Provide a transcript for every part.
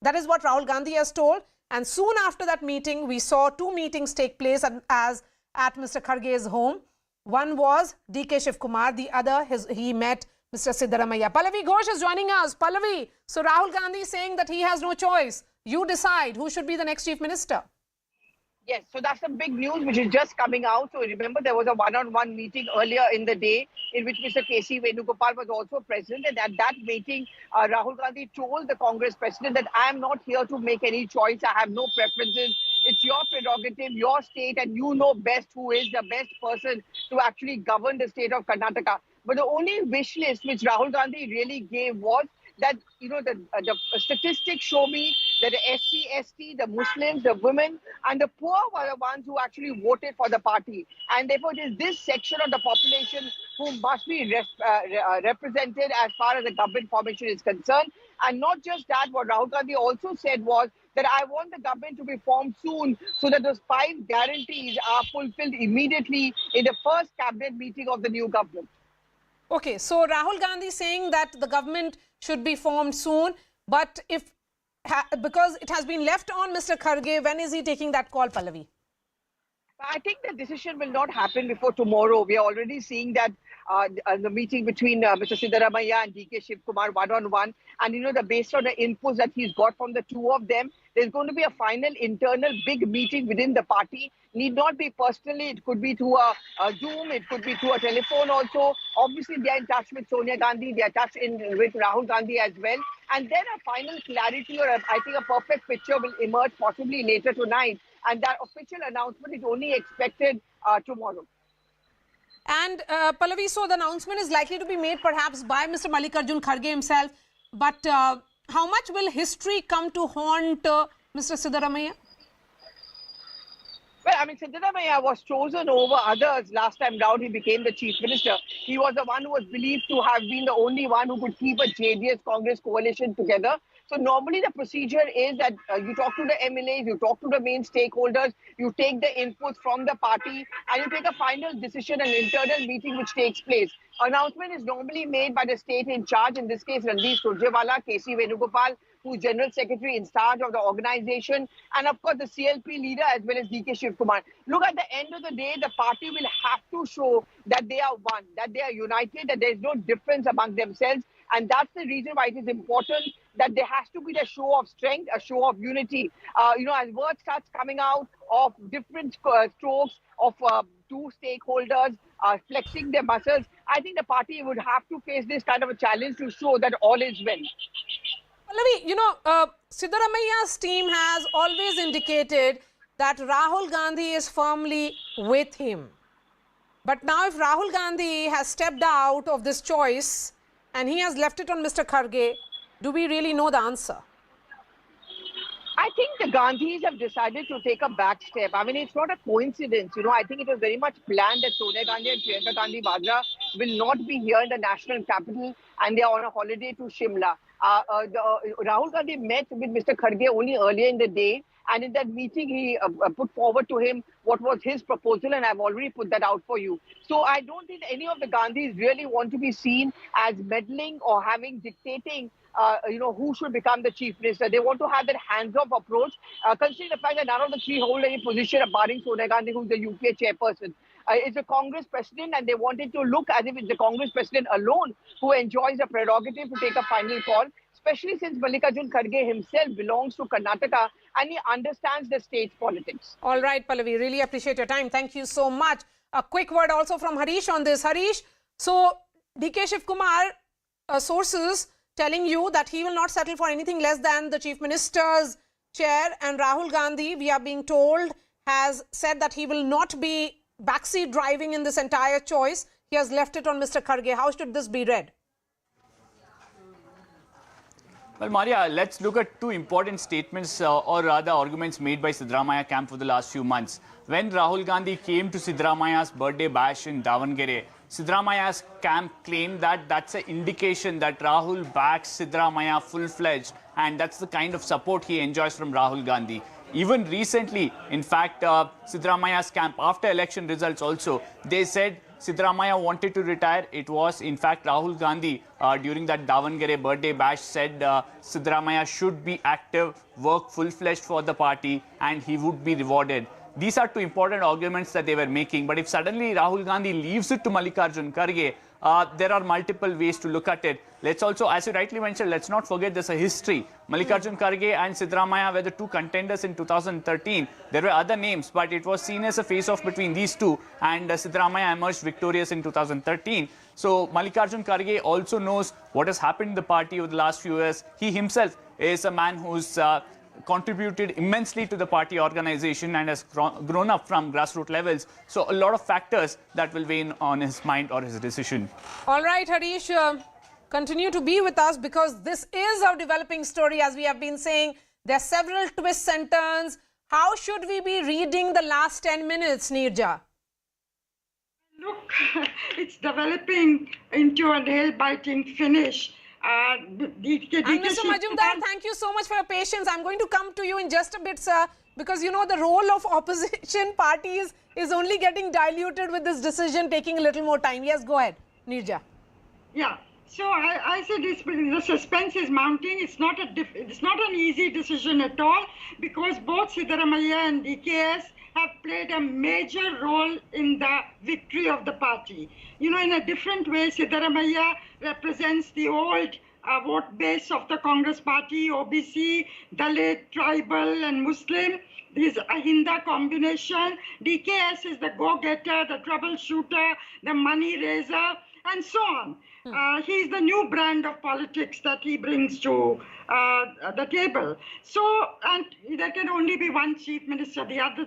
That is what Rahul Gandhi has told. And soon after that meeting, we saw two meetings take place at Mr. Kharge's home. One was DK Shivakumar, the other he met Mr. Siddaramaiah. Pallavi Ghosh is joining us. Pallavi, so Rahul Gandhi is saying that he has no choice. You decide who should be the next chief minister. Yes, so that's the big news which is just coming out. So remember, there was a one-on-one meeting earlier in the day in which Mr. KC Venugopal was also present. And at that meeting, Rahul Gandhi told the Congress president that I am not here to make any choice. I have no preferences. It's your prerogative, your state, and you know best who is the best person to actually govern the state of Karnataka. But the only wish list which Rahul Gandhi really gave was that, you know, the statistics show me that the SC, ST, the Muslims, the women and the poor were the ones who actually voted for the party. And therefore, it is this section of the population who must be represented as far as the government formation is concerned. And not just that, what Rahul Gandhi also said was that I want the government to be formed soon so that those 5 guarantees are fulfilled immediately in the first cabinet meeting of the new government. Okay, so Rahul Gandhi saying that the government should be formed soon, but because it has been left on Mr. Kharge, when is he taking that call, Pallavi? I think the decision will not happen before tomorrow. We are already seeing that the meeting between Mr. Siddaramaiah and DK Shivakumar one-on-one. And, you know, based on the inputs that he's got from the two of them, there's going to be a final internal big meeting within the party. Need not be personally. It could be through a Zoom. It could be through a telephone also. Obviously, they are in touch with Sonia Gandhi. They are in touch with Rahul Gandhi as well. And then a final clarity or I think a perfect picture will emerge possibly later tonight. And that official announcement is only expected tomorrow. And Pallavi, so the announcement is likely to be made perhaps by Mr. Mallikarjun Kharge himself. But how much will history come to haunt Mr. Siddaramaiah? Well, I mean, Siddaramaiah was chosen over others last time round. He became the chief minister. He was the one who was believed to have been the only one who could keep a JDS-Congress coalition together. So normally the procedure is that you talk to the MLAs, you talk to the main stakeholders, you take the inputs from the party and you take a final decision, an internal meeting which takes place. Announcement is normally made by the state in charge, in this case Randeep Surjewala, KC Venugopal, who is General Secretary in charge of the organization, and of course the CLP leader as well as DK Shivakumar. Look, at the end of the day, the party will have to show that they are one, that they are united, that there is no difference among themselves. And that's the reason why it is important that there has to be the show of strength, a show of unity. You know, as word starts coming out of different strokes of two stakeholders flexing their muscles, I think the party would have to face this kind of a challenge to show that all is well. Pallavi, you know, Siddaramaiah's team has always indicated that Rahul Gandhi is firmly with him. But now if Rahul Gandhi has stepped out of this choice and he has left it on Mr. Kharge, do we really know the answer? I think the Gandhis have decided to take a back step. I mean, it's not a coincidence. You know, I think it was very much planned that Sonia Gandhi and Priyanka Gandhi Vadra will not be here in the national capital and they are on a holiday to Shimla. Rahul Gandhi met with Mr. Kharge only earlier in the day. And in that meeting, he put forward to him what was his proposal, and I've already put that out for you. So I don't think any of the Gandhis really want to be seen as meddling or dictating, you know, who should become the chief minister. They want to have that hands-off approach, considering the fact that none of the three hold any position, barring Sonia Gandhi, who's the UPA chairperson. It's a Congress president, and they wanted to look as if it's the Congress president alone who enjoys the prerogative to take a final call, especially since Mallikarjun Kharge himself belongs to Karnataka and he understands the state's politics. All right, Pallavi, really appreciate your time. Thank you so much. A quick word also from Harish on this. Harish, so DK Shivakumar, sources telling you that he will not settle for anything less than the chief minister's chair, and Rahul Gandhi, we are being told, has said that he will not be backseat driving in this entire choice. He has left it on Mr. Kharge. How should this be read? Well, Maria, let's look at two important statements or rather arguments made by Siddaramaiah camp for the last few months. When Rahul Gandhi came to Siddaramaiah's birthday bash in Davangere, Siddaramaiah's camp claimed that that's an indication that Rahul backs Siddaramaiah full-fledged, and that's the kind of support he enjoys from Rahul Gandhi. Even recently, in fact, Siddaramaiah's camp, after election results also, they said Siddaramaiah wanted to retire. It was, in fact, Rahul Gandhi during that Davangere birthday bash said Siddaramaiah should be active, work full-fledged for the party, and he would be rewarded. These are two important arguments that they were making. But if suddenly Rahul Gandhi leaves it to Mallikarjun Kharge, there are multiple ways to look at it. Let's also, as you rightly mentioned, let's not forget there's a history. Mallikarjun Kharge and Siddaramaiah were the two contenders in 2013. There were other names, but it was seen as a face-off between these two. And Siddaramaiah emerged victorious in 2013. So Mallikarjun Kharge also knows what has happened in the party over the last few years. He himself is a man who's contributed immensely to the party organization and has grown up from grassroots levels. So a lot of factors that will weigh in on his mind or his decision. All right, Harish, continue to be with us because this is a developing story, as we have been saying. There are several twists and turns. How should we be reading the last 10 minutes, Neerja? Look, it's developing into a nail-biting finish. And Mr. Majumdar, thank you so much for your patience. I'm going to come to you in just a bit, sir, because you know the role of opposition parties is only getting diluted with this decision taking a little more time. Yes, go ahead, Neerja. Yeah. So I said the suspense is mounting. It's not an easy decision at all because both Siddaramaiah and DKS have played a major role in the victory of the party. You know, in a different way, Siddaramaiah represents the old vote base of the Congress party, OBC, Dalit, tribal and Muslim. This Ahinda combination. DKS is the go-getter, the troubleshooter, the money raiser, and so on. He's the new brand of politics that he brings to the table. So, and there can only be one chief minister. The other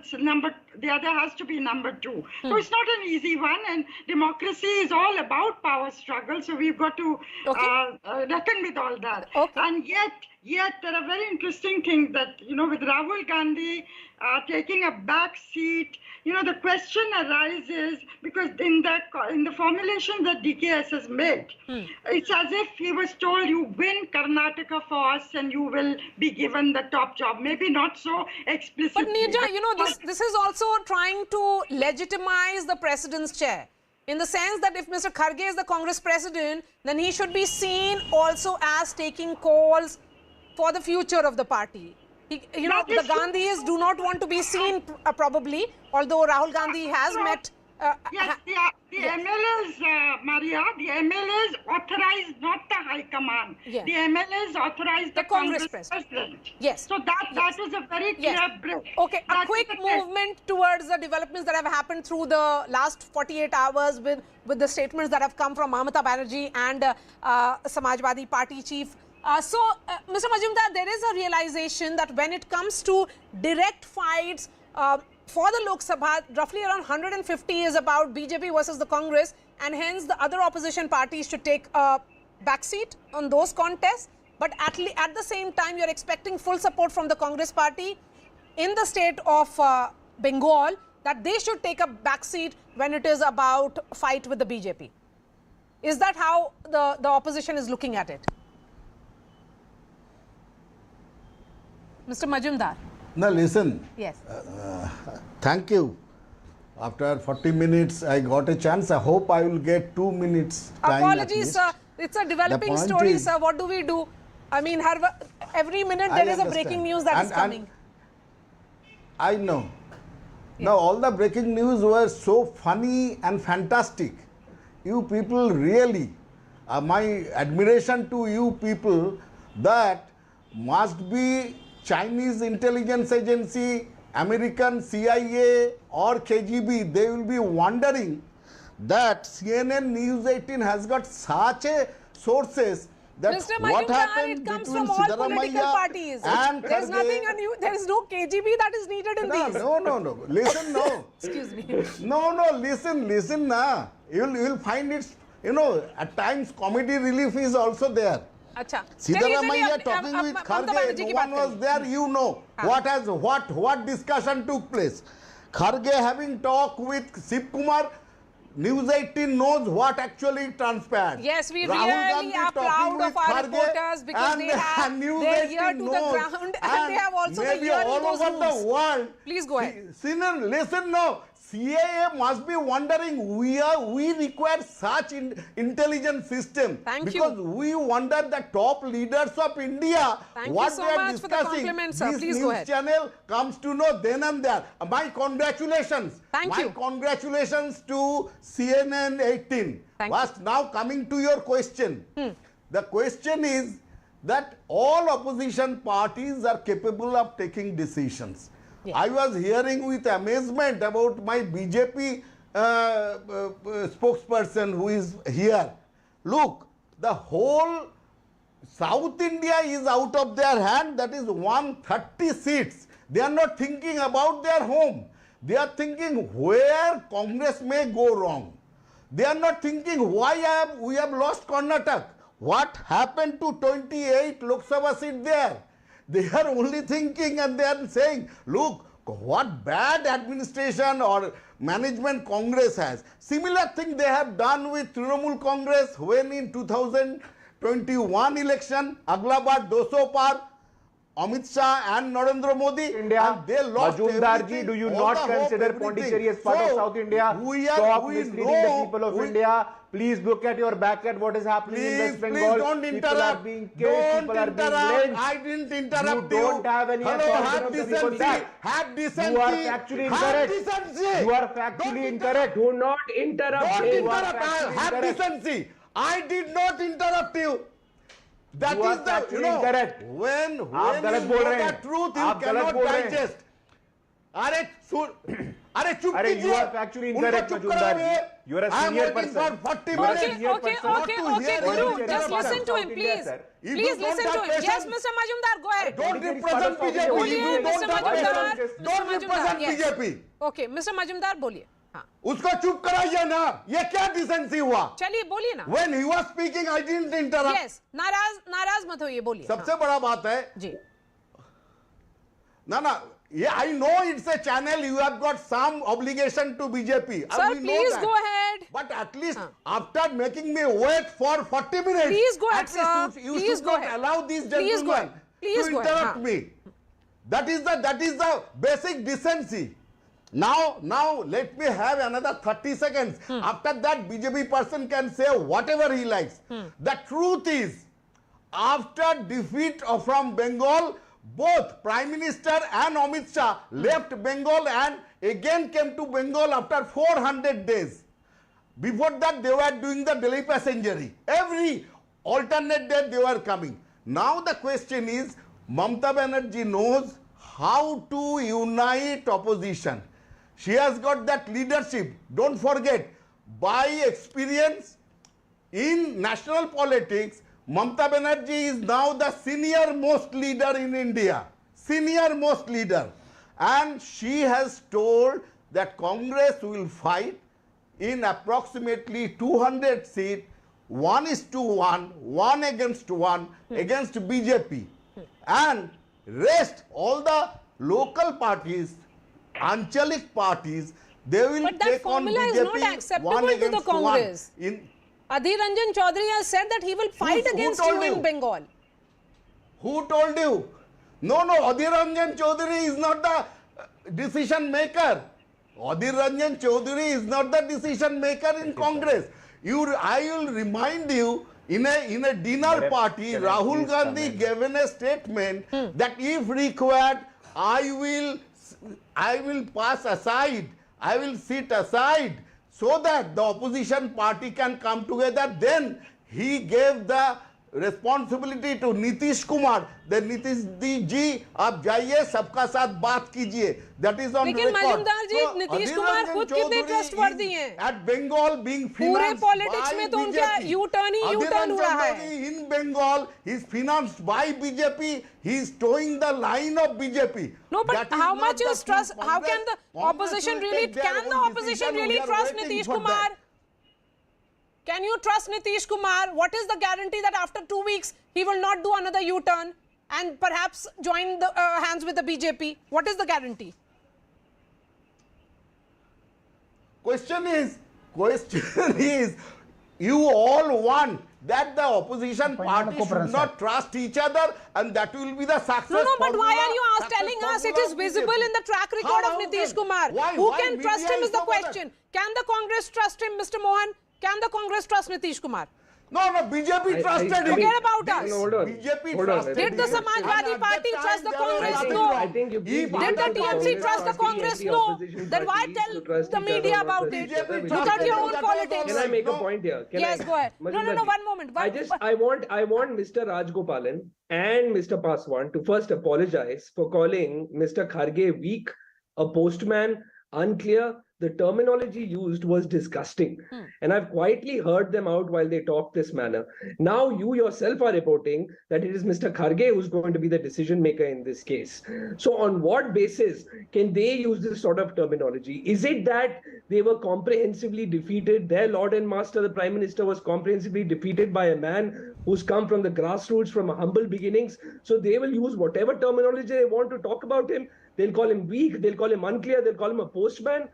has to be number two. So it's not an easy one. And democracy is all about power struggle. So we've got to reckon with all that. And yet there are very interesting things that, you know, with Rahul Gandhi taking a back seat, you know, the question arises because in the formulation that DKS has made, it's as if he was told, you win Karnataka for us and you will be given the top job. Maybe not so explicitly. But Neerja, you know, this is also trying to legitimize the president's chair. In the sense that if Mr. Kharge is the Congress president, then he should be seen also as taking calls for the future of the party. You know, the Gandhis do not want to be seen probably, although Rahul Gandhi has met... yes, the MLAs, Maria, the MLAs authorized not the High Command. Yes. The MLAs authorized the Congress president. Yes. So that is a very clear break. Okay, a quick movement towards the developments that have happened through the last 48 hours with the statements that have come from Mamata Banerjee and Samajwadi Party chief. So, Mr. Majumdar, there is a realization that when it comes to direct fights for the Lok Sabha, roughly around 150 is about BJP versus the Congress, and hence the other opposition parties should take a backseat on those contests. But at the same time, you're expecting full support from the Congress party in the state of Bengal, that they should take a backseat when it is about fight with the BJP. Is that how the opposition is looking at it? Mr. Majumdar. Now listen. Yes. Thank you. After 40 minutes, I got a chance. I hope I will get 2 minutes time. Apologies, sir. It's a developing story, sir. What do we do? I mean, every minute there is a breaking news that is coming. I know. Yes. Now, all the breaking news were so funny and fantastic. You people really, my admiration to you people, that must be Chinese intelligence agency, American CIA or KGB, they will be wondering that CNN News 18 has got such a sources that Mr. what Majumdar, happened it comes between from all political Siddaramaiah parties. and There's nothing unusual. There is no KGB that is needed in these. No. Listen, no. Excuse me. No, listen, nah. You'll find it, you know, at times comedy relief is also there. Acha. Siddaramaiah talking with Kharge, no one was there, you know. What discussion took place. Kharge having talked with Shivakumar, News 18 knows what actually transpired. Yes, we Rahul really Gandhi are proud of our Kharge, reporters because they have their ear to the ground and they have also the ear in those rooms. All over the world. Please go ahead. Listen, no. CAA must be wondering, we require such intelligent system. Thank because you. we wonder the top leaders of India, Thank what you so they are much for the discussing. compliment, sir. This Please news go ahead. channel comes to know then and there. My congratulations. Thank you. My congratulations to CNN 18. Thank First, now coming to your question. The question is that all opposition parties are capable of taking decisions. Yes. I was hearing with amazement about my BJP spokesperson who is here. Look, the whole South India is out of their hand. That is 130 seats. They are not thinking about their home. They are thinking where Congress may go wrong. They are not thinking why we have lost Karnataka. What happened to 28 Lok Sabha seats there? They are only thinking and they are saying, look, what bad administration or management Congress has. Similar thing they have done with Trinamool Congress when in 2021 election, Agla baar 200 par, Amit Shah and Narendra Modi, India. and they lost Majumdar everything, ji, do you all not the hope, consider everything. Pondicherry as part of So, South India? we Stop we misleading know- the people of we- India. Please look at your back at what is happening in West Bengal. Please don't People interrupt. are being killed. Don't People are being interrupt. lynched. I didn't interrupt You you. don't have any Hello, authority have of the people decency. back. Have decency. You are factually Have incorrect. decency. You are factually incorrect. Do not interrupt Don't him. interrupt. Have incorrect. decency. I did not interrupt you. That You is are the, factually incorrect. when you आप गलत बोल know रहे the हैं. truth, you आप गलत cannot बोल रहे हैं. digest. अरे चुप अरे, कीजिए. you are factually उनको incorrect, चुप Majumdar कराइए. ji. You are a I am senior waiting person. for 40 You are a minutes. senior Okay, person. okay, to okay, hear Guru, any just interruption. listen to him, South India, please. sir. If Please you don't listen to have him. Yes, patience- Mr. Majumdar, go ahead. Don't Pondicherry is represent part of BJP. South You India. don't Mr. have Majumdar. patience. Mr. Don't Majumdar, represent yes. BJP. Okay, Mr. Majumdar, बोलिए. हाँ. उसको चुप कराइए ना. ये क्या decency हुआ? चलिए बोलिए ना. When he was speaking, I didn't interrupt. Yes, नाराज मत होइए, बोलिए. सबसे बड़ा बात है जी. ना yeah, I know it's a channel. You have got some obligation to BJP. Sir, we know please that. go ahead. But at least after making me wait for 40 minutes, Please go ahead, at least sir. you Please should go not ahead. allow these Please go gentlemen ahead. Please to go ahead. interrupt me. That is the basic decency. Now let me have another 30 seconds. After that, BJP person can say whatever he likes. The truth is, after defeat from Bengal, both Prime Minister and Amit Shah left Bengal and again came to Bengal after 400 days. Before that, they were doing the Delhi passenger. Every alternate day they were coming. Now the question is, Mamata Banerjee knows how to unite opposition. She has got that leadership. Don't forget, by experience in national politics, Mamata Banerjee is now the senior most leader in India. Senior most leader. And she has told that Congress will fight in approximately 200 seats, 1:1, 1 against 1 against BJP. And rest, all the local parties, Anchalik parties, they will But that take on formula is BJP not acceptable 1 to the against 1. Congress. In Adhir Ranjan Chaudhary has said that he will fight Who against told you you? in Bengal. Who told you? No, Adhir Ranjan Chaudhary is not the decision maker. Adhir Ranjan Chaudhary is not the decision maker in Congress. I will remind you, in a dinner party, Rahul Gandhi gave a statement that if required, I will pass aside, I will sit aside so that the opposition party can come together. Then he gave the responsibility to Nitish Kumar. Then Nitish ji, आप जाइए सबका साथ बात कीजिए. That is on लेकिन record. Majumdar जी, So, Nitish Adhir Kumar Ranjan खुद कितने Chaudhary trustworthy is हैं? At Bengal being पूरे financed politics by में तो उनका BJP. U-turn ही Adhir U-turn Ranjan हो रहा है. Chaudhary in Bengal, he is financed by BJP. He is towing the line of BJP. No, but That is how not much the is trust? true How can Congress. the Congress opposition will really? take their Can the own opposition decision. really We are trust waiting Nitish for Kumar? that. Can you trust Nitish Kumar? What is the guarantee that after 2 weeks he will not do another U-turn and perhaps join the hands with the BJP? What is the guarantee? Question is, you all want that the opposition party should not trust each other, and that will be the success. No, but why formula, are you success telling Srinivas, it is visible in the track record of Nitish Kumar. Who can trust him is the question. Can the Congress trust him, Mr. Mohan? Can the Congress trust Nitish Kumar? No, BJP trusted him. Forget about us. No, hold on. BJP Hold on. trusted Did the him. Samajwadi Party At that trust the time, there Congress? was No. I think you Did the TMC trust the Congress? No. Then why tell the media about it? Look at your own politics. Can I make a point here? Yes, go ahead. No, one moment. I want Mr. Rajgopalan and Mr. Paswan to first apologize for calling Mr. Kharge weak, a postman, unclear. The terminology used was disgusting. And I've quietly heard them out while they talk this manner. Now you yourself are reporting that it is Mr. Kharge who's going to be the decision maker in this case. So on what basis can they use this sort of terminology? Is it that they were comprehensively defeated? Their Lord and Master, the Prime Minister, was comprehensively defeated by a man who's come from the grassroots, from humble beginnings. So they will use whatever terminology they want to talk about him. They'll call him weak, they'll call him unclear, they'll call him a postman.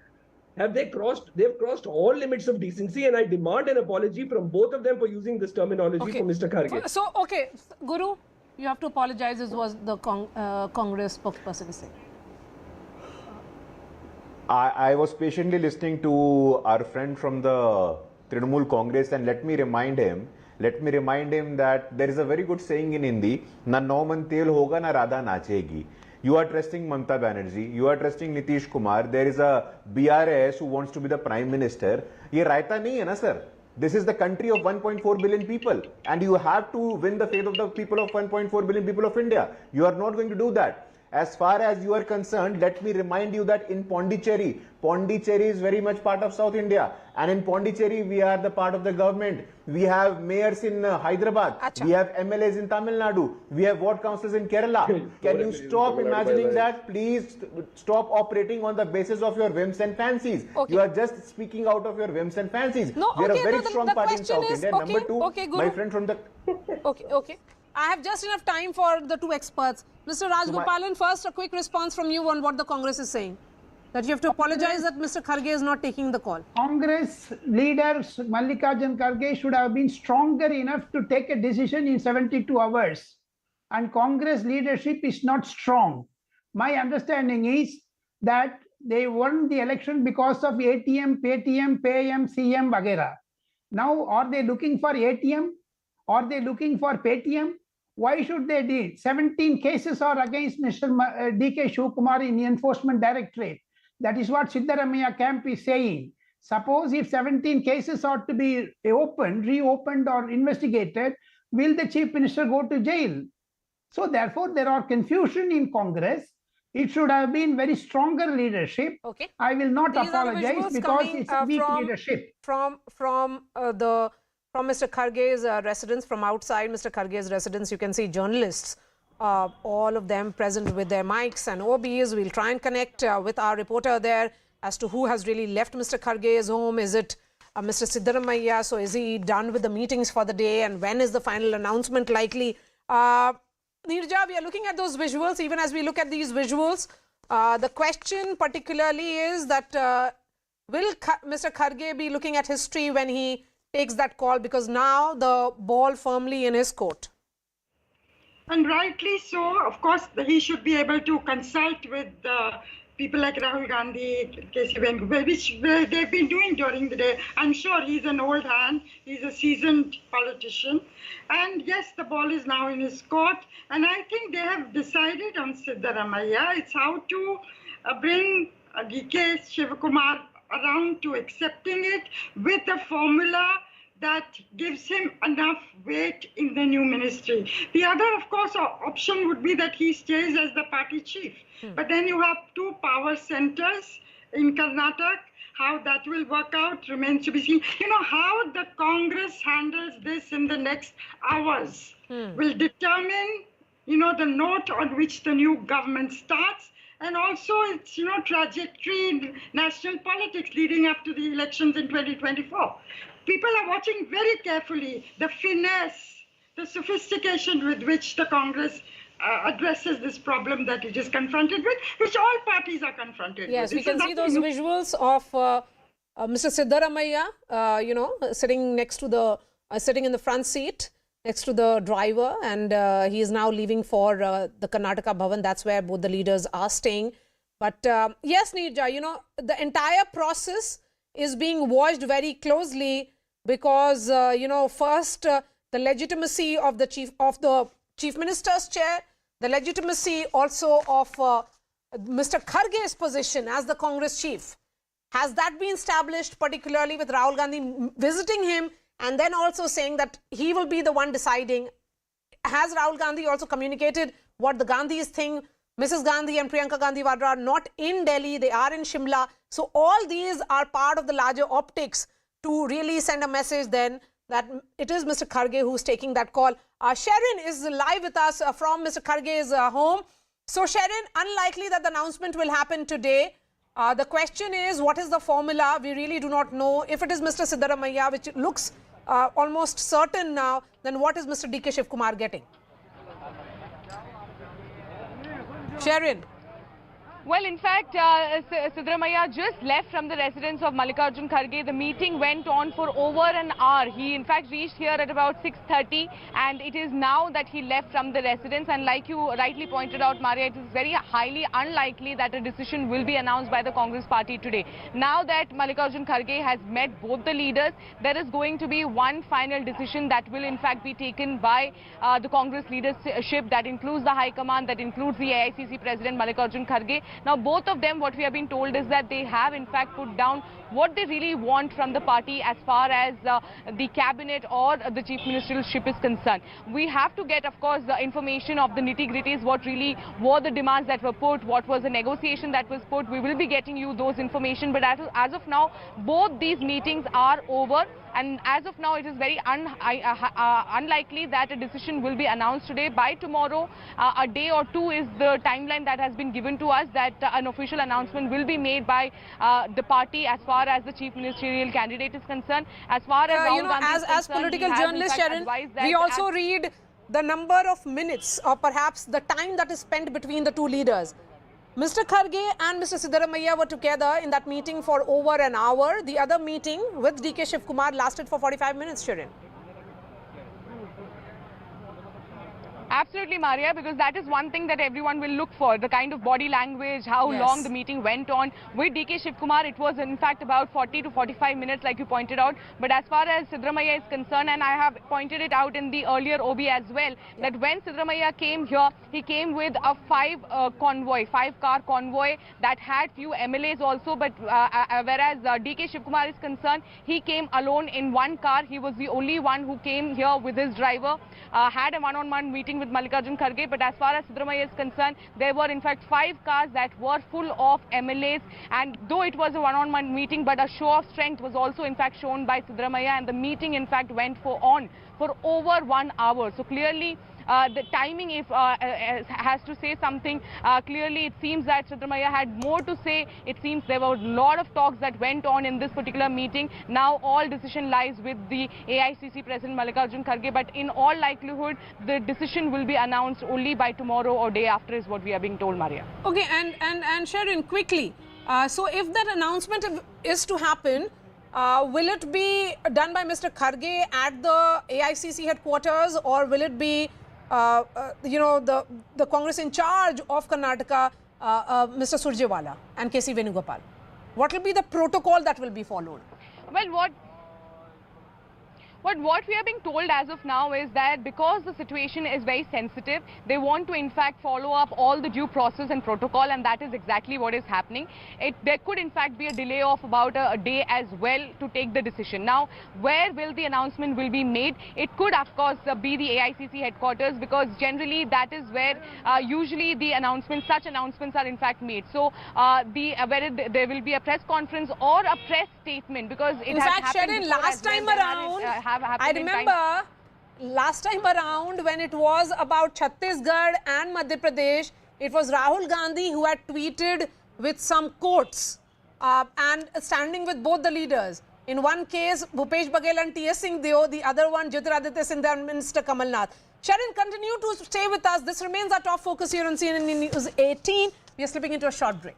They've crossed all limits of decency, and I demand an apology from both of them for using this terminology for Mr. Kharge. So, okay, Guru, you have to apologize, is what the Congress spokesperson is saying. I was patiently listening to our friend from the Trinamool Congress, and let me remind him that there is a very good saying in Hindi, na Nauman tel hoga na Radha nachegi. You are trusting Mamata Banerjee, you are trusting Nitish Kumar, there is a BRS who wants to be the Prime Minister. Ye raita nahi hai na sir. This is the country of 1.4 billion people, and you have to win the faith of the people of 1.4 billion people of India. You are not going to do that. As far as you are concerned, let me remind you that in Pondicherry is very much part of South India, and in Pondicherry we are the part of the government. We have mayors in Hyderabad, we have MLAs in Tamil Nadu, we have ward councils in Kerala. Can you stop imagining that? Please stop operating on the basis of your whims and fancies. Okay. You are just speaking out of your whims and fancies. No, we are okay, a very no, strong the party in question South is, India. okay, Number two, okay, Guru. my friend from the... Okay. I have just enough time for the two experts. Mr. Rajgopalan, first a quick response from you on what the Congress is saying. That you have to apologize that Mr. Kharge is not taking the call. Congress leaders Mallikarjun Kharge should have been stronger enough to take a decision in 72 hours. And Congress leadership is not strong. My understanding is that they won the election because of ATM, Paytm, PAM, CM, Vagera. Now, are they looking for ATM? Are they looking for Paytm? Why should they do it? 17 cases are against Mr. DK Shivakumar in the Enforcement Directorate. That is what Siddaramaiah camp is saying. Suppose if 17 cases are to be reopened or investigated, will the Chief Minister go to jail? So therefore, there are confusion in Congress. It should have been very stronger leadership. Okay. I will not These apologize because it's weak leadership. From Mr. Kharge's residence, from outside Mr. Kharge's residence, you can see journalists, all of them present with their mics and OBs. We'll try and connect with our reporter there as to who has really left Mr. Kharge's home. Is it Mr. Siddaramaiah? So is he done with the meetings for the day? And when is the final announcement likely? Neerja, we are looking at those visuals. Even as we look at these visuals, the question particularly is that will Mr. Kharge be looking at history when he takes that call, because now the ball firmly in his court? And rightly so. Of course, he should be able to consult with people like Rahul Gandhi, which they've been doing during the day. I'm sure he's an old hand. He's a seasoned politician. And yes, the ball is now in his court. And I think they have decided on Siddaramaiah. It's how to bring DK Shivakumar around to accepting it with a formula that gives him enough weight in the new ministry. The other, of course, option would be that he stays as the party chief. But then you have two power centers in Karnataka. How that will work out remains to be seen. You know, how the Congress handles this in the next hours will determine, you know, the note on which the new government starts, and also its, you know, trajectory in national politics leading up to the elections in 2024. People are watching very carefully the finesse, the sophistication with which the Congress addresses this problem that it is confronted with, which all parties are confronted with. Yes, we can see those visuals of Mr. Siddaramaiah, you know, sitting next to the, sitting in the front seat next to the driver, and he is now leaving for the Karnataka Bhavan. That's where both the leaders are staying. But yes, Neerja, you know, the entire process is being watched very closely because, you know, first the legitimacy of the chief minister's chair, the legitimacy also of Mr. Kharge's position as the Congress chief. Has that been established, particularly with Rahul Gandhi visiting him and then also saying that he will be the one deciding? Has Rahul Gandhi also communicated what the Gandhis think? Mrs. Gandhi and Priyanka Gandhi Vadra are not in Delhi, they are in Shimla. So all these are part of the larger optics to really send a message then that it is Mr. Kharge who's taking that call. Sharon is live with us from Mr. Kharge's home. So Sharon, unlikely that the announcement will happen today. The question is, what is the formula? We really do not know. If it is Mr. Siddaramaiah, which looks almost certain now, then what is Mr. DK Shivakumar getting? Sharon. Well, in fact, Siddaramaiah just left from the residence of Mallikarjun Kharge. The meeting went on for over an hour. He, in fact, reached here at about 6:30, and it is now that he left from the residence. And like you rightly pointed out, Maria, it is very highly unlikely that a decision will be announced by the Congress party today. Now that Mallikarjun Kharge has met both the leaders, there is going to be one final decision that will, in fact, be taken by the Congress leadership. That includes the High Command, that includes the AICC President Mallikarjun Kharge. Now, both of them, what we have been told is that they have, in fact, put down what they really want from the party as far as the cabinet or the chief ministership is concerned. We have to get, of course, the information of the nitty-gritties, what really were the demands that were put, what was the negotiation that was put. We will be getting you those information. But as of now, both these meetings are over. And as of now, it is very unlikely that a decision will be announced today. By tomorrow, a day or two is the timeline that has been given to us, that an official announcement will be made by the party as far as the chief ministerial candidate is concerned. As far as you know, as political journalists, Sharon, we also read the number of minutes or perhaps the time that is spent between the two leaders. Mr. Kharge and Mr. Siddaramaiah were together in that meeting for over an hour. The other meeting with DK Shivakumar lasted for 45 minutes, Sharon. Absolutely, Maria, because that is one thing that everyone will look for, the kind of body language, how long the meeting went on. With DK Shivakumar, it was in fact about 40 to 45 minutes, like you pointed out. But as far as Siddaramaiah is concerned, and I have pointed it out in the earlier OB as well, that when Siddaramaiah came here, he came with a five-car convoy that had few MLAs also. But whereas DK Shivakumar is concerned, he came alone in one car. He was the only one who came here with his driver, had a one-on-one meeting with Mallikarjun Kharge. But as far as Siddaramaiah is concerned, there were in fact 5 cars that were full of MLAs, and though it was a one-on-one meeting, but a show of strength was also in fact shown by Siddaramaiah, and the meeting in fact went on for over 1 hour. So clearly the timing has to say something. Clearly it seems that Siddaramaiah had more to say. It seems there were a lot of talks that went on in this particular meeting. Now all decision lies with the AICC President Mallikarjun Kharge, but in all likelihood the decision will be announced only by tomorrow or day after is what we are being told, Maria. Okay, and Sharon, quickly, so if that announcement is to happen, will it be done by Mr. Kharge at the AICC headquarters, or will it be you know, the Congress in charge of Karnataka, Mr. Surjewala and KC Venugopal? What will be the protocol that will be followed? Well, what we are being told as of now is that because the situation is very sensitive, they want to in fact follow up all the due process and protocol, and that is exactly what is happening. There could in fact be a delay of about a day as well to take the decision. Now, where will the announcement will be made? It could of course be the AICC headquarters, because generally that is where usually the such announcements are in fact made. So whether there will be a press conference or a press statement, because it in has fact, happened Sharon, last time around, I remember last time around when it was about Chhattisgarh and Madhya Pradesh, it was Rahul Gandhi who had tweeted with some quotes and standing with both the leaders. In one case, Bhupesh Baghel and T.S. Singh Deo, the other one, Jyotiraditya Sindhya and Minister Kamal Nath. Sharon, continue to stay with us. This remains our top focus here on CNN News 18. We are slipping into a short break.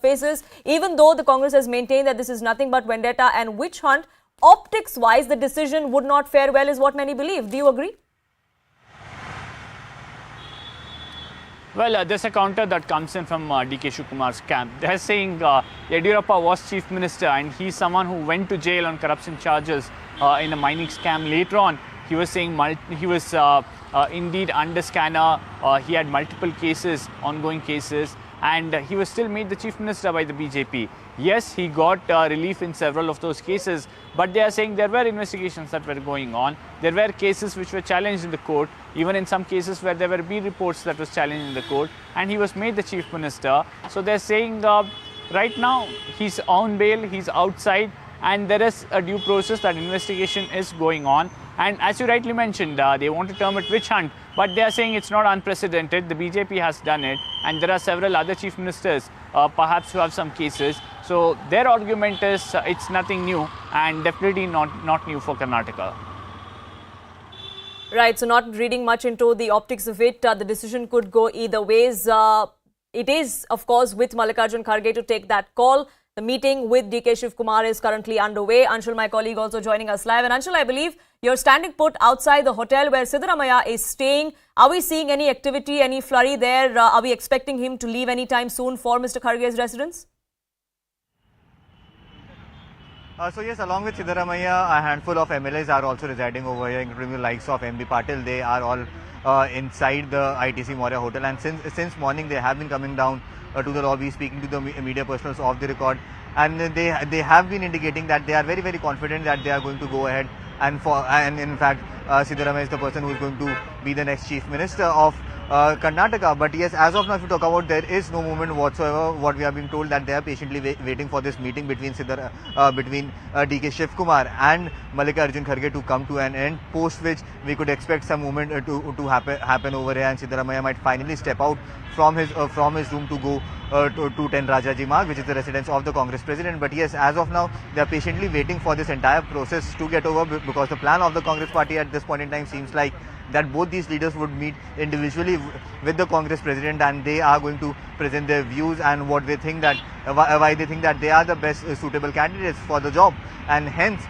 faces, even though the Congress has maintained that this is nothing but vendetta and witch hunt. Optics-wise, the decision would not fare well is what many believe. Do you agree? Well, there's a counter that comes in from DK Shivakumar's camp. They're saying Yediyurappa was chief minister and he's someone who went to jail on corruption charges in a mining scam. Later on, he was saying he was indeed under scanner. He had multiple cases, ongoing cases, and he was still made the chief minister by the BJP. Yes, he got relief in several of those cases, but they are saying there were investigations that were going on. There were cases which were challenged in the court, even in some cases where there were B reports that was challenged in the court, and he was made the chief minister. So they're saying right now he's on bail, he's outside, and there is a due process, that investigation is going on. And as you rightly mentioned, they want to term it witch hunt, but they are saying it's not unprecedented. The BJP has done it, and there are several other chief ministers perhaps who have some cases. So their argument is it's nothing new, and definitely not new for Karnataka. Right, so not reading much into the optics of it, the decision could go either ways. It is, of course, with Mallikarjun Kharge to take that call. The meeting with DK Shivakumar is currently underway. Anshul, my colleague, also joining us live. And Anshul, I believe you're standing put outside the hotel where Siddaramaiah is staying. Are we seeing any activity, any flurry there? Are we expecting him to leave anytime soon for Mr. Kharge's residence? So yes, along with Siddaramaiah, a handful of MLAs are also residing over here, including the likes of MB Patil. They are all inside the ITC Maurya Hotel, and since morning they have been coming down to the lobby, speaking to the media personals off the record, and they have been indicating that they are very, very confident that they are going to go ahead and in fact Siddaramaiah is the person who is going to be the next chief minister of Karnataka. But yes, as of now, if you talk about, there is no movement whatsoever. What we have been told that they are patiently waiting for this meeting between DK Shivakumar and Mallikarjun Kharge to come to an end, post which we could expect some movement to happen over here, and Siddaramaiah might finally step out from his room to go to 10 Rajaji Marg, which is the residence of the Congress president. But yes, as of now, they are patiently waiting for this entire process to get over, because the plan of the Congress party at this point in time seems like that both these leaders would meet individually with the Congress president, and they are going to present their views and what they think, that why they think that they are the best suitable candidates for the job, and hence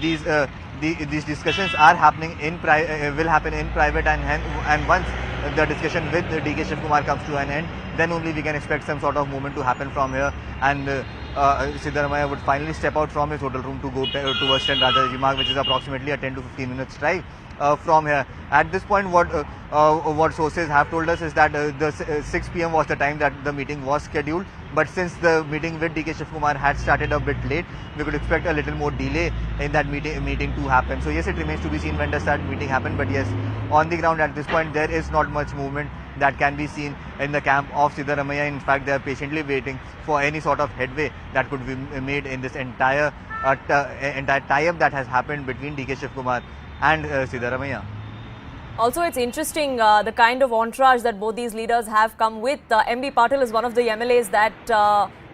these discussions are happening will happen in private, and once the discussion with DK Shivakumar comes to an end, then only we can expect some sort of movement to happen from here, and Siddaramaiah would finally step out from his hotel room to go towards 10 Rajaji Marg, which is approximately a 10 to 15 minutes drive from here. At this point, what sources have told us is that the 6 p.m. was the time that the meeting was scheduled, but since the meeting with DK Shivakumar had started a bit late, we could expect a little more delay in that meeting to happen. So yes, it remains to be seen when does that meeting happen, but yes, on the ground at this point, there is not much movement that can be seen in the camp of Siddaramaiah. In fact, they are patiently waiting for any sort of headway that could be made in this entire tie-up that has happened between DK Shivakumar and Siddaramaiah. Also, it's interesting the kind of entourage that both these leaders have come with. MB Patil is one of the MLAs that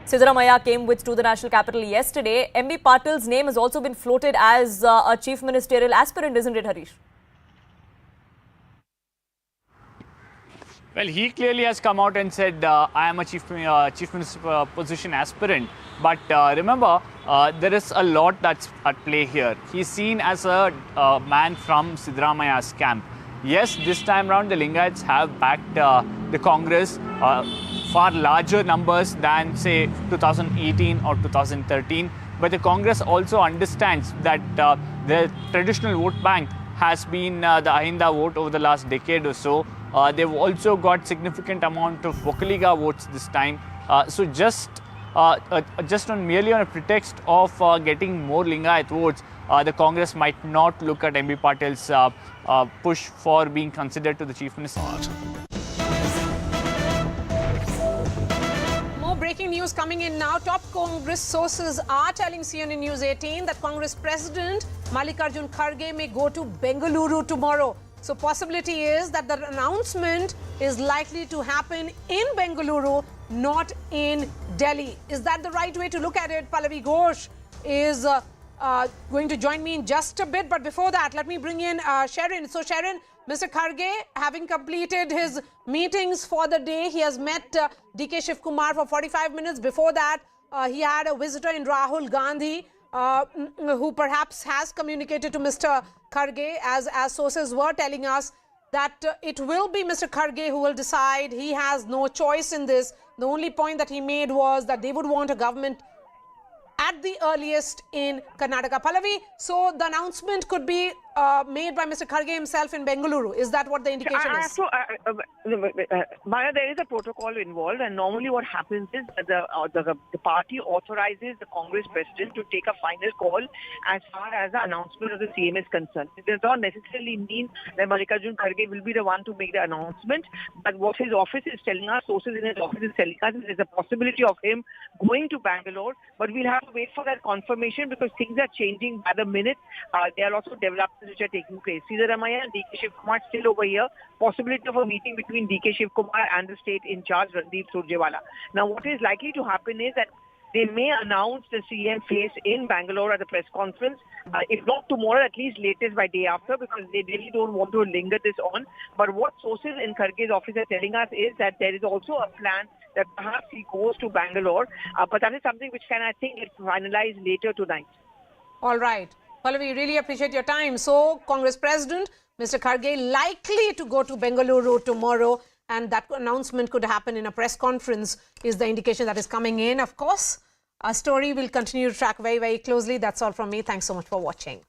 Siddaramaiah came with to the national capital yesterday. MB Patil's name has also been floated as a chief ministerial aspirant, isn't it, Harish? Well, he clearly has come out and said, I am a chief minister position aspirant. But remember, there is a lot that's at play here. He's seen as a man from Siddaramaiah's camp. Yes, this time around, the Lingayats have backed the Congress far larger numbers than, say, 2018 or 2013. But the Congress also understands that the traditional vote bank has been the Ahinda vote over the last decade or so. They've also got significant amount of Vokaliga votes this time. So just merely on a pretext of getting more Lingayat votes, the Congress might not look at MB Patil's push for being considered to the chief minister. More breaking news coming in now. Top Congress sources are telling CNN News 18 that Congress President Mallikarjun Kharge may go to Bengaluru tomorrow. So possibility is that the announcement is likely to happen in Bengaluru, not in Delhi. Is that the right way to look at it? Pallavi Ghosh is going to join me in just a bit. But before that, let me bring in Sharon. So Sharon, Mr. Kharge, having completed his meetings for the day, he has met DK Shivakumar for 45 minutes. Before that, he had a visitor in Rahul Gandhi, who perhaps has communicated to Mr. Kharge, as sources were telling us, that it will be Mr. Kharge who will decide. He has no choice in this. The only point that he made was that they would want a government at the earliest in Karnataka. Pallavi, so the announcement could be made by Mr. Kharge himself in Bengaluru. Is that what the indication is? Maya, there is a protocol involved, and normally what happens is the party authorizes the Congress president to take a final call as far as the announcement of the CM is concerned. It does not necessarily mean that Mallikarjun Kharge will be the one to make the announcement, but what his office is telling us, sources in his office is telling us, there is a possibility of him going to Bangalore, but we'll have to wait for that confirmation because things are changing by the minute. There are also developments which are taking place. Siddaramaiah and DK Shivakumar still over here. Possibility of a meeting between DK Shivakumar and the state in charge, Randeep Surjewala. Now, what is likely to happen is that they may announce the CM face in Bangalore at the press conference. If not tomorrow, at least latest by day after, because they really don't want to linger this on. But what sources in Kharge's office are telling us is that there is also a plan that perhaps he goes to Bangalore. But that is something which can, I think, get finalized later tonight. All right. Pallavi, really appreciate your time. So, Congress President, Mr. Kharge, likely to go to Bengaluru tomorrow, and that announcement could happen in a press conference is the indication that is coming in. Of course, our story will continue to track very, very closely. That's all from me. Thanks so much for watching.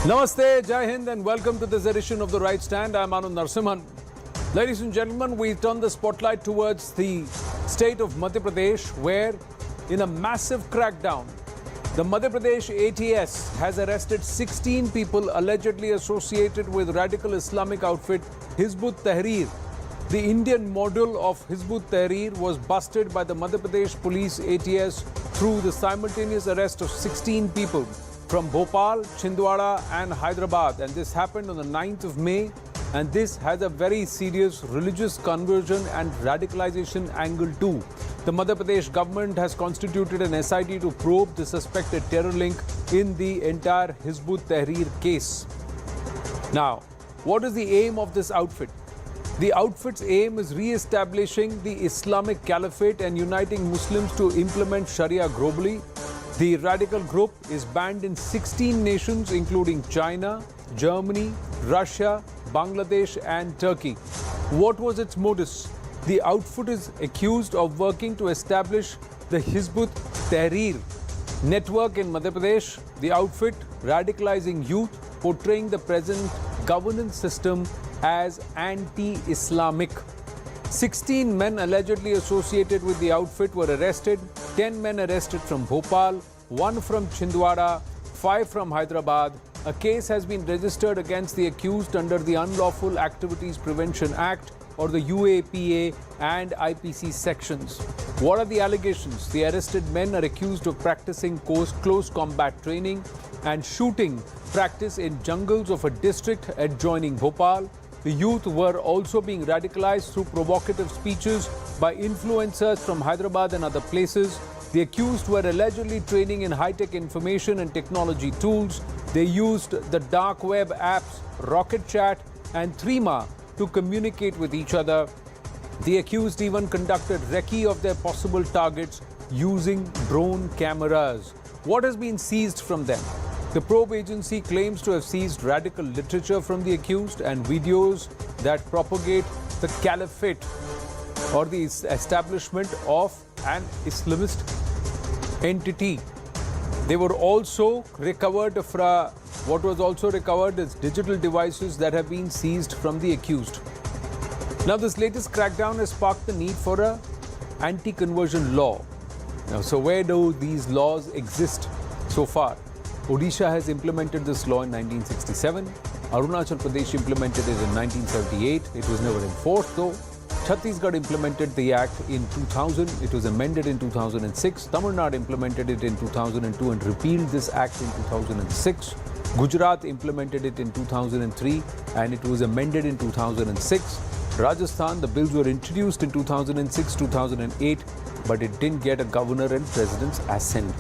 Namaste, Jai Hind, and welcome to this edition of The Right Stand. I'm Anand Narsimhan. Ladies and gentlemen, we turn the spotlight towards the state of Madhya Pradesh, where in a massive crackdown, the Madhya Pradesh ATS has arrested 16 people allegedly associated with radical Islamic outfit Hizb ut-Tahrir. The Indian model of Hizb ut-Tahrir was busted by the Madhya Pradesh Police ATS through the simultaneous arrest of 16 people from Bhopal, Chhindwara and Hyderabad, and this happened on the 9th of May, and this has a very serious religious conversion and radicalization angle too. The Madhya Pradesh government has constituted an SIT to probe the suspected terror link in the entire Hizb ut-Tahrir case. Now, what is the aim of this outfit? The outfit's aim is re-establishing the Islamic Caliphate and uniting Muslims to implement Sharia globally. The radical group is banned in 16 nations including China, Germany, Russia, Bangladesh and Turkey. What was its modus? The outfit is accused of working to establish the Hizb ut-Tahrir network in Madhya Pradesh. The outfit radicalizing youth, portraying the present governance system as anti-Islamic. 16 men allegedly associated with the outfit were arrested, 10 men arrested from Bhopal, 1 from Chhindwara, 5 from Hyderabad. A case has been registered against the accused under the Unlawful Activities Prevention Act or the UAPA and IPC sections. What are the allegations? The arrested men are accused of practicing close combat training and shooting practice in jungles of a district adjoining Bhopal. The youth were also being radicalized through provocative speeches by influencers from Hyderabad and other places. The accused were allegedly training in high-tech information and technology tools. They used the dark web apps Rocket Chat and Threema to communicate with each other. The accused even conducted recce of their possible targets using drone cameras. What has been seized from them? The probe agency claims to have seized radical literature from the accused and videos that propagate the caliphate or the establishment of an Islamist entity. They were also recovered from what was also recovered as digital devices that have been seized from the accused. Now, this latest crackdown has sparked the need for an anti-conversion law. Now, so where do these laws exist so far? Odisha has implemented this law in 1967. Arunachal Pradesh implemented it in 1978. It was never enforced though. Chhattisgarh implemented the act in 2000. It was amended in 2006. Tamil Nadu implemented it in 2002 and repealed this act in 2006. Gujarat implemented it in 2003 and it was amended in 2006. Rajasthan, the bills were introduced in 2006, 2008, but it didn't get a governor and president's assent.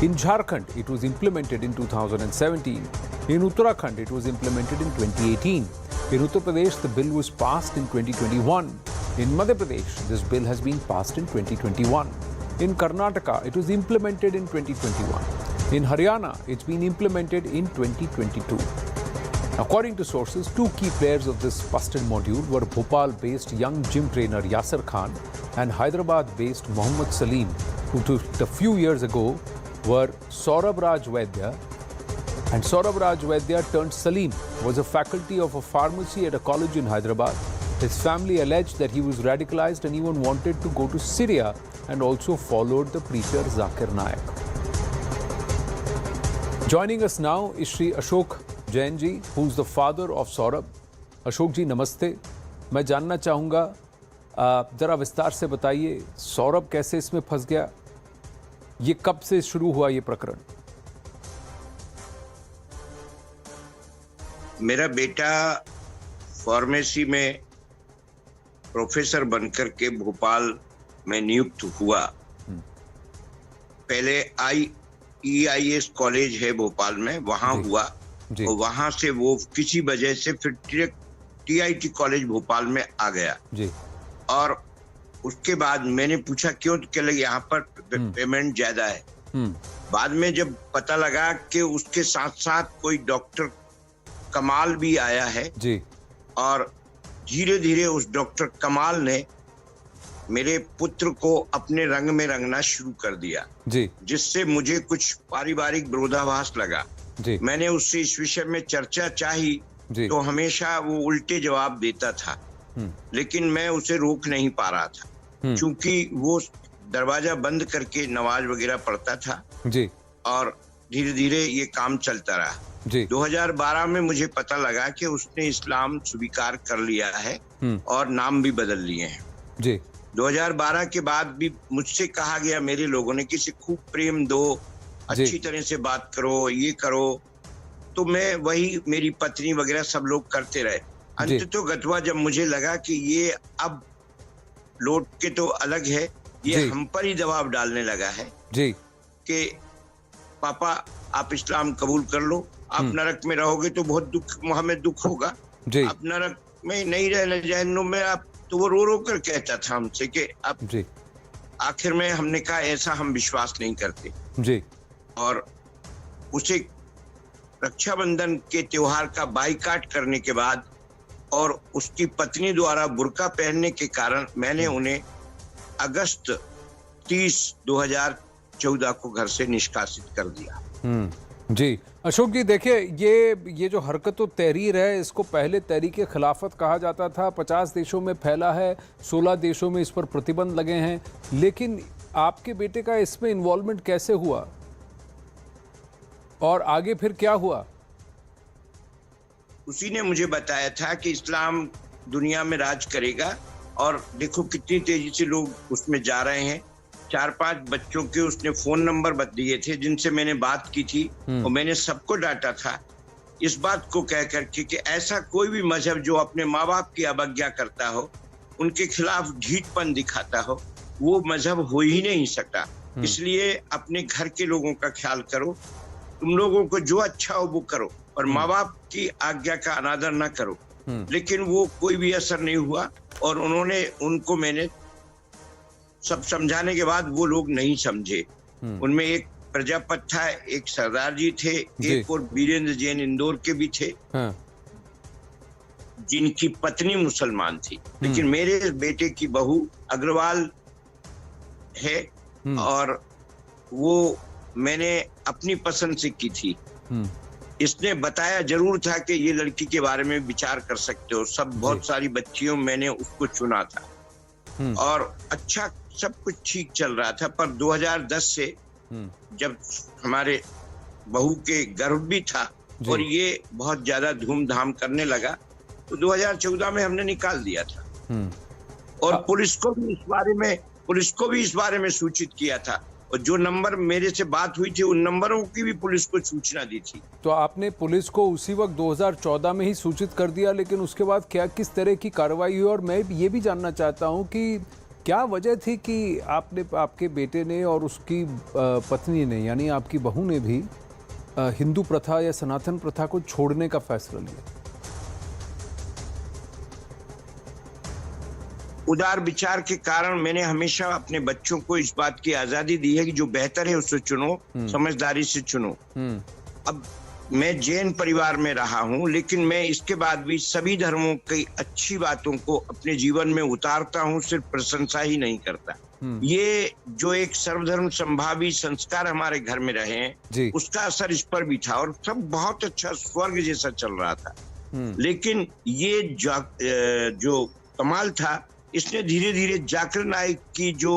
In Jharkhand, it was implemented in 2017. In Uttarakhand, it was implemented in 2018. In Uttar Pradesh, the bill was passed in 2021. In Madhya Pradesh, this bill has been passed in 2021. In Karnataka, it was implemented in 2021. In Haryana, it's been implemented in 2022. According to sources, two key players of this busted module were Bhopal-based young gym trainer Yasir Khan and Hyderabad-based Mohammad Salim, who just a few years ago were Saurabh Raj Vaidya. And Saurabh Raj Vaidya turned Salim was a faculty of a pharmacy at a college in Hyderabad. His family alleged that he was radicalized and even wanted to go to Syria and also followed the preacher Zakir Naik. Joining us now is Shri Ashok Jain ji, who is the father of Saurabh. Ashok ji, namaste. मैं जानना चाहूँगा, जरा विस्तार से बताइए, सौरभ कैसे इसमें फंस गया? ये कब से शुरू हुआ ये प्रकरण? मेरा बेटा फार्मेसी में प्रोफेसर बनकर के भोपाल में नियुक्त हुआ। पहले EIS कॉलेज है भोपाल में, वहां हुआ और वहां से वो किसी वजह से फिर TIT कॉलेज भोपाल में आ गया जी। और उसके बाद मैंने पूछा क्यों, तो कहले यहाँ पर पेमेंट ज्यादा है। बाद में जब पता लगा कि उसके साथ साथ कोई डॉक्टर कमाल भी आया है जी, और धीरे धीरे उस डॉक्टर कमाल ने मेरे पुत्र को अपने रंग में रंगना शुरू कर दिया जी, जिससे मुझे कुछ पारिवारिक विरोधाभास लगा जी। मैंने उससे इस विषय में चर्चा चाही तो हमेशा वो उल्टे जवाब देता था, लेकिन मैं उसे रोक नहीं पा रहा था, क्योंकि वो दरवाजा बंद करके नमाज वगैरह पढ़ता था जी, और धीरे धीरे ये काम चलता रहा जी। 2012 में मुझे पता लगा कि उसने इस्लाम स्वीकार कर लिया है और नाम भी बदल लिए हैं जी। 2012 के बाद भी मुझसे कहा गया मेरे लोगों ने कि इसे खूब प्रेम दो, अच्छी तरह से बात करो, ये करो, तो मैं वही मेरी पत्नी वगैरह सब लोग करते रहे। अंततः गतवा जब मुझे लगा कि ये अब लौट के तो अलग है, ये हम पर ही दबाव डालने लगा है जी, कि पापा आप इस्लाम कबूल कर लो, आप नरक में रहोगे तो बहुत दुख, हमें दुख होगा, आप नरक में नहीं रहना, जहन्नुम में आप, तो वो रो रो कर कहता था हमसे कि अब आखिर में हमने कहा ऐसा हम विश्वास नहीं करते जी। और उसे रक्षाबंधन के त्योहार का बाइकाट करने के बाद और उसकी पत्नी द्वारा बुर्का पहनने के कारण मैंने उन्हें अगस्त 30, 2014 को घर से निष्कासित कर दिया जी। अशोक जी देखिए, ये जो हरकत व तहरीर है, इसको पहले तहरीक खिलाफत कहा जाता था, 50 देशों में फैला है, 16 देशों में इस पर प्रतिबंध लगे हैं, लेकिन आपके बेटे का इसमें इन्वॉल्वमेंट कैसे हुआ और आगे फिर क्या हुआ? उसी ने मुझे बताया था कि इस्लाम दुनिया में राज करेगा, और देखो कितनी तेजी से लोग उसमें जा रहे हैं। 4-5 बच्चों के उसने फोन नंबर दिए थे जिनसे मैंने बात की थी, और मैंने सबको डांटा था इस बात को कह करके कि ऐसा कोई भी मजहब जो अपने माँ बाप की अवज्ञा करता हो, उनके खिलाफ ढीठपन दिखाता हो, वो मजहब हो ही नहीं सकता। इसलिए अपने घर के लोगों का ख्याल करो, तुम लोगों को जो अच्छा हो वो करो, और माँ बाप की आज्ञा का अनादर ना करो। लेकिन वो कोई भी असर नहीं हुआ, और उनको मैंने सब समझाने के बाद वो लोग नहीं समझे। उनमें एक प्रजापत था, एक सरदार जी थे, एक और वीरेंद्र जैन इंदौर के भी थे, जिनकी पत्नी मुसलमान थी, लेकिन मेरे बेटे की बहू अग्रवाल है, और वो मैंने अपनी पसंद से की थी। इसने बताया जरूर था कि ये लड़की के बारे में विचार कर सकते हो, सब बहुत सारी बच्चियों मैंने उसको चुना था, और अच्छा सब कुछ ठीक चल रहा था। पर 2010 से जब हमारे बहू के गर्भ भी था और ये बहुत ज्यादा धूमधाम करने लगा, तो 2014 में हमने निकाल दिया था। और पुलिस को भी इस बारे में सूचित किया था, और जो नंबर मेरे से बात हुई थी उन नंबरों की भी पुलिस को सूचना दी थी। तो आपने पुलिस को उसी वक्त 2014 में ही सूचित कर दिया, लेकिन उसके बाद क्या किस तरह की कार्रवाई हुई? और मैं ये भी जानना चाहता हूं कि क्या वजह थी कि आपके बेटे ने और उसकी पत्नी ने, यानी आपकी बहू ने भी हिंदू प्रथा या सनातन प्रथा को छोड़ने का फैसला लिया? उदार विचार के कारण मैंने हमेशा अपने बच्चों को इस बात की आजादी दी है कि जो बेहतर है उससे चुनो, समझदारी से चुनो। अब मैं जैन परिवार में रहा हूं, लेकिन मैं इसके बाद भी सभी धर्मों की अच्छी बातों को अपने जीवन में उतारता हूं, सिर्फ प्रशंसा ही नहीं करता। ये जो एक सर्वधर्म संभावी संस्कार हमारे घर में रहे हैं, उसका असर इस पर भी था, और सब बहुत अच्छा स्वर्ग जैसा चल रहा था। लेकिन ये जो कमाल था, इसने धीरे धीरे जाकिर नाइक की जो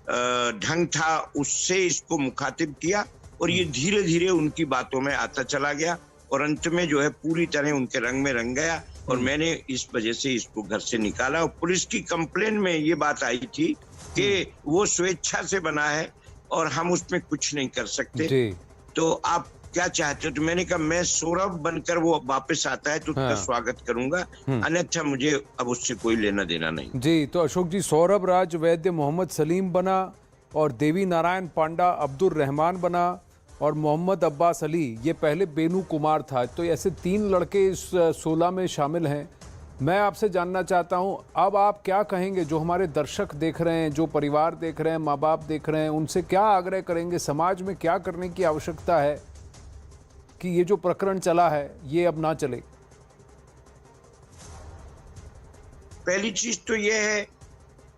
ढंग था उससे इसको मुखातिब किया, और ये धीरे धीरे उनकी बातों में आता चला गया, और अंत में जो है पूरी तरह उनके रंग में रंग गया, और मैंने इस वजह से इसको घर से निकाला। और पुलिस की कंप्लेन में ये बात आई थी कि वो स्वेच्छा से बना है और हम उसमें कुछ नहीं कर सकते, तो आप क्या चाहते हो? तो मैंने कहा मैं सौरभ बनकर वो वापस आता है तो उसका स्वागत करूंगा, अन्यथा मुझे अब उससे कोई लेना देना नहीं। जी, तो अशोक जी, सौरभ राज वैद्य मोहम्मद सलीम बना, और देवी नारायण पांडा अब्दुल रहमान बना, और मोहम्मद अब्बास अली ये पहले बेनू कुमार था। तो ऐसे 3 लड़के इस 16 में शामिल हैं। मैं आपसे जानना चाहता हूं, अब आप क्या कहेंगे? जो हमारे दर्शक देख रहे हैं, जो परिवार देख रहे हैं, माँ बाप देख रहे हैं, उनसे क्या आग्रह करेंगे? समाज में क्या करने की आवश्यकता है कि ये जो प्रकरण चला है ये अब ना चले? पहली चीज तो ये है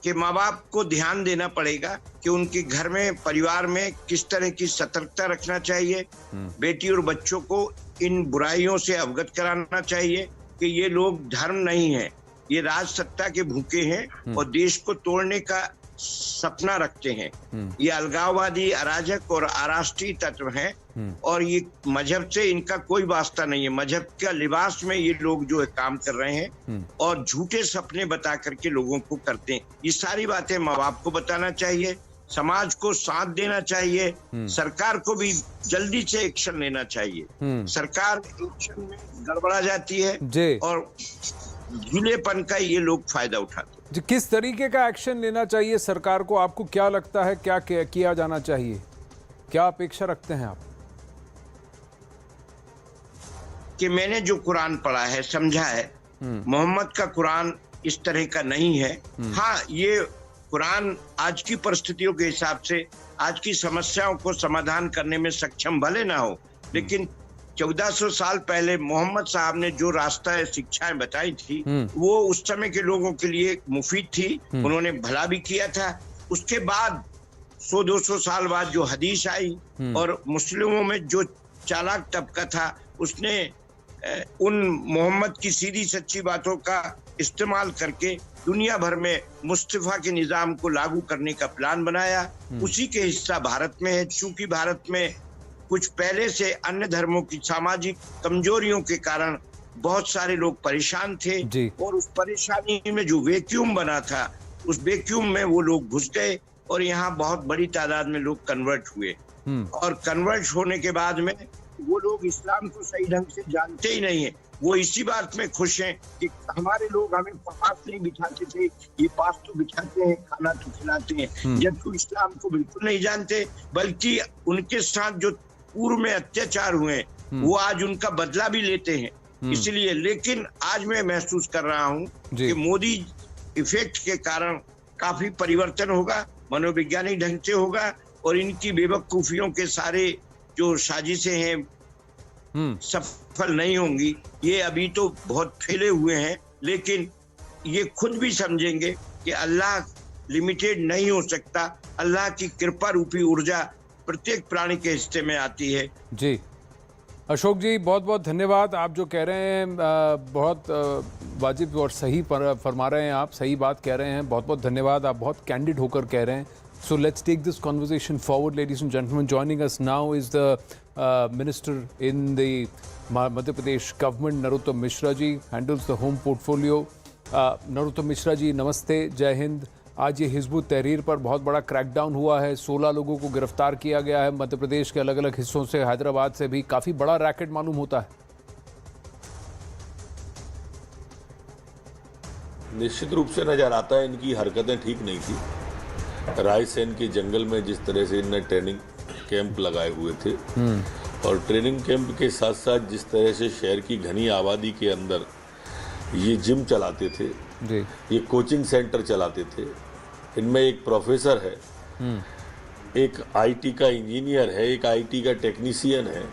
कि माँ बाप को ध्यान देना पड़ेगा कि उनके घर में, परिवार में किस तरह की सतर्कता रखना चाहिए। बेटी और बच्चों को इन बुराइयों से अवगत कराना चाहिए कि ये लोग धर्म नहीं है, ये राज सत्ता के भूखे हैं और देश को तोड़ने का सपना रखते हैं। ये अलगाववादी, अराजक और अराष्ट्रीय तत्व हैं, और ये मजहब से इनका कोई वास्ता नहीं है। मजहब का लिबास में ये लोग जो है काम कर रहे हैं, और झूठे सपने बता करके लोगों को करते हैं। ये सारी बातें माँ बाप को बताना चाहिए, समाज को साथ देना चाहिए, सरकार को भी जल्दी से एक्शन लेना चाहिए। सरकार एक्शन में गड़बड़ा जाती है और ढीलेपन का ये लोग फायदा उठाते हैं। किस तरीके का एक्शन लेना चाहिए सरकार को? आपको क्या लगता है, क्या किया जाना चाहिए? क्या अपेक्षा रखते हैं आप? कि मैंने जो कुरान पढ़ा है, समझा है, मोहम्मद का कुरान इस तरह का नहीं है। हाँ, ये कुरान आज की परिस्थितियों के हिसाब से आज की समस्याओं को समाधान करने में सक्षम भले ना हो, लेकिन 1400 साल पहले मोहम्मद साहब ने जो रास्ता शिक्षाएं बताई थी वो उस समय के लोगों के लिए मुफीद थी, उन्होंने भला भी किया था। उसके बाद 100-200 साल बाद जो हदीस आई और मुस्लिमों में जो चालाक तबका था उसने उन मोहम्मद की सीधी सच्ची बातों का इस्तेमाल करके दुनिया भर में मुस्तफा के निजाम को लागू करने का प्लान बनाया। उसी के हिस्सा भारत में है। चूंकि भारत में कुछ पहले से अन्य धर्मों की सामाजिक कमजोरियों के कारण बहुत सारे लोग परेशान थे, और उस परेशानी में जो वैक्यूम बना था, उस वैक्यूम में वो लोग घुस गए और यहाँ बहुत बड़ी तादाद में लोग कन्वर्ट हुए। और कन्वर्ट होने के बाद में वो लोग इस्लाम को सही ढंग से जानते ही नहीं है। वो इसी बात में खुश हैं कि हमारे लोग हमें पास नहीं बिठाते थे, ये पास तो बिठाते हैं, खाना तो खिलाते हैं, जबकि इस्लाम को बिल्कुल नहीं जानते, बल्कि उनके साथ जो पूर्व में अत्याचार हुए वो आज उनका बदला भी लेते हैं। इसलिए, लेकिन आज मैं महसूस कर रहा हूँ कि मोदी इफेक्ट के कारण काफी परिवर्तन होगा, मनोवैज्ञानिक ढंग से होगा, और इनकी बेवकूफियों के सारे जो साजिशें हैं सफल नहीं होंगी। ये अभी तो बहुत फैले हुए हैं, लेकिन ये खुद भी समझेंगे कि अल्लाह लिमिटेड नहीं हो सकता। अल्लाह की कृपा रूपी ऊर्जा प्रत्येक प्राणी के हिस्से में आती है। जी अशोक जी, बहुत बहुत धन्यवाद। आप जो कह रहे हैं बहुत वाजिब और सही फरमा रहे हैं, आप सही बात कह रहे हैं। बहुत बहुत धन्यवाद, आप बहुत कैंडिड होकर कह रहे हैं। So let's take this conversation forward, ladies and gentlemen. Joining us now is the minister in the Madhya Pradesh government, Narottam Mishra ji, handles the home portfolio. Narottam Mishra ji नमस्ते, जय हिंद। आज ये हिजबुत तहरीर पर बहुत बड़ा क्रैकडाउन हुआ है, 16 लोगों को गिरफ्तार किया गया है मध्य प्रदेश के अलग अलग हिस्सों से, हैदराबाद से भी। काफ़ी बड़ा रैकेट मालूम होता है। निश्चित रूप से नजर आता है इनकी हरकतें ठीक नहीं थी। रायसेन के जंगल में जिस तरह से इनने ट्रेनिंग कैंप लगाए हुए थे और ट्रेनिंग कैंप के साथ साथ जिस तरह से शहर की घनी आबादी के अंदर ये जिम चलाते थे, ये कोचिंग सेंटर चलाते थे। इनमें एक प्रोफेसर है, एक आईटी का इंजीनियर है, एक आईटी का टेक्नीशियन है।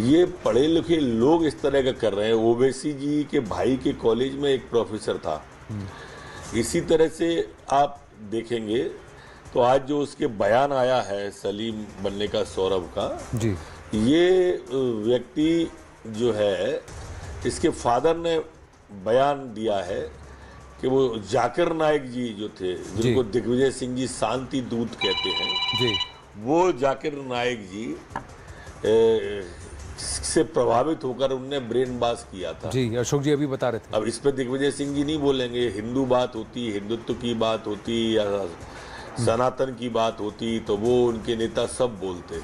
ये पढ़े लिखे लोग इस तरह का कर रहे हैं। ओवैसी जी के भाई के कॉलेज में एक प्रोफेसर था। इसी तरह से आप देखेंगे तो आज जो उसके बयान आया है सलीम बनने का, सौरभ का जी, ये व्यक्ति जो है, इसके फादर ने बयान दिया है कि वो जाकिर नाइक जी जो थे, जिनको दिग्विजय सिंह जी शांति दूत कहते हैं जी, वो जाकिर नाइक जी से प्रभावित होकर उनने ब्रेन वॉश किया था। जी, अशोक जी अभी बता रहे थे। अब इस पे दिग्विजय सिंह जी नहीं बोलेंगे। हिंदू बात होती, हिंदुत्व की बात होती या सनातन की बात होती तो वो उनके नेता सब बोलते,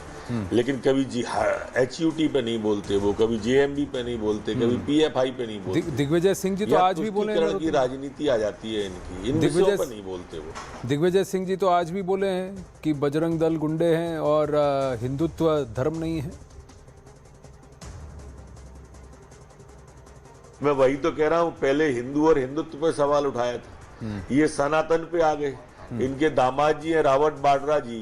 लेकिन कभी HUT पे नहीं बोलते, वो कभी JMB पे नहीं बोलते, कभी PFI पे नहीं बोलते। दिग्विजय सिंह जी तो आज भी बोले की राजनीति आ जाती है इनकी, इन विषयों पर नहीं बोलते वो। दिग्विजय सिंह जी तो आज भी बोले हैं कि बजरंग दल गुंडे हैं और हिंदुत्व धर्म नहीं है। मैं वही तो कह रहा हूँ, पहले हिंदू और हिंदुत्व पे सवाल उठाया था, ये सनातन पे आ गए। इनके दामाद जी हैं रावत बाड्रा जी,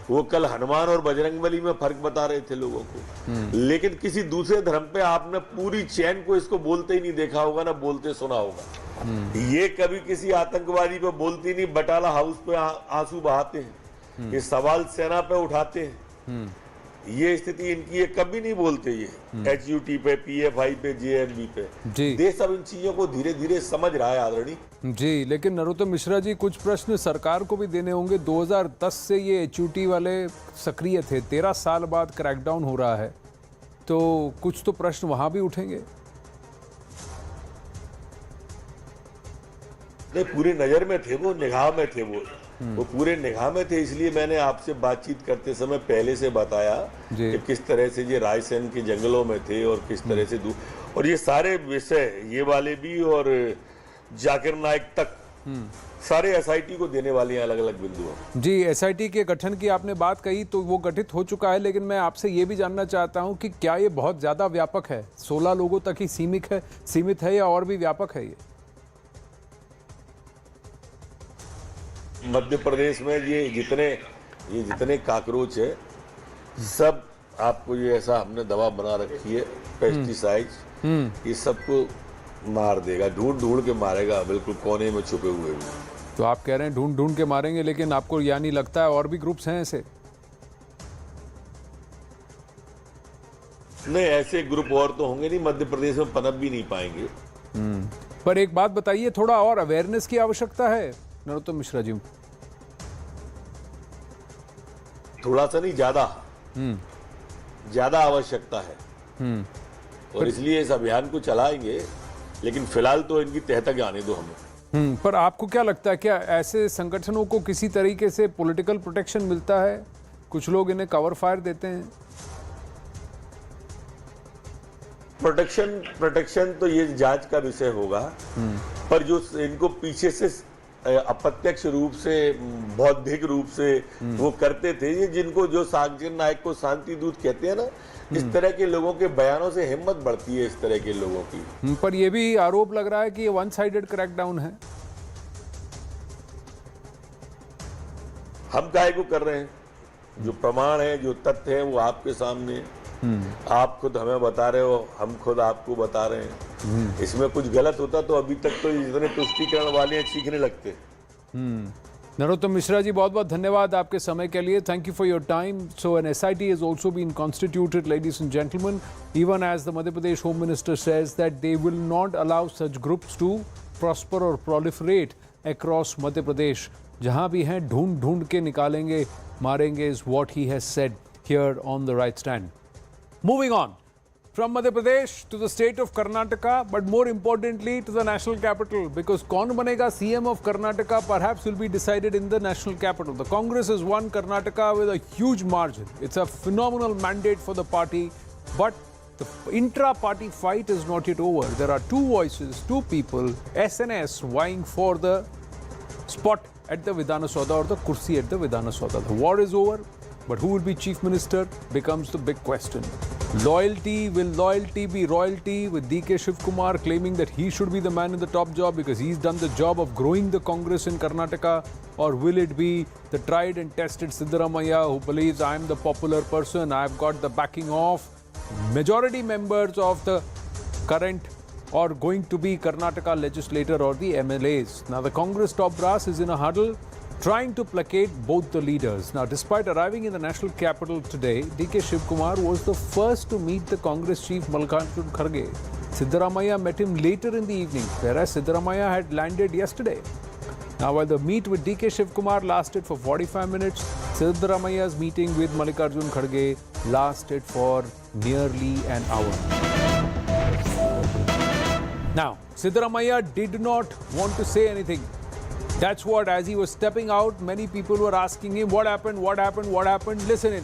वो कल हनुमान और बजरंगबली में फर्क बता रहे थे लोगों को। लेकिन किसी दूसरे धर्म पे आपने पूरी चैन को इसको बोलते ही नहीं देखा होगा, ना बोलते सुना होगा। ये कभी किसी आतंकवादी पे बोलती नहीं, बटाला हाउस पे आंसू बहाते हैं, ये सवाल सेना पे उठाते हैं। ये स्थिति इनकी है, कभी नहीं बोलते ये HUT पे, PFI पे, JMB पे। देश अब इन चीजों को धीरे धीरे समझ रहा है आदरणीय जी। लेकिन नरोत्तम मिश्रा जी, कुछ प्रश्न सरकार को भी देने होंगे। 2010 से ये HUT वाले सक्रिय थे, 13 साल बाद क्रैकडाउन हो रहा है, तो कुछ तो प्रश्न वहां भी उठेंगे। पूरी नजर में थे वो, निगाह में थे वो पूरे निगाह में थे। इसलिए मैंने आपसे बातचीत करते समय पहले से बताया कि किस तरह से ये रायसेन के जंगलों में थे और किस तरह से और ये सारे विषय, ये वाले भी और जाकिर नाइक तक, सारे SIT को देने वाले हैं अलग अलग बिंदुओं। जी, SIT के गठन की आपने बात कही, तो वो गठित हो चुका है, लेकिन मैं आपसे ये भी जानना चाहता हूँ कि क्या ये बहुत ज्यादा व्यापक है, 16 लोगों तक ही सीमित है या और भी व्यापक है ये? मध्य प्रदेश में ये जितने काकरोच है, सब आपको ये ऐसा हमने दवा बना रखी है, पेस्टिसाइड्स, ये सबको मार देगा, ढूंढ ढूंढ के मारेगा, बिल्कुल कोने में छुपे हुए भी। तो आप कह रहे हैं ढूंढ ढूंढ के मारेंगे, लेकिन आपको यानी लगता है और भी ग्रुप्स हैं ऐसे? नहीं, ऐसे ग्रुप और तो होंगे नहीं, मध्य प्रदेश में पनप भी नहीं पाएंगे। पर एक बात बताइए, थोड़ा और अवेयरनेस की आवश्यकता है नरोत्तम मिश्रा जी? थोड़ा सा नहीं, ज्यादा आवश्यकता है और इसलिए इस अभियान को चलाएंगे, लेकिन फिलहाल तो इनकी तह तक आने दो हमें। पर आपको क्या लगता है, क्या ऐसे संगठनों को किसी तरीके से पॉलिटिकल प्रोटेक्शन मिलता है? कुछ लोग इन्हें कवर फायर देते हैं। प्रोटेक्शन तो ये जांच का विषय होगा, पर जो इनको पीछे से अप्रत्यक्ष रूप से, बौद्धिक रूप से वो करते थे, ये जिनको जो जाकिर नाइक को शांति दूत कहते हैं ना, इस तरह के लोगों के बयानों से हिम्मत बढ़ती है, इस तरह के लोगों की। पर ये भी आरोप लग रहा है कि ये वन साइडेड क्रैकडाउन है। हम काहे को कर रहे हैं? जो प्रमाण है, जो तथ्य है, वो आपके सामने है। आप खुद हमें बता रहे हो, हम खुद आपको बता रहे हैं। इसमें कुछ गलत होता तो अभी तक तो जितने तुष्टीकरण वाले हैं चीखने लगते। नरोत्तम मिश्रा जी, बहुत बहुत धन्यवाद आपके समय के लिए। Thank you for your time. So an SIT has also been constituted, ladies and gentlemen, even as the Madhya Pradesh Home Minister says that they will not allow such groups to prosper or proliferate across Madhya Pradesh. जहां भी हैं ढूंढ ढूंढ के निकालेंगे, मारेंगे, is what he has said here on the right stand. Moving on. from Madhya Pradesh to the state of Karnataka, but more importantly to the national capital, because kaun banega CM of Karnataka perhaps will be decided in the national capital. The Congress has won Karnataka with a huge margin. It's a phenomenal mandate for the party, but the intra-party fight is not yet over. There are two voices, two people, SNS, vying for the spot at the Vidhana Soda or the kursi at the Vidhana Soda. The war is over, but who will be chief minister becomes the big question. Loyalty, will loyalty be royalty, with DK Shivakumar claiming that he should be the man in the top job because he's done the job of growing the Congress in Karnataka? Or will it be the tried and tested Siddaramaiah who believes I'm the popular person, I've got the backing of majority members of the current or going to be Karnataka legislator or the MLAs. Now the Congress top brass is in a huddle trying to placate both the leaders. Now despite arriving in the national capital today, DK Shivakumar was the first to meet the Congress chief Mallikarjun Kharge. Siddaramaiah met him later in the evening, whereas Siddaramaiah had landed yesterday. Now while the meet with DK Shivakumar lasted for 45 minutes, Siddaramaiah's meeting with Mallikarjun Kharge lasted for nearly an hour. Now, Siddaramaiah did not want to say anything. That's what, as he was stepping out, many people were asking him, what happened, what happened, what happened? Listen in.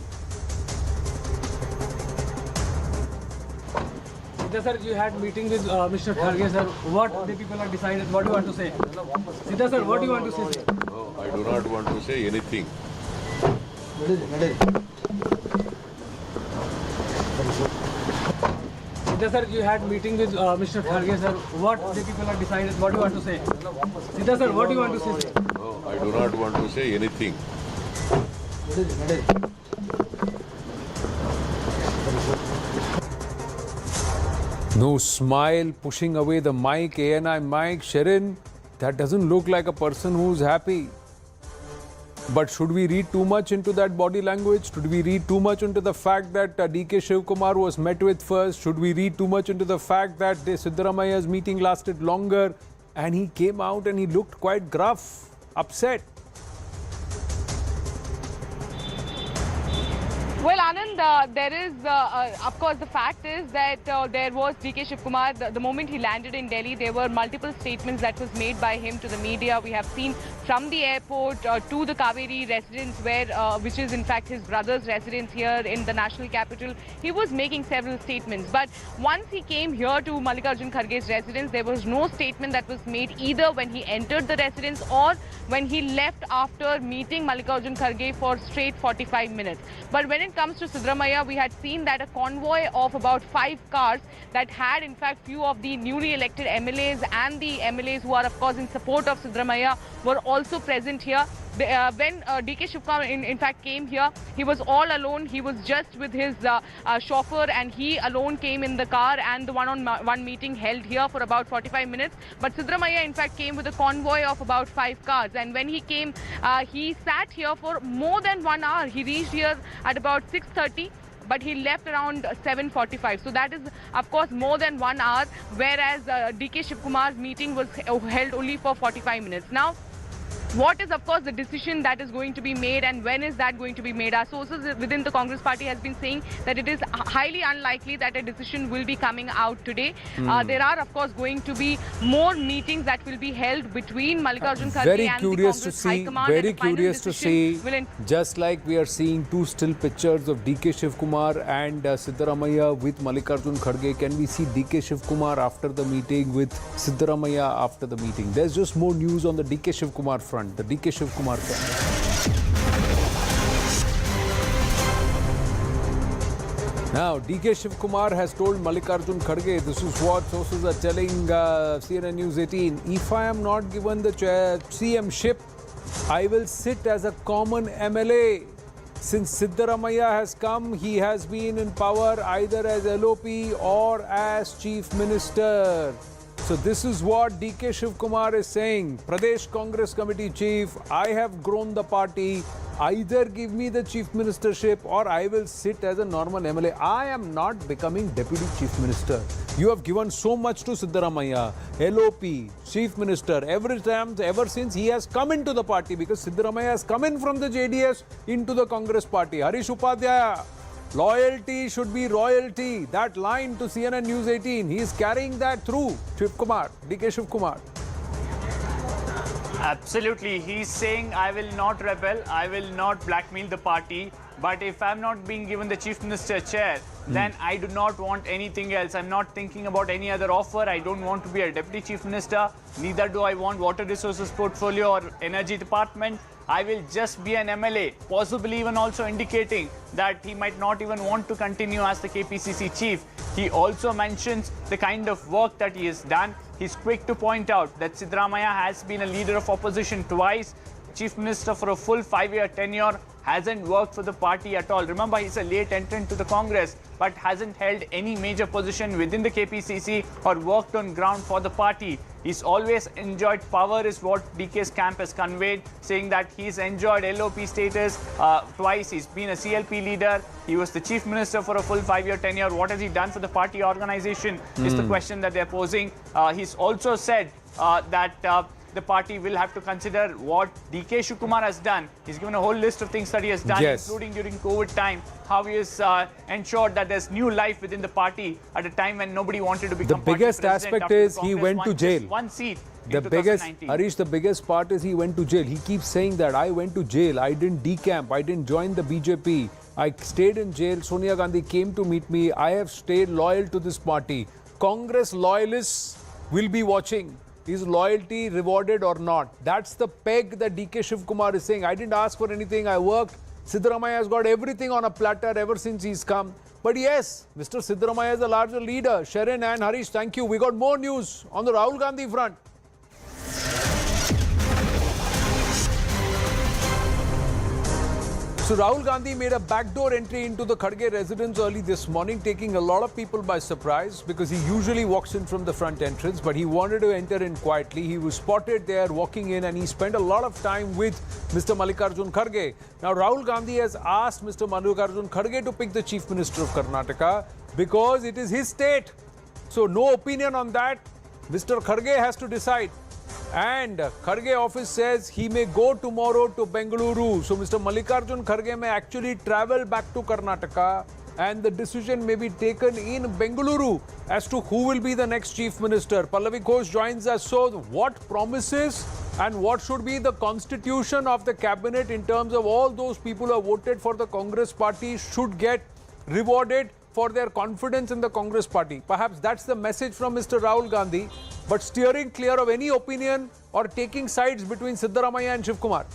Sidda sir, you had meeting with Mr. Kharge sir. What the people have decided? What do you want to say? Sidda sir, what do you want to say? No, I do not want to say anything. Sidda sir, you had meeting with Mr. Kharge sir. What the people have decided? What do you want to say? Sidda sir, what do you want to say? No, I do not want to say anything. No smile, pushing away the mic, ANI mic. Sharon, that doesn't look like a person who's happy. But should we read too much into that body language? Should we read too much into the fact that DK Shivakumar was met with first? Should we read too much into the fact that Siddaramaiah's meeting lasted longer and he came out and he looked quite gruff, upset? Well, Anand, there is, of course, the fact is that there was DK Shivakumar. The moment he landed in Delhi, there were multiple statements that was made by him to the media. We have seen from the airport to the Kaveri residence, which is in fact his brother's residence here in the national capital. He was making several statements. But once he came here to Mallikarjun Kharge's residence, there was no statement that was made either when he entered the residence or when he left after meeting Mallikarjun Kharge for straight 45 minutes. But when it comes to Siddaramaiah, we had seen that a convoy of about 5 cars that had in fact few of the newly elected MLAs and the MLAs who are of course in support of Siddaramaiah were also present here. When DK Shivakumar in fact came here, he was all alone. He was just with his chauffeur and he alone came in the car, and the one-on-one meeting held here for about 45 minutes. But Siddaramaiah in fact came with a convoy of about 5 cars, and when he came, he sat here for more than 1 hour. He reached here at about 6:30. But he left around 7:45. So that is, of course, more than 1 hour, whereas DK Shivakumar's meeting was held only for 45 minutes. Now, what is, of course, the decision that is going to be made, and when is that going to be made? Our sources within the Congress party has been saying that it is highly unlikely that a decision will be coming out today. There are, of course, going to be more meetings that will be held between Mallikarjun Kharge and the Congress High Command. Very curious to see, just like we are seeing 2 still pictures of DK Shivakumar and Siddaramaiah with Mallikarjun Kharge, can we see DK Shivakumar after the meeting with Siddaramaiah after the meeting? There's just more news on the DK Shivakumar front. The DK Shivakumar front. Now, DK Shivakumar has told Mallikarjun Kharge, this is what sources are telling CNN News 18, if I am not given the CM-ship, I will sit as a common MLA. Since Siddaramaiah has come, he has been in power either as LOP or as Chief Minister. So this is what DK Shivakumar is saying. Pradesh Congress Committee Chief, I have grown the party. Either give me the Chief Ministership or I will sit as a normal MLA. I am not becoming Deputy Chief Minister. You have given so much to Siddaramaiah, LOP, Chief Minister, every time, ever since he has come into the party, because Siddaramaiah has come in from the JDS into the Congress party. Harish Upadhyaya, Loyalty should be royalty. That line to CNN News 18, he is carrying that through. Shivakumar, DK Shivakumar. Absolutely. He's saying, I will not rebel, I will not blackmail the party. But if I'm not being given the Chief Minister chair, then I do not want anything else. I'm not thinking about any other offer. I don't want to be a Deputy Chief Minister. Neither do I want Water Resources Portfolio or Energy Department. I will just be an MLA, possibly even also indicating that he might not even want to continue as the KPCC chief. He also mentions the kind of work that he has done. He's quick to point out that Siddaramaiah has been a leader of opposition twice, Chief Minister for a full 5-year tenure, hasn't worked for the party at all. Remember, he's a late entrant to the Congress, but hasn't held any major position within the KPCC or worked on ground for the party. He's always enjoyed power is what DK's camp has conveyed, saying that he's enjoyed LOP status twice. He's been a CLP leader. He was the Chief Minister for a full 5-year tenure. What has he done for the party organization is the question that they're posing. He's also said that the party will have to consider what DK Shivakumar has done. He's given a whole list of things that he has done, including during COVID time, how he has ensured that there's new life within the party at a time when nobody wanted to become the biggest aspect is he went to jail. One seat. The biggest, Harish, the biggest part is he went to jail. He keeps saying that I went to jail. I didn't decamp. I didn't join the BJP. I stayed in jail. Sonia Gandhi came to meet me. I have stayed loyal to this party. Congress loyalists will be watching. Is loyalty rewarded or not? That's the peg that DK Shivakumar is saying. I didn't ask for anything. I worked. Siddaramaiah has got everything on a platter ever since he's come. But yes, Mr. Siddaramaiah is a larger leader. Sharon and Harish, thank you. We got more news on the Rahul Gandhi front. So Rahul Gandhi made a backdoor entry into the Kharge residence early this morning, taking a lot of people by surprise because he usually walks in from the front entrance, but he wanted to enter in quietly. He was spotted there walking in and he spent a lot of time with Mr. Mallikarjun Kharge. Now Rahul Gandhi has asked Mr. Mallikarjun Kharge to pick the Chief Minister of Karnataka because it is his state. So no opinion on that. Mr. Kharge has to decide. And Kharge office says he may go tomorrow to Bengaluru. So Mr. Mallikarjun Kharge may actually travel back to Karnataka and the decision may be taken in Bengaluru as to who will be the next Chief Minister. Pallavi Ghosh joins us. So what promises and what should be the constitution of the cabinet in terms of all those people who have voted for the Congress party should get rewarded for their confidence in the Congress party? Perhaps that's the message from Mr. Rahul Gandhi, but steering clear of any opinion or taking sides between Siddaramaiah and Shivakumar.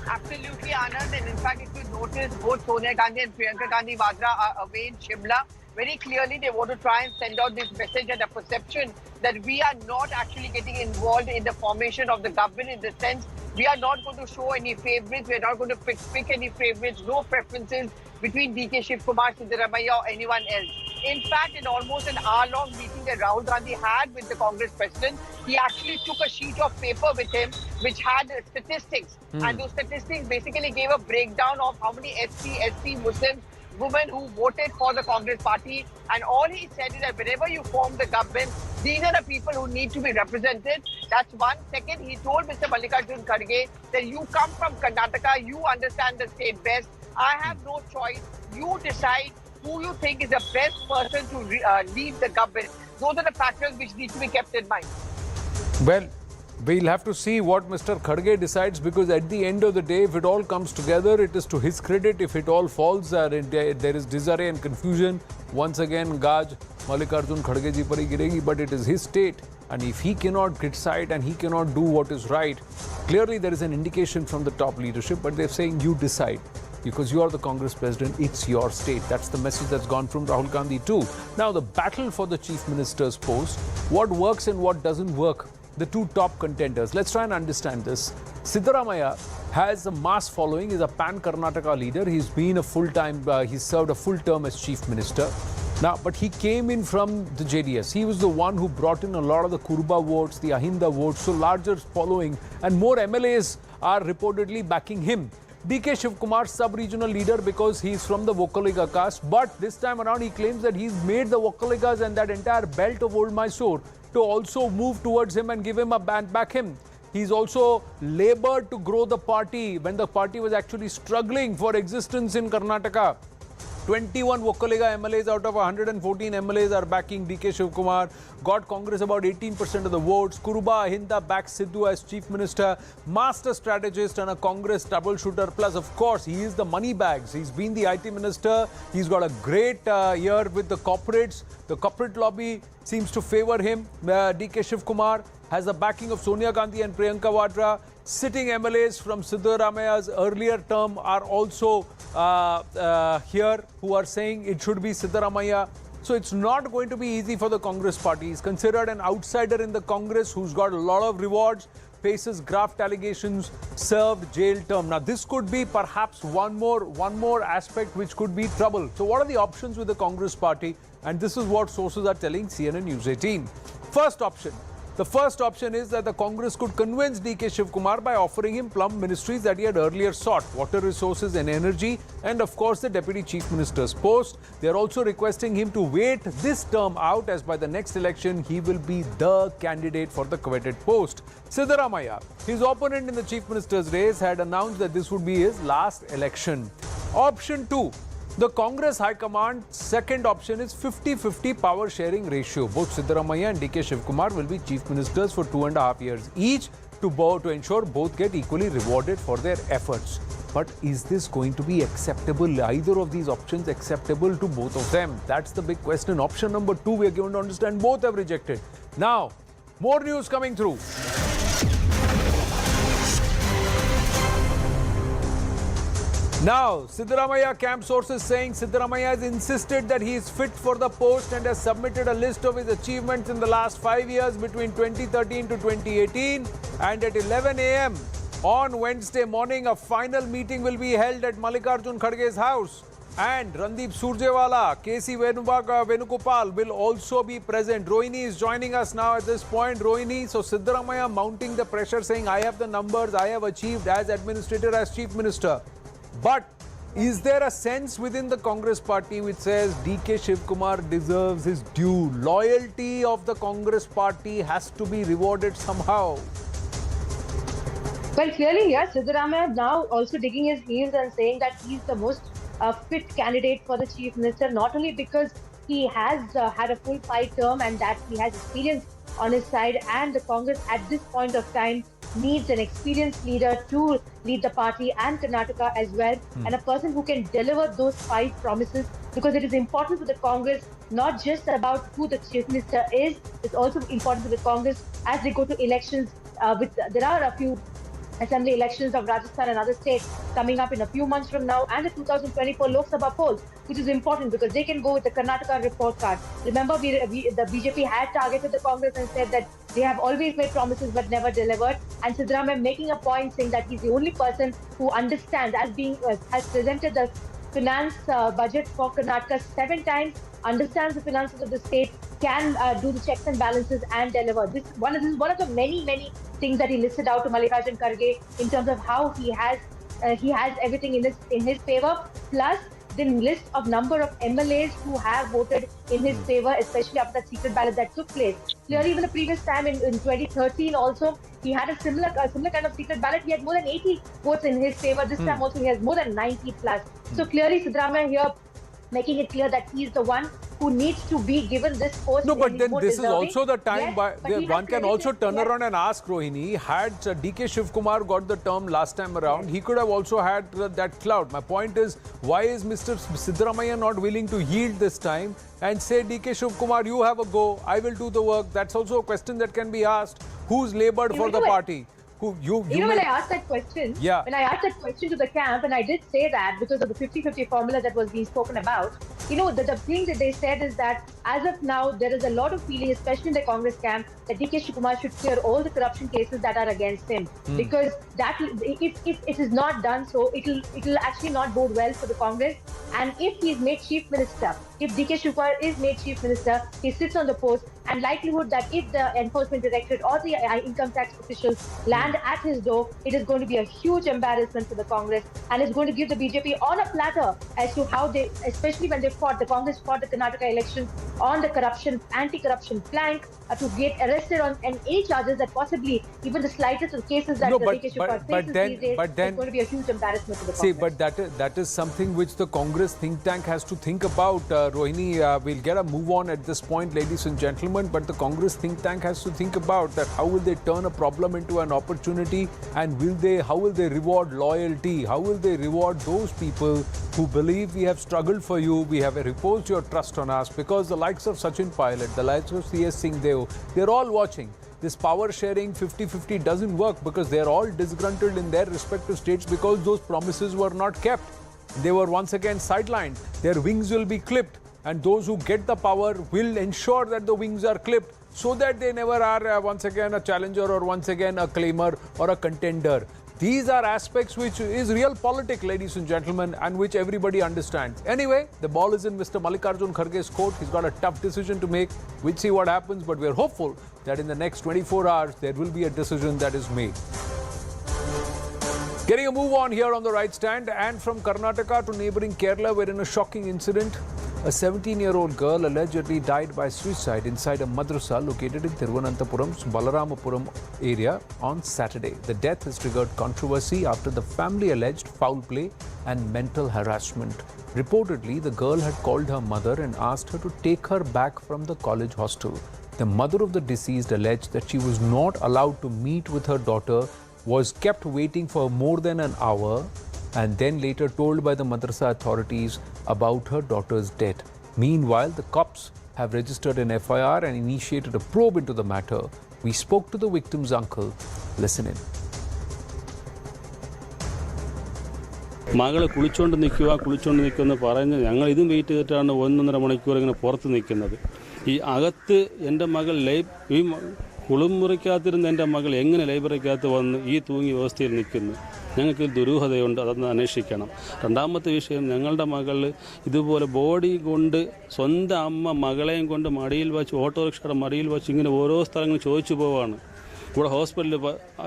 Absolutely, Anand. And in fact, if you notice, both Sonia Gandhi and Priyanka Gandhi Vadra are away in Shimla. Very clearly, they want to try and send out this message and a perception that we are not actually getting involved in the formation of the government, in the sense we are not going to show any favorites. We are not going to pick any favorites, no preferences between DK Shivakumar, Siddaramaiah or anyone else. In fact, in almost an hour-long meeting that Rahul Gandhi had with the Congress president, he actually took a sheet of paper with him which had statistics. And those statistics basically gave a breakdown of how many SC Muslim women who voted for the Congress party. And all he said is that whenever you form the government, these are the people who need to be represented. That's one. Second, he told Mr. Mallikarjun Kharge that you come from Karnataka, you understand the state best. I have no choice. You decide who you think is the best person to lead the government. Those are the factors which need to be kept in mind. Well, we'll have to see what Mr. Kharge decides, because at the end of the day, if it all comes together, it is to his credit. If it all falls, there is disarray and confusion. Once again, Gaj Mallikarjun Kharge ji par hi giregi, but it is his state. And if he cannot decide and he cannot do what is right, clearly there is an indication from the top leadership, but they're saying you decide. Because you are the Congress president, it's your state. That's the message that's gone from Rahul Gandhi too. Now, the battle for the Chief Minister's post, what works and what doesn't work, the two top contenders. Let's try and understand this. Siddaramaiah has a mass following, is a pan-Karnataka leader. He's been a full-time, he's served a full term as Chief Minister. Now, but he came in from the JDS. He was the one who brought in a lot of the Kurba votes, the Ahinda votes, so larger following, and more MLAs are reportedly backing him. DK Shivakumar, sub-regional leader, because he's from the Vokkaliga caste, but this time around he claims that he's made the Vokkaligas and that entire belt of Old Mysore to also move towards him and give him a band back him. He's also labored to grow the party when the party was actually struggling for existence in Karnataka. 21 Vokkalega MLAs out of 114 MLAs are backing DK Shivakumar. Got Congress about 18% of the votes. Kuruba Ahinda backs Sidhu as Chief Minister. Master strategist and a Congress troubleshooter. Plus, of course, he is the money bags. He's been the IT Minister. He's got a great year with the corporates. The corporate lobby seems to favor him. DK Shivakumar has the backing of Sonia Gandhi and Priyanka Vadra. Sitting MLAs from Siddaramaiah's earlier term are also here who are saying it should be Siddaramaiah. So it's not going to be easy for the Congress party. He's considered an outsider in the Congress who's got a lot of rewards, faces graft allegations, served jail term. Now this could be perhaps one more aspect which could be trouble. So what are the options with the Congress party? And this is what sources are telling CNN News 18. The first option is that the Congress could convince DK Shivakumar by offering him plum ministries that he had earlier sought, water resources and energy, and of course the Deputy Chief Minister's post. They are also requesting him to wait this term out, as by the next election he will be the candidate for the coveted post. Siddaramaiah, his opponent in the Chief Minister's race, had announced that this would be his last election. Option 2. The Congress High Command's second option is 50-50 power sharing ratio. Both Siddaramaiah and DK Shivakumar will be Chief Ministers for 2.5 years each to ensure both get equally rewarded for their efforts. But is this going to be acceptable? Either of these options acceptable to both of them? That's the big question. Option number 2, we are given to understand both have rejected. Now, more news coming through. Now, Siddaramaiah camp sources saying Siddaramaiah has insisted that he is fit for the post and has submitted a list of his achievements in the last 5 years between 2013 to 2018. And at 11 a.m. on Wednesday morning, a final meeting will be held at Mallikarjun Kharge's house. And Randeep Surjewala, KC Venugopal will also be present. Rohini is joining us now at this point. Rohini, so Siddaramaiah mounting the pressure, saying, I have the numbers, I have achieved as administrator, as Chief Minister. But is there a sense within the Congress party which says DK Shivakumar deserves his due? Loyalty of the Congress party has to be rewarded somehow. Well, clearly, yes, Siddaramaiah now also digging his heels and saying that he's the most fit candidate for the Chief Minister, not only because he has had a full 5 term and that he has experience on his side, and the Congress at this point of time needs an experienced leader to lead the party and Karnataka as well, and a person who can deliver those 5 promises, because it is important for the Congress, not just about who the Chief Minister is, it's also important for the Congress as they go to elections. There are a few assembly elections of Rajasthan and other states coming up in a few months from now, and the 2024 Lok Sabha poll, which is important because they can go with the Karnataka report card. Remember, the BJP had targeted the Congress and said that they have always made promises but never delivered. And Siddaramaiah making a point saying that he's the only person who understands, has presented the finance budget for Karnataka 7 times, understands the finances of the state, can do the checks and balances and deliver. This is one of the many things that he listed out to Mallikarjun Kharge in terms of how he has everything in his favor, plus the list of number of MLAs who have voted in his favor, especially after that secret ballot that took place. Clearly, even the previous time in 2013 also, he had a similar kind of secret ballot. He had more than 80 votes in his favor. This time also he has more than 90 plus. So clearly Siddaramaiah here making it clear that he is the one who needs to be given this post. No, but then this is also the time one can also turn around and ask Rohini, had DK Shivakumar got the term last time around, he could have also had that clout. My point is, why is Mr. Siddaramaiah not willing to yield this time and say, DK Shivakumar, you have a go, I will do the work? That's also a question that can be asked. Who's laboured for the party? When I asked that question, when I asked that question to the camp, and I did say that because of the 50-50 formula that was being spoken about, the thing that they said is that as of now, there is a lot of feeling, especially in the Congress camp, that DK Shivakumar should clear all the corruption cases that are against him. Because that, if it is not done so, it'll actually not bode well for the Congress. And if he is made Chief Minister, if DK Shivakumar is made Chief Minister, he sits on the post, and likelihood that if the Enforcement Directorate or the income tax officials land at his door, it is going to be a huge embarrassment for the Congress, and it's going to give the BJP on a platter as to how they, especially when the Congress fought the Karnataka elections on the corruption, anti-corruption flank, to get arrested on any charges that possibly even the slightest of cases that DK Shivakumar faces these days, it's going to be a huge embarrassment to the Congress. See, but that is something which the Congress Congress think tank has to think about. Rohini, we'll get a move on at this point, ladies and gentlemen, but the Congress think tank has to think about that. How will they turn a problem into an opportunity, and how will they reward loyalty? How will they reward those people who believe we have struggled for you, we have reposed your trust on us? Because the likes of Sachin Pilot, the likes of CS Singh Deo, they're all watching. This power sharing 50-50 doesn't work because they're all disgruntled in their respective states because those promises were not kept. They were once again sidelined. Their wings will be clipped, and those who get the power will ensure that the wings are clipped so that they never are once again a challenger or once again a claimer or a contender. These are aspects which is real politics, ladies and gentlemen, and which everybody understands. Anyway, the ball is in Mr. Mallikarjun Kharge's court. He's got a tough decision to make. We'll see what happens, but we're hopeful that in the next 24 hours, there will be a decision that is made. Getting a move on here on the right stand, and from Karnataka to neighboring Kerala, where in a shocking incident, a 17-year-old girl allegedly died by suicide inside a madrasa located in Thiruvananthapuram's Balaramapuram area on Saturday. The death has triggered controversy after the family alleged foul play and mental harassment. Reportedly, the girl had called her mother and asked her to take her back from the college hostel. The mother of the deceased alleged that she was not allowed to meet with her daughter, was kept waiting for more than an hour, and then later told by the madrasa authorities about her daughter's death. Meanwhile, the cops have registered an FIR and initiated a probe into the matter. We spoke to the victim's uncle. Listen in. മകൾ കുളിച്ചുകൊണ്ട് നിൽക്കുമെന്ന് പറഞ്ഞ് ഞങ്ങൾ ഇതും wait ചെയ്തിട്ടാണ് 1.5 മണിക്കൂർ ഇങ്ങനെ പുറത്ത് നിൽക്കുന്നത്. ഈ അകത്ത് എൻ്റെ മകൾ ഈ കുളിമുറിക്കകത്തിരുന്ന് എൻ്റെ മകൾ എങ്ങനെ ലൈബ്രറിക്കകത്ത് വന്ന് ഈ തൂങ്ങിയ വ്യവസ്ഥയിൽ നിൽക്കുന്നു? ഞങ്ങൾക്ക് ദുരൂഹതയുണ്ട്, അതൊന്ന് അന്വേഷിക്കണം. രണ്ടാമത്തെ വിഷയം, ഞങ്ങളുടെ മകൾ ഇതുപോലെ ബോഡി കൊണ്ട് സ്വന്തം അമ്മ മകളെയും കൊണ്ട് മടിയിൽ വച്ച് ഓട്ടോറിക്ഷയുടെ മടിയിൽ വച്ച് ഇങ്ങനെ ഓരോ സ്ഥലങ്ങളിൽ ചോദിച്ചു പോവാണ്. ഇവിടെ ഹോസ്പിറ്റലിൽ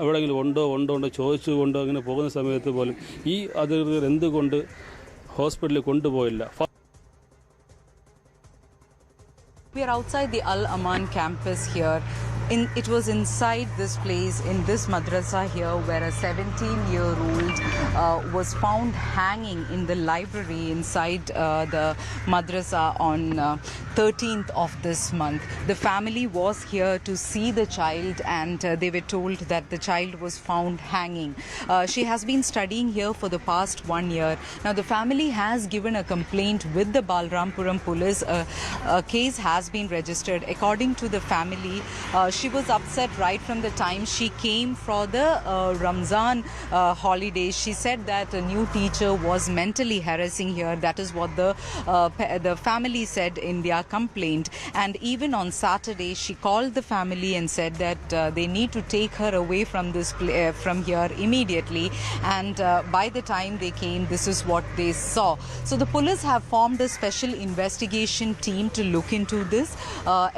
എവിടെയെങ്കിലും ഉണ്ടോ ചോദിച്ചുകൊണ്ടോ അങ്ങനെ പോകുന്ന സമയത്ത് പോലും ഈ അധികൃതർ എന്തുകൊണ്ട് ഹോസ്പിറ്റലിൽ കൊണ്ടുപോയില്ല? We are outside the Al Aman campus here. It was inside this place, in this madrasa here, where a 17-year-old was found hanging in the library inside the madrasa on 13th of this month. The family was here to see the child, and they were told that the child was found hanging. She has been studying here for the past 1 year. Now, the family has given a complaint with the Balrampuram police. A case has been registered. According to the family, she was upset right from the time she came for the Ramzan holidays. She said that a new teacher was mentally harassing her. That is what the family said in their complaint. And even on Saturday, she called the family and said that they need to take her away from here immediately. And by the time they came, this is what they saw. So the police have formed a special investigation team to look into this.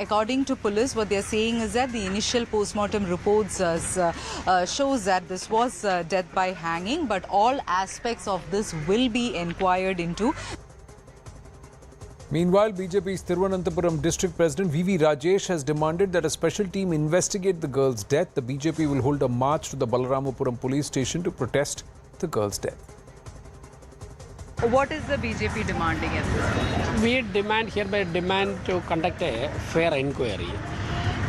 According to police, what they're saying is that the initial postmortem reports shows that this was death by hanging, but all aspects of this will be inquired into. Meanwhile, BJP's Thiruvananthapuram District President VV Rajesh has demanded that a special team investigate the girl's death. The BJP will hold a march to the Balaramapuram police station to protest the girl's death. What is the BJP demanding at this point? We demand to conduct a fair inquiry.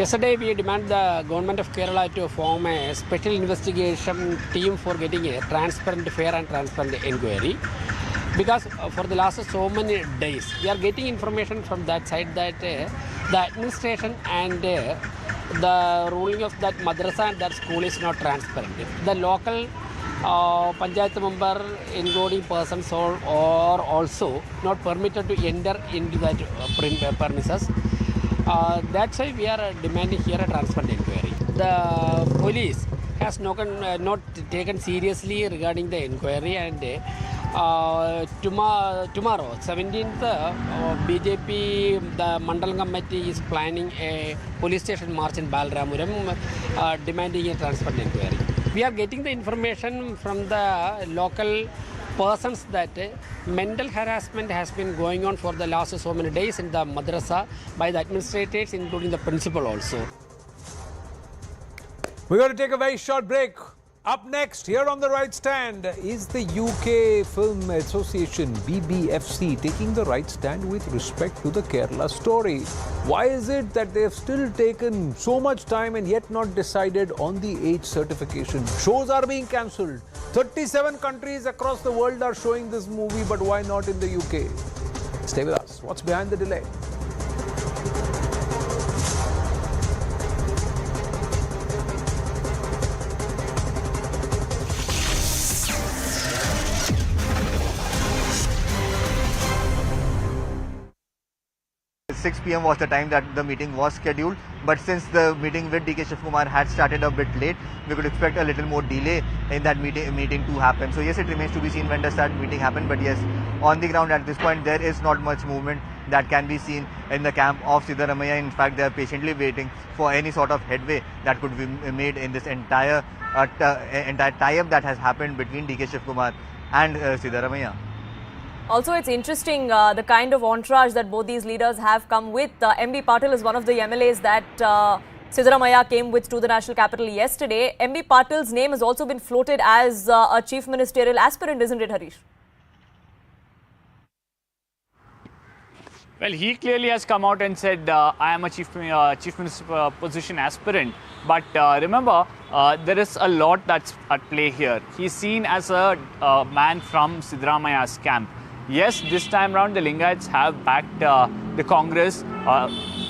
Yesterday, we demand the government of Kerala to form a special investigation team for getting a fair and transparent inquiry. Because for the last so many days, we are getting information from that side that the administration and the ruling of that madrasa and that school is not transparent. The local Panchayat member, including persons, are also not permitted to enter into that premises. That's why we are demanding here a transparent inquiry. The police has not taken seriously regarding the inquiry, and tomorrow 17th, BJP, the Mandal Committee is planning a police station march in Balramuram demanding a transparent inquiry. We are getting the information from the local persons that mental harassment has been going on for the last so many days in the madrasa by the administrators, including the principal also. We're going to take a very short break. Up next, here on the right stand, is the UK Film Association, BBFC, taking the right stand with respect to the Kerala story. Why is it that they have still taken so much time and yet not decided on the age certification? Shows are being cancelled. 37 countries across the world are showing this movie, but why not in the UK? Stay with us. What's behind the delay? 6 p.m. was the time that the meeting was scheduled, but since the meeting with DK Shivakumar had started a bit late, we could expect a little more delay in that meeting to happen. So yes, it remains to be seen when does that meeting happen, but yes, on the ground at this point there is not much movement that can be seen in the camp of Siddaramaiah. In fact, they are patiently waiting for any sort of headway that could be made in this entire tie-up that has happened between DK Shivakumar and Siddaramaiah. Also, it's interesting the kind of entourage that both these leaders have come with. MB Patil is one of the MLAs that Siddaramaiah came with to the national capital yesterday. MB Patil's name has also been floated as a chief ministerial aspirant, isn't it, Harish? Well, he clearly has come out and said, I am a chief minister position aspirant. But remember, there is a lot that's at play here. He's seen as a man from Siddaramaiah's camp. Yes, this time round the Lingayats have backed the Congress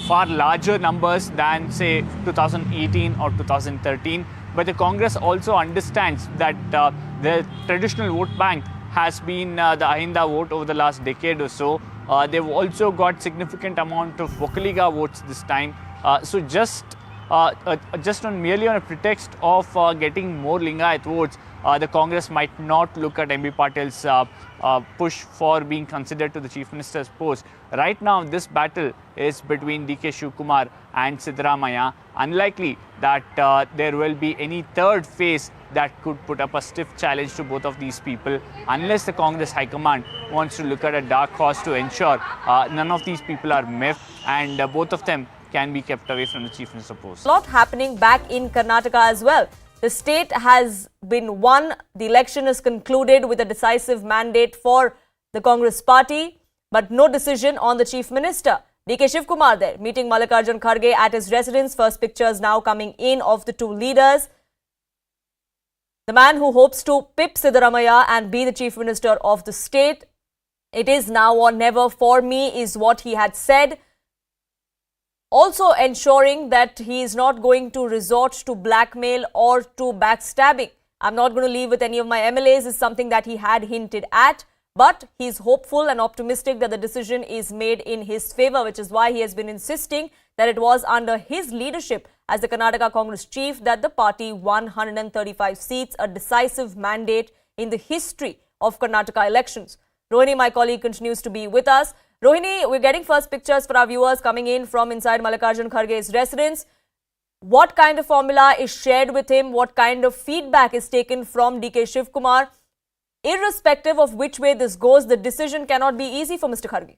far larger numbers than say 2018 or 2013. But the Congress also understands that the traditional vote bank has been the Ahinda vote over the last decade or so. They've also got significant amount of Vokaliga votes this time. So just merely on a pretext of getting more Lingayat votes, the Congress might not look at MB Patil's push for being considered to the Chief Minister's post. Right now, this battle is between DK Shivakumar and Siddaramaiah. Unlikely that there will be any third phase that could put up a stiff challenge to both of these people, unless the Congress High Command wants to look at a dark horse to ensure none of these people are miffed and both of them can be kept away from the Chief Minister post. A lot happening back in Karnataka as well. The state has been won. The election is concluded with a decisive mandate for the Congress party, but no decision on the Chief Minister. DK Shivakumar there, meeting Mallikarjun Kharge at his residence. First pictures now coming in of the two leaders. The man who hopes to pip Siddaramaiah and be the Chief Minister of the state. It is now or never for me is what he had said. Also ensuring that he is not going to resort to blackmail or to backstabbing. I'm not going to leave with any of my MLAs is something that he had hinted at. But he's hopeful and optimistic that the decision is made in his favour, which is why he has been insisting that it was under his leadership as the Karnataka Congress chief that the party won 135 seats, a decisive mandate in the history of Karnataka elections. Rohini, my colleague, continues to be with us. Rohini, we're getting first pictures for our viewers coming in from inside Mallikarjun Kharge's residence. What kind of formula is shared with him? What kind of feedback is taken from DK Shivakumar? Irrespective of which way this goes, the decision cannot be easy for Mr. Kharge.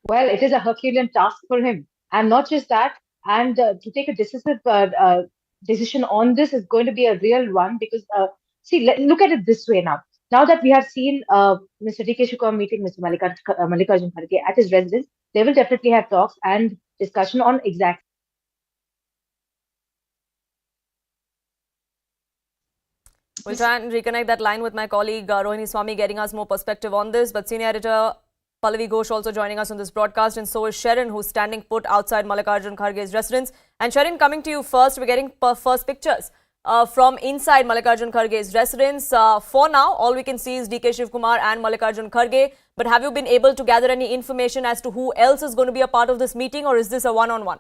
Well, it is a Herculean task for him. And not just that, and to take a decisive decision on this is going to be a real one because, look at it this way now. Now that we have seen Mr. DK Shivakumar meeting Mr. Mallikarjun Kharge at his residence, they will definitely have talks and discussion on exact. We'll try and reconnect that line with my colleague Rohini Swami, getting us more perspective on this. But senior editor Pallavi Ghosh also joining us on this broadcast, and so is Sharon, who's standing put outside Mallikarjun Kharge's residence. And Sharon, coming to you first, we're getting first pictures from inside Mallikarjun Kharge's residence. For now, all we can see is DK Shivakumar and Mallikarjun Kharge. But have you been able to gather any information as to who else is going to be a part of this meeting, or is this a one-on-one?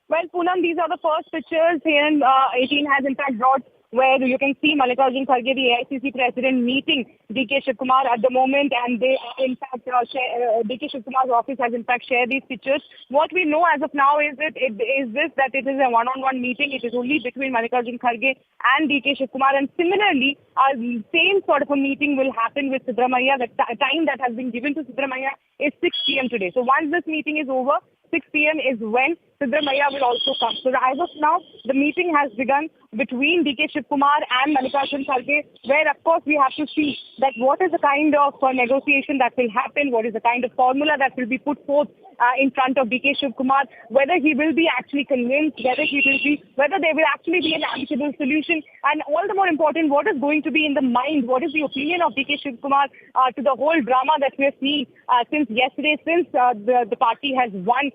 Well, Poonam, these are the first pictures here. 18 has in fact brought where you can see Mallikarjun Kharge, the AICC president, meeting DK Shivakumar at the moment, and they in fact DK Shivakumar's office has in fact shared these pictures. What we know as of now is that it is a one-on-one meeting. It is only between Mallikarjun Kharge and DK Shivakumar, and similarly, same sort of a meeting will happen with Siddaramaiah. The time that has been given to Siddaramaiah is 6 p.m. today. So once this meeting is over, 6 p.m. is when Siddaramaiah will also come. So as of now, the meeting has begun between DK Shivakumar and Mallikarjun Kharge, where of course we have to see that what is the kind of negotiation that will happen, what is the kind of formula that will be put forth in front of DK Shivakumar, whether he will be actually convinced, whether there will actually be an amicable solution, and all the more important, what is going to be in the mind, what is the opinion of DK Shivakumar to the whole drama that we are seeing since yesterday, since the party has won,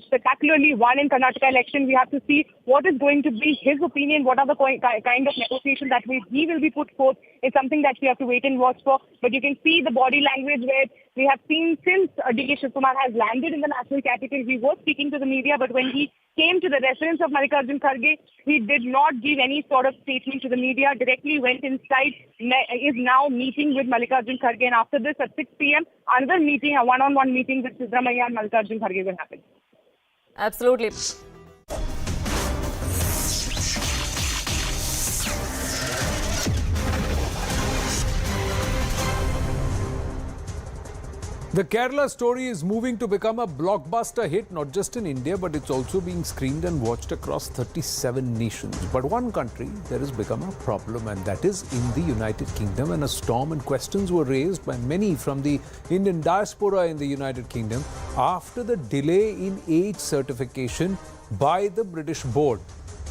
spectacularly won in Karnataka election. We have to see what is going to be his opinion, what are the kind of negotiation that he will be put forth is something that we have to wait and watch for. But you can see the body language where we have seen since DK Shivakumar has landed in the national capital, he was speaking to the media, but when he came to the residence of Mallikarjun Kharge, he did not give any sort of statement to the media, directly went inside, is now meeting with Mallikarjun Kharge, and after this at 6 p.m, another meeting, a one-on-one meeting with Siddaramaiah and Mallikarjun Kharge will happen. Absolutely. The Kerala story is moving to become a blockbuster hit, not just in India, but it's also being screened and watched across 37 nations. But one country that has become a problem, and that is in the United Kingdom. And a storm and questions were raised by many from the Indian diaspora in the United Kingdom after the delay in age certification by the British board.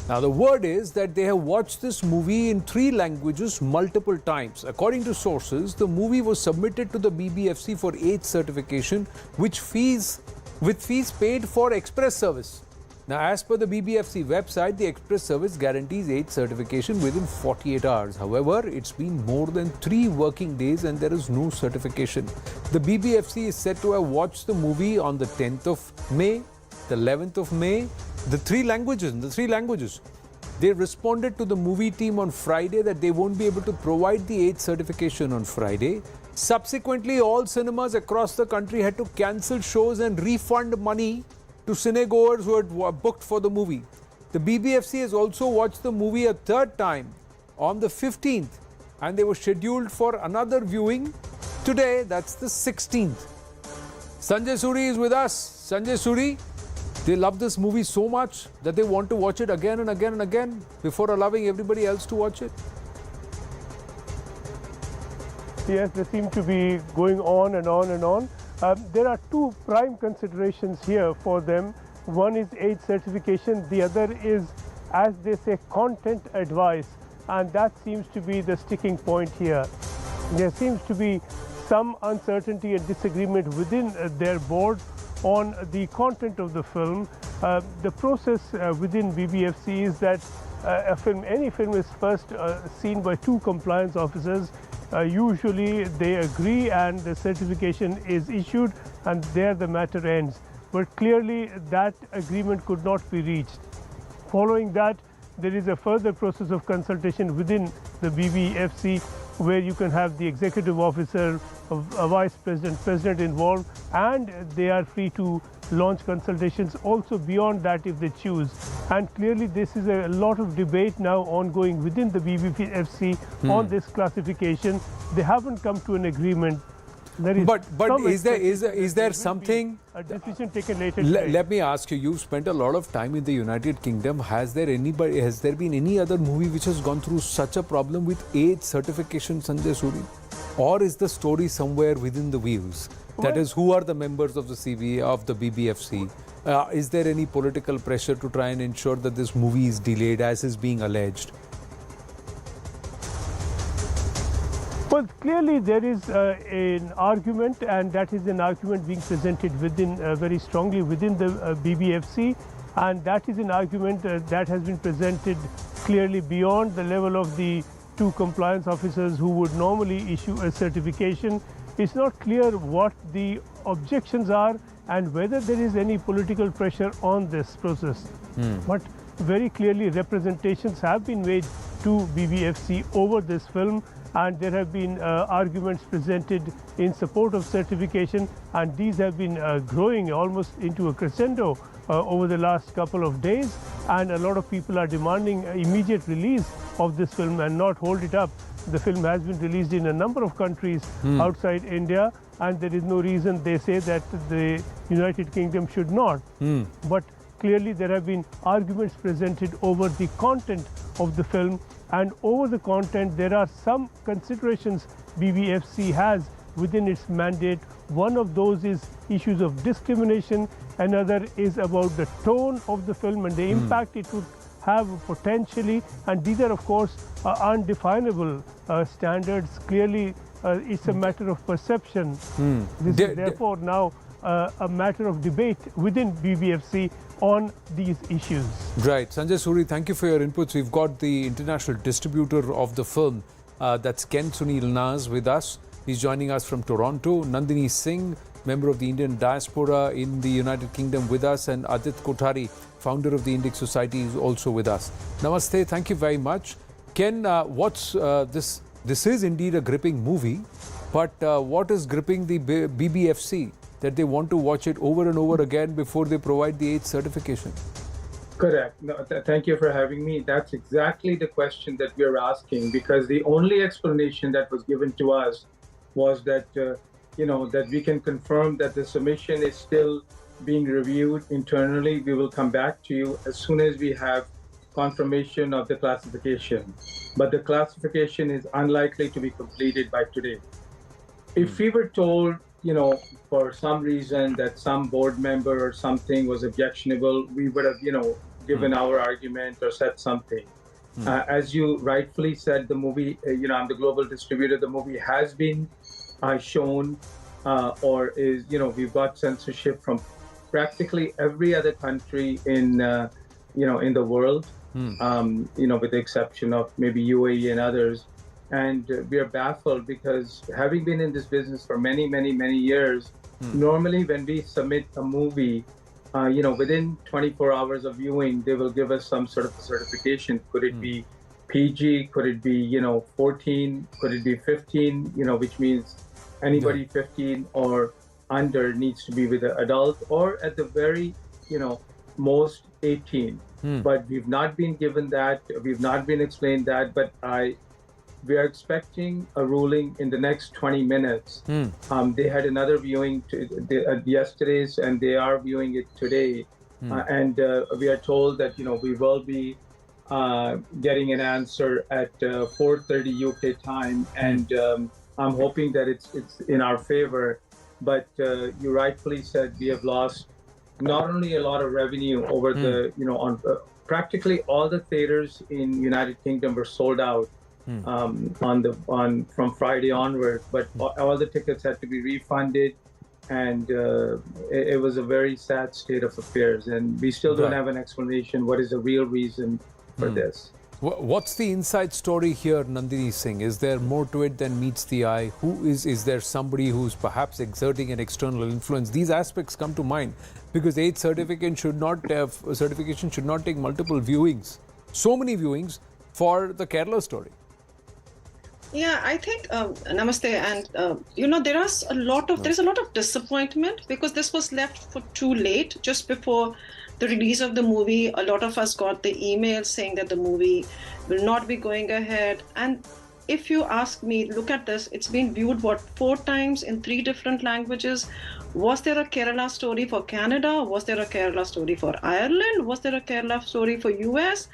Now, the word is that they have watched this movie in 3 languages multiple times. According to sources, the movie was submitted to the BBFC for age certification, with fees paid for express service. Now, as per the BBFC website, the express service guarantees age certification within 48 hours. However, it's been more than 3 working days and there is no certification. The BBFC is said to have watched the movie on the 10th of May, the 11th of May, the 3 languages. They responded to the movie team on Friday that they won't be able to provide the age certification on Friday. Subsequently, all cinemas across the country had to cancel shows and refund money to cinegoers who had booked for the movie. The BBFC has also watched the movie a 3rd time on the 15th, and they were scheduled for another viewing today, that's the 16th. Sanjay Suri is with us. Sanjay Suri, they love this movie so much that they want to watch it again and again and again before allowing everybody else to watch it. Yes, they seem to be going on and on and on. There are 2 prime considerations here for them. One is age certification, the other is, as they say, content advice, and that seems to be the sticking point here. There seems to be some uncertainty and disagreement within their board on the content of the film. The process within BBFC is that any film is first seen by 2 compliance officers. Usually they agree and the certification is issued, and there the matter ends. But clearly that agreement could not be reached. Following that, there is a further process of consultation within the BBFC, where you can have the executive officer, a vice president, president involved, and they are free to launch consultations also beyond that if they choose. And clearly this is a lot of debate now ongoing within the BBFC on this classification. They haven't come to an agreement. There is but is there something, a decision taken later today. Let me ask you, you've spent a lot of time in the United Kingdom. Has there been any other movie which has gone through such a problem with age certification, Sanjay Suri? Or is the story somewhere within the wheels? That is, who are the members of the BBFC? Is there any political pressure to try and ensure that this movie is delayed, as is being alleged? Well, clearly there is an argument, and that is an argument being presented within very strongly within the BBFC, and that is an argument that has been presented clearly beyond the level of the 2 compliance officers who would normally issue a certification. It's not clear what the objections are and whether there is any political pressure on this process. But very clearly representations have been made to BBFC over this film, and there have been arguments presented in support of certification, and these have been growing almost into a crescendo over the last couple of days, and a lot of people are demanding immediate release of this film and not hold it up The film has been released in a number of countries outside India, and there is no reason they say that the United Kingdom should not. But clearly there have been arguments presented over the content of the film, and over the content there are some considerations BBFC has within its mandate. One of those is issues of discrimination, another is about the tone of the film and the impact it would have potentially, and these are of course undefinable standards. Clearly it's a matter of perception. This is therefore now a matter of debate within BBFC on these issues. Right. Sanjay Suri, thank you for your inputs. We've got the international distributor of the film, that's Ken Sunil Naz, with us. He's joining us from Toronto. Nandini Singh, member of the Indian diaspora in the United Kingdom, with us, and Adit Kothari, founder of the Indic Society, is also with us. Namaste, thank you very much. Ken, what's this? This is indeed a gripping movie, but what is gripping the BBFC that they want to watch it over and over again before they provide the 8th certification? Correct. No, thank you for having me. That's exactly the question that we're asking, because the only explanation that was given to us was that, that we can confirm that the submission is still being reviewed internally. We will come back to you as soon as we have confirmation of the classification. But the classification is unlikely to be completed by today. If we were told, for some reason that some board member or something was objectionable, we would have, given our argument or said something. As you rightfully said, the movie, I'm the global distributor, the movie has been shown or is, we've got censorship from practically every other country in the world, with the exception of maybe UAE and others. And we are baffled because, having been in this business for many, many, many years, normally when we submit a movie, within 24 hours of viewing, they will give us some sort of a certification. Could it be PG? Could it be, 14? Could it be 15? Which means anybody 15 or under needs to be with an adult, or at the very, most 18. But we've not been given that. We've not been explained that. But we are expecting a ruling in the next 20 minutes. They had another viewing yesterday's, and they are viewing it today. And we are told that, we will be getting an answer at 4:30 UK time. And I'm hoping that it's in our favor. But you rightfully said we have lost not only a lot of revenue over the, on practically all the theaters in United Kingdom were sold out. From Friday onward, but all the tickets had to be refunded, and it was a very sad state of affairs, and we still don't have an explanation what is the real reason for this. What's the inside story here, Nandini Singh? Is there more to it than meets the eye? Who is there somebody who's perhaps exerting an external influence? These aspects come to mind because 8th certification should not take multiple viewings, so many viewings for the Kerala story. Yeah, I think namaste, and there's a lot of disappointment because this was left for too late. Just before the release of the movie, a lot of us got the email saying that the movie will not be going ahead. And if you ask me, look at this, it's been viewed 4 times in 3 different languages. Was there a Kerala story for Canada? Was there a Kerala story for Ireland? Was there a Kerala story for US?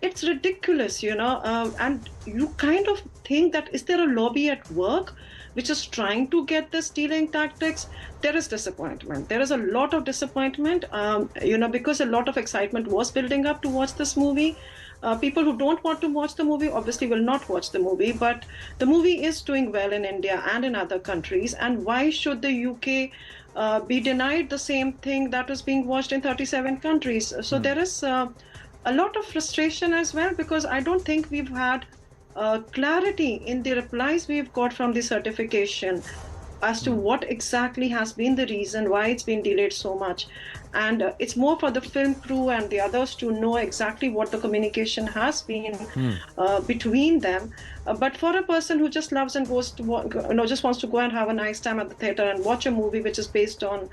It's ridiculous, and you kind of think that, is there a lobby at work which is trying to get this stealing tactics? There is disappointment. There is a lot of disappointment, because a lot of excitement was building up to watch this movie. People who don't want to watch the movie obviously will not watch the movie, but the movie is doing well in India and in other countries. And why should the UK be denied the same thing that is being watched in 37 countries? So there is a lot of frustration as well, because I don't think we've had clarity in the replies we've got from the certification as to what exactly has been the reason why it's been delayed so much. And it's more for the film crew and the others to know exactly what the communication has been between them. But for a person who just loves and goes to, just wants to go and have a nice time at the theater and watch a movie which is based on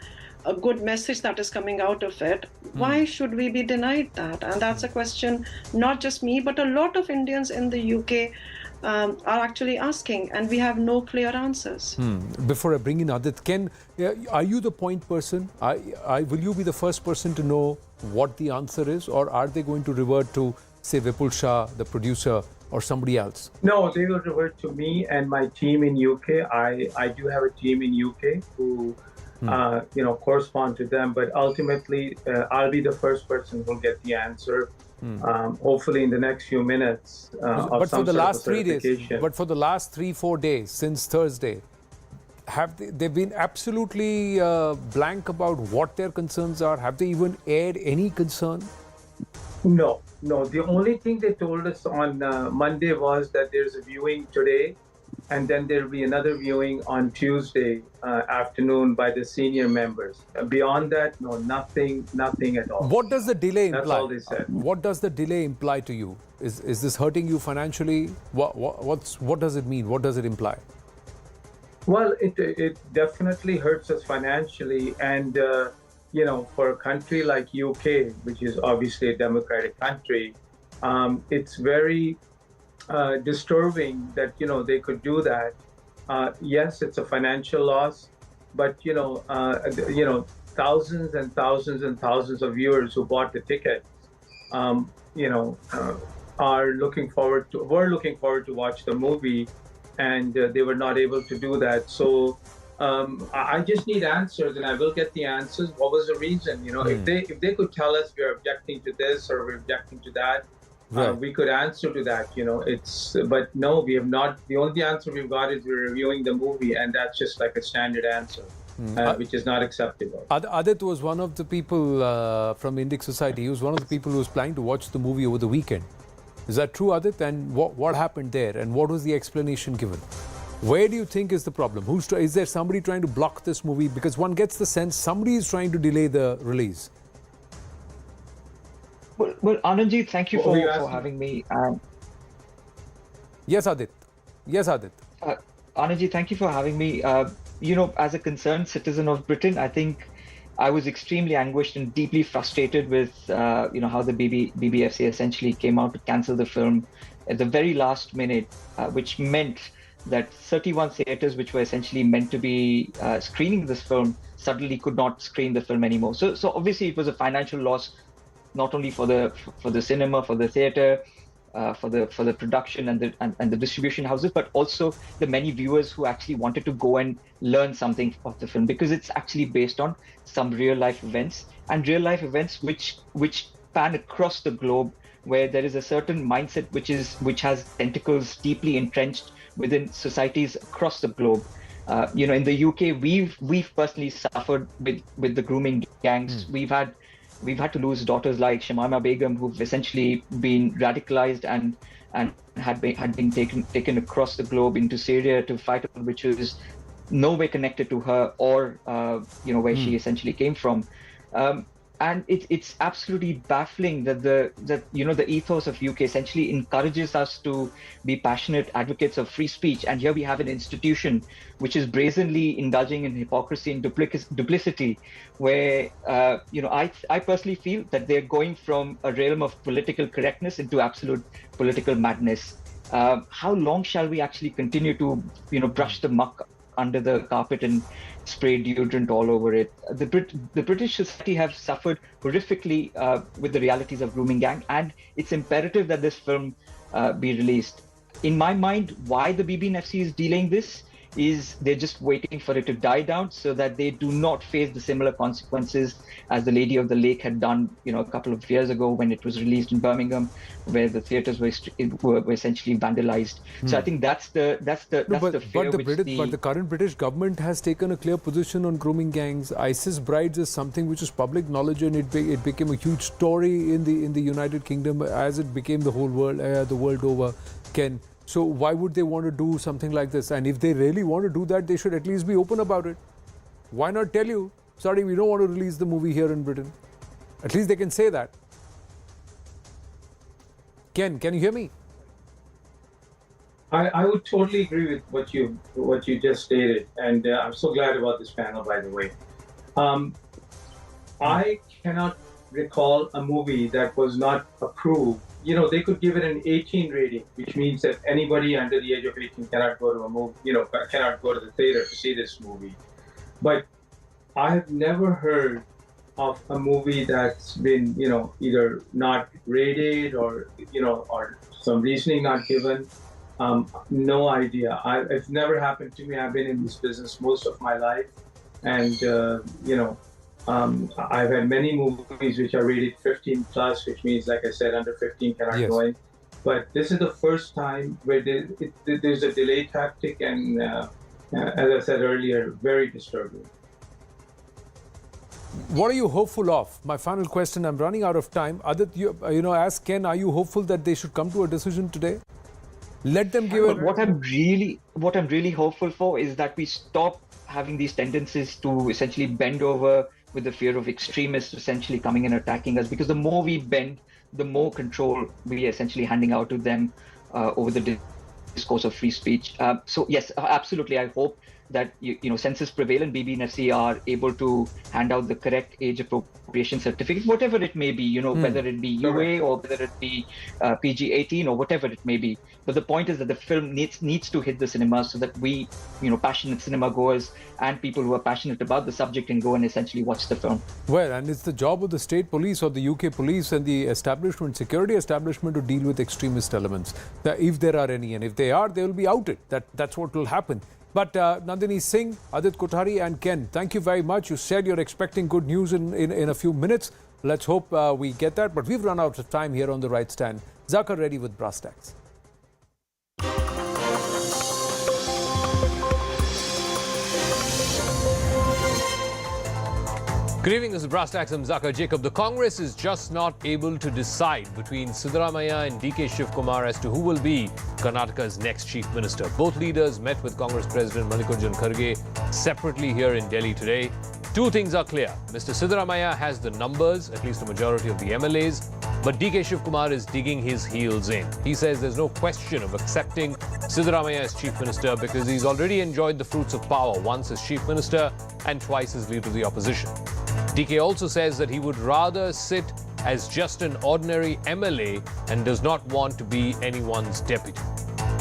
a good message that is coming out of it, why should we be denied that? And that's a question not just me, but a lot of Indians in the UK are actually asking, and we have no clear answers. Before I bring in Adit, are you the point person? Will you be the first person to know what the answer is, or are they going to revert to, say, Vipul Shah, the producer, or somebody else? No, they will revert to me and my team in UK. I do have a team in UK who, correspond to them. But ultimately, I'll be the first person who'll get the answer. Hopefully, in the next few minutes. But for the last 3 days, but for the last 3-4 days since Thursday, have they've been absolutely blank about what their concerns are? Have they even aired any concern? No. The only thing they told us on Monday was that there's a viewing today, and then there'll be another viewing on Tuesday afternoon by the senior members. Beyond that, no, nothing at all. What does the delay imply? That's all they said. What does the delay imply to you? Is this hurting you financially? What does it mean? What does it imply? Well, it definitely hurts us financially, and for a country like UK, which is obviously a democratic country, it's very disturbing that they could do that. Yes, it's a financial loss, but thousands and thousands and thousands of viewers who bought the tickets, were looking forward to watch the movie, and they were not able to do that. So I just need answers, and I will get the answers. What was the reason? If they could tell us we're objecting to this or we're objecting to that, we could answer to that. But no, we have not. The only answer we've got is we're reviewing the movie, and that's just like a standard answer, which is not acceptable. Adit was one of the people from Indic Society. He was one of the people who was planning to watch the movie over the weekend. Is that true, Adit? And what happened there? And what was the explanation given? Where do you think is the problem? Is there somebody trying to block this movie? Because one gets the sense somebody is trying to delay the release. Well, Anandji, thank you for having me. Yes, Adit. Anandji, thank you for having me. As a concerned citizen of Britain, I think I was extremely anguished and deeply frustrated with, how the BBFC essentially came out to cancel the film at the very last minute, which meant that 31 theatres which were essentially meant to be screening this film suddenly could not screen the film anymore. So obviously it was a financial loss, not only for the cinema, for the theatre, for the production and the distribution houses, but also the many viewers who actually wanted to go and learn something of the film, because it's actually based on some real life events which span across the globe, where there is a certain mindset which has tentacles deeply entrenched within societies across the globe. In the UK, we've personally suffered with the grooming gangs. We've had to lose daughters like Shamima Begum, who've essentially been radicalized and had been taken across the globe into Syria to fight, which was no way connected to her or where she essentially came from. And it's absolutely baffling that the ethos of UK essentially encourages us to be passionate advocates of free speech, and here we have an institution which is brazenly indulging in hypocrisy and duplicity, where I personally feel that they're going from a realm of political correctness into absolute political madness. How long shall we actually continue to brush the muck under the carpet and spray deodorant all over it? The British society have suffered horrifically with the realities of grooming gang, and it's imperative that this film be released. In my mind, why the BBNFC is delaying this is they're just waiting for it to die down so that they do not face the similar consequences as the Lady of the Lake had done, a couple of years ago when it was released in Birmingham, where the theatres were essentially vandalized. So I think that's the fear. But the current British government has taken a clear position on grooming gangs. ISIS brides is something which is public knowledge, and it became a huge story in the United Kingdom, as it became the whole world, the world over. So why would they want to do something like this? And if they really want to do that, they should at least be open about it. Why not tell you, sorry, we don't want to release the movie here in Britain? At least they can say that. Ken, can you hear me? I would totally agree with what you just stated, and I'm so glad about this panel, by the way. I cannot recall a movie that was not approved. You know, they could give it an 18 rating, which means that anybody under the age of 18 cannot go to a movie, cannot go to the theater to see this movie. But I have never heard of a movie that's been, either not rated or, or some reasoning not given. No idea. It's never happened to me. I've been in this business most of my life. And, I've had many movies which are rated 15 plus, which means, like I said, under 15 cannot go in. But this is the first time where there's a delay tactic, and as I said earlier, very disturbing. What are you hopeful of? My final question, I'm running out of time. Adit, as Ken, are you hopeful that they should come to a decision today? Let them give it. What I'm really hopeful for is that we stop having these tendencies to essentially bend over with the fear of extremists essentially coming and attacking us, because the more we bend, the more control we are essentially handing out to them over the discourse of free speech. So yes, absolutely, I hope that census prevail and BBNFC are able to hand out the correct age appropriation certificate, whatever it may be, whether it be UA or whether it be PG-18 or whatever it may be. But the point is that the film needs to hit the cinema so that we, passionate cinema goers and people who are passionate about the subject can go and essentially watch the film. Well, and it's the job of the state police or the UK police and the security establishment to deal with extremist elements, if there are any. And if they are, they will be outed. That's what will happen. But Nandini Singh, Adit Kothari and Ken, thank you very much. You said you're expecting good news in a few minutes. Let's hope we get that. But we've run out of time here on The Right Stand. Zakar ready with brass tacks. Good evening, this is Brass Tacks. I'm Zakar Jacob. The Congress is just not able to decide between Siddaramaiah and DK Shivakumar as to who will be Karnataka's next chief minister. Both leaders met with Congress President Mallikarjun Kharge separately here in Delhi today. Two things are clear. Mr. Siddaramaiah has the numbers, at least the majority of the MLAs, but DK Shivakumar is digging his heels in. He says there's no question of accepting Siddaramaiah as chief minister because he's already enjoyed the fruits of power, once as chief minister and twice as leader of the opposition. DK also says that he would rather sit as just an ordinary MLA and does not want to be anyone's deputy.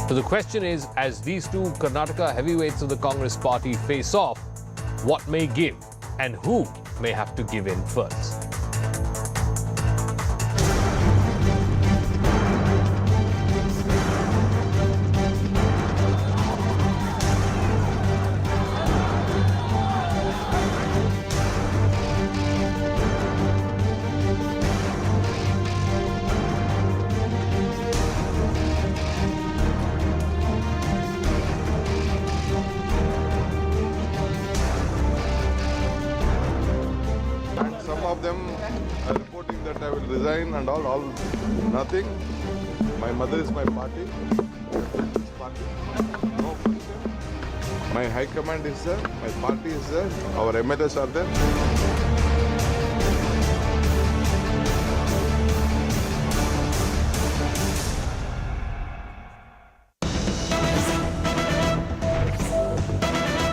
So the question is, as these two Karnataka heavyweights of the Congress party face off, what may give and who may have to give in first? Resign and all nothing. My mother is my party. No question. My high command is there. My party is there. Our MLAs are there.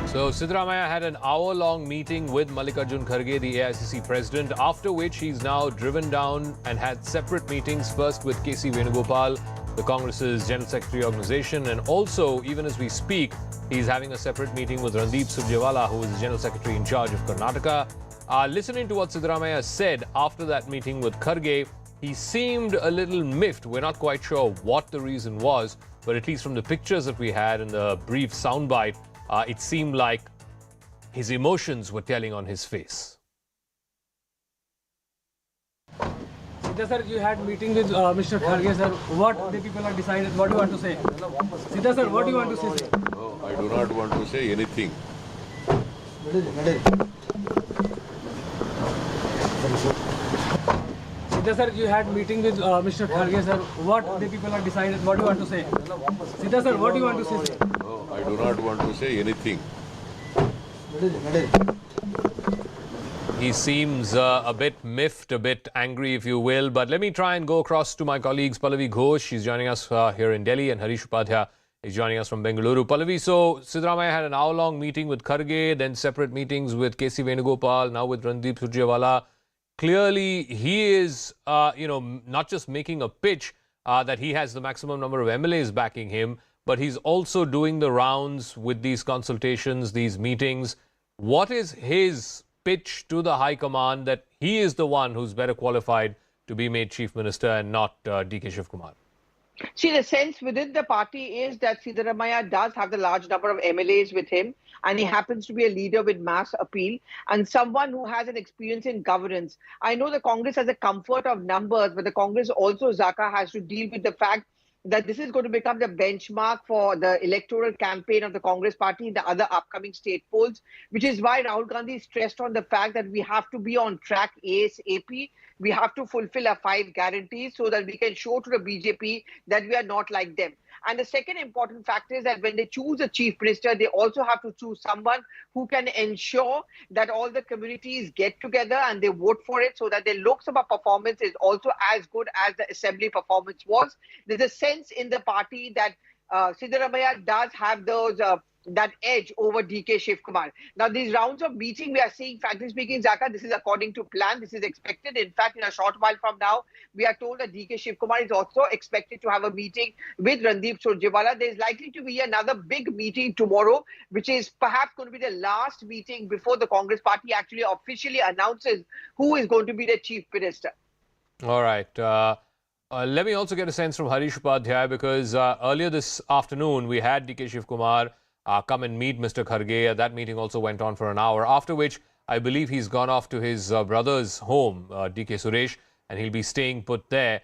So Siddaramaiah had an hour-long meeting with Mallikarjun Kharge, the AICC president, after which he's now driven down and had separate meetings, first with KC Venugopal, the Congress's General Secretary organization, and also, even as we speak, he's having a separate meeting with Randeep Surjewala, who is the General Secretary in charge of Karnataka. Listening to what Siddaramaiah said after that meeting with Kharge, he seemed a little miffed. We're not quite sure what the reason was, but at least from the pictures that we had in the brief soundbite, it seemed like his emotions were telling on his face. Sidda sir, you had meeting with Mr. Kharge sir. What the people have decided? What do you want to say? Sidda sir, what do you want to say? No, I do not want to say anything. Sidda sir, you had meeting with Mr. Kharge sir. What the people have decided? What do you want to say? Sidda sir, what do you want to say? No, I do not want to say anything. He seems a bit miffed, a bit angry, if you will. But let me try and go across to my colleagues, Pallavi Ghosh. She's joining us here in Delhi, and Harish Upadhyaya is joining us from Bengaluru. Pallavi, so Siddaramaiah had an hour-long meeting with Kharge, then separate meetings with KC Venugopal, now with Randeep Surjewala. clearly he is, not just making a pitch that he has the maximum number of MLAs backing him, but he's also doing the rounds with these consultations, these meetings. What is his pitch to the High Command that he is the one who's better qualified to be made Chief Minister and not DK Shivakumar? See, the sense within the party is that Siddaramaiah does have the large number of MLAs with him, and he happens to be a leader with mass appeal and someone who has an experience in governance. I know the Congress has a comfort of numbers, but the Congress also, Zaka, has to deal with the fact that this is going to become the benchmark for the electoral campaign of the Congress party in the other upcoming state polls, which is why Rahul Gandhi stressed on the fact that we have to be on track ASAP. We have to fulfill our 5 guarantees so that we can show to the BJP that we are not like them. And the second important factor is that when they choose a chief minister, they also have to choose someone who can ensure that all the communities get together and they vote for it so that their Lok Sabha performance is also as good as the assembly performance was. There's a sense in the party that Siddaramaiah does have those that edge over DK Shivakumar. Now, these rounds of meeting we are seeing, frankly speaking, Zaka, this is according to plan. This is expected. In fact, in a short while from now, we are told that DK Shivakumar is also expected to have a meeting with Randeep Surjewala. There is likely to be another big meeting tomorrow, which is perhaps going to be the last meeting before the Congress party actually officially announces who is going to be the chief minister. All right. Let me also get a sense from Harish Upadhyay, because earlier this afternoon we had DK Shivakumar come and meet Mr. Kharge. That meeting also went on for an hour, after which I believe he's gone off to his brother's home, DK Suresh, and he'll be staying put there.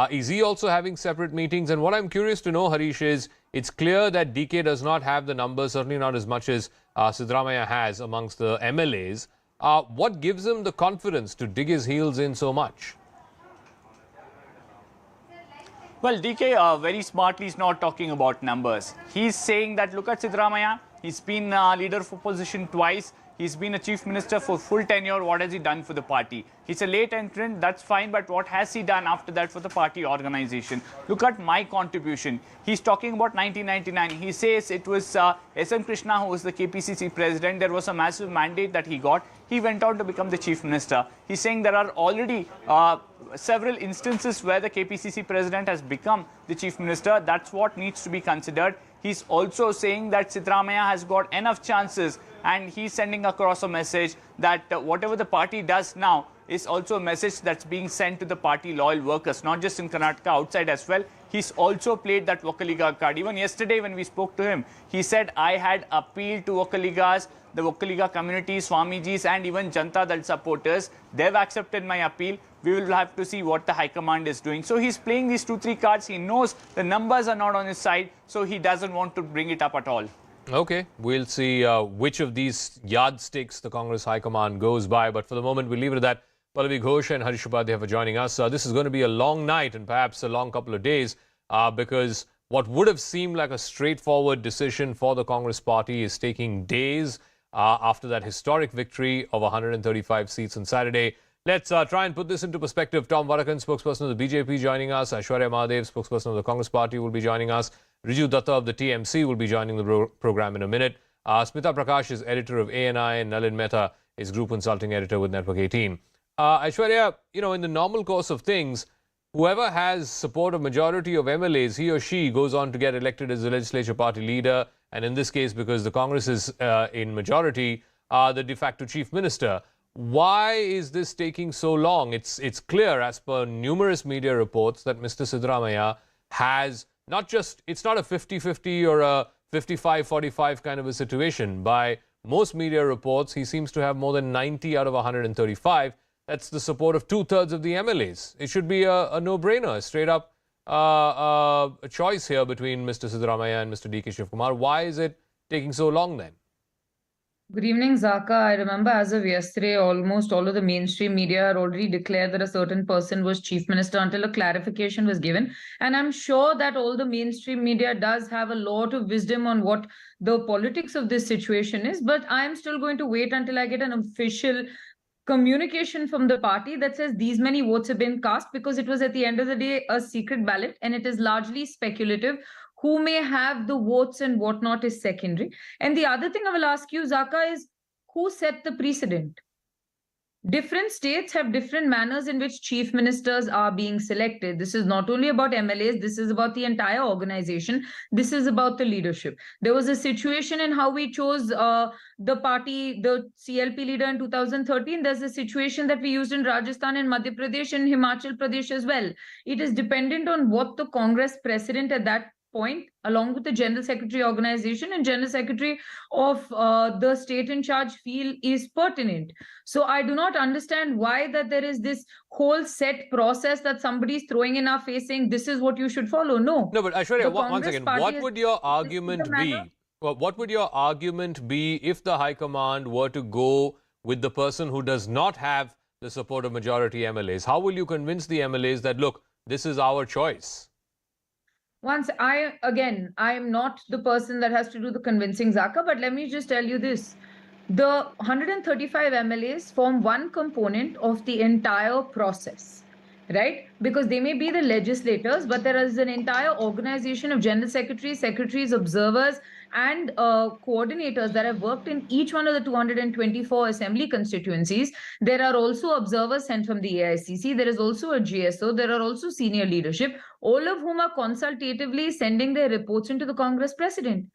Is he also having separate meetings? And what I'm curious to know, Harish, is it's clear that DK does not have the numbers, certainly not as much as Siddaramaiah has amongst the MLAs. What gives him the confidence to dig his heels in so much? Well, DK very smartly is not talking about numbers. He's saying that look at Siddaramaiah. He's been leader of opposition twice. He's been a chief minister for full tenure. What has he done for the party? He's a late entrant, that's fine, but what has he done after that for the party organization? Look at my contribution. He's talking about 1999. He says it was SM Krishna who was the KPCC president. There was a massive mandate that he got. He went on to become the chief minister. He's saying there are already several instances where the KPCC president has become the chief minister. That's what needs to be considered. He's also saying that Siddaramaiah has got enough chances, and he's sending across a message that whatever the party does now is also a message that's being sent to the party loyal workers, not just in Karnataka, outside as well. He's also played that Vokkaliga card. Even yesterday when we spoke to him, he said, I had appealed to Vokkaligas, the Vokkaliga community, Swamijis and even Janata Dal supporters. They've accepted my appeal. We will have to see what the High Command is doing. So he's playing these 2-3 cards. He knows the numbers are not on his side, so he doesn't want to bring it up at all. Okay, we'll see which of these yardsticks the Congress High Command goes by. But for the moment, we'll leave it at that. Pallavi Ghosh and Harish Upadhyay for joining us. This is going to be a long night and perhaps a long couple of days because what would have seemed like a straightforward decision for the Congress party is taking days after that historic victory of 135 seats on Saturday. Let's try and put this into perspective. Tom Varakan, spokesperson of the BJP, joining us. Aishwarya Mahadev, spokesperson of the Congress party, will be joining us. Riju Datta of the TMC will be joining the program in a minute. Smita Prakash is editor of ANI, and Nalin Mehta is group consulting editor with Network 18. Aishwarya, in the normal course of things, whoever has support of majority of MLAs, he or she goes on to get elected as the legislature party leader. And in this case, because the Congress is in majority, the de facto chief minister. Why is this taking so long? It's clear, as per numerous media reports, that Mr. Siddaramaiah has not just, it's not a 50-50 or a 55-45 kind of a situation. By most media reports, he seems to have more than 90 out of 135. That's the support of 2/3 of the MLAs. It should be a no-brainer, a straight-up a choice here between Mr. Siddaramaiah and Mr. DK Shivakumar. Why is it taking so long then? Good evening, Zaka. I remember as of yesterday, almost all of the mainstream media had already declared that a certain person was chief minister until a clarification was given. And I'm sure that all the mainstream media does have a lot of wisdom on what the politics of this situation is. But I'm still going to wait until I get an official communication from the party that says these many votes have been cast, because it was at the end of the day a secret ballot and it is largely speculative. Who may have the votes and whatnot is secondary. And the other thing I will ask you, Zaka, is who set the precedent? Different states have different manners in which chief ministers are being selected. This is not only about MLAs, this is about the entire organization. This is about the leadership. There was a situation in how we chose the party, the CLP leader in 2013. There's a situation that we used in Rajasthan and Madhya Pradesh and Himachal Pradesh as well. It is dependent on what the Congress president at that point, along with the General Secretary organization and General Secretary of the state in charge, feel is pertinent. So I do not understand why that there is this whole set process that somebody is throwing in our face saying this is what you should follow. No. No, but Aishwarya, one second. What is- would your argument be? Well, what would your argument be if the High Command were to go with the person who does not have the support of majority MLAs? How will you convince the MLAs that, look, this is our choice? I am not the person that has to do the convincing, Zaka, but let me just tell you this. The 135 MLAs form one component of the entire process, right? Because they may be the legislators, but there is an entire organization of general secretaries, secretaries, observers, and coordinators that have worked in each one of the 224 assembly constituencies. There are also observers sent from the AICC. There is also a GSO. There are also senior leadership, all of whom are consultatively sending their reports into the Congress president.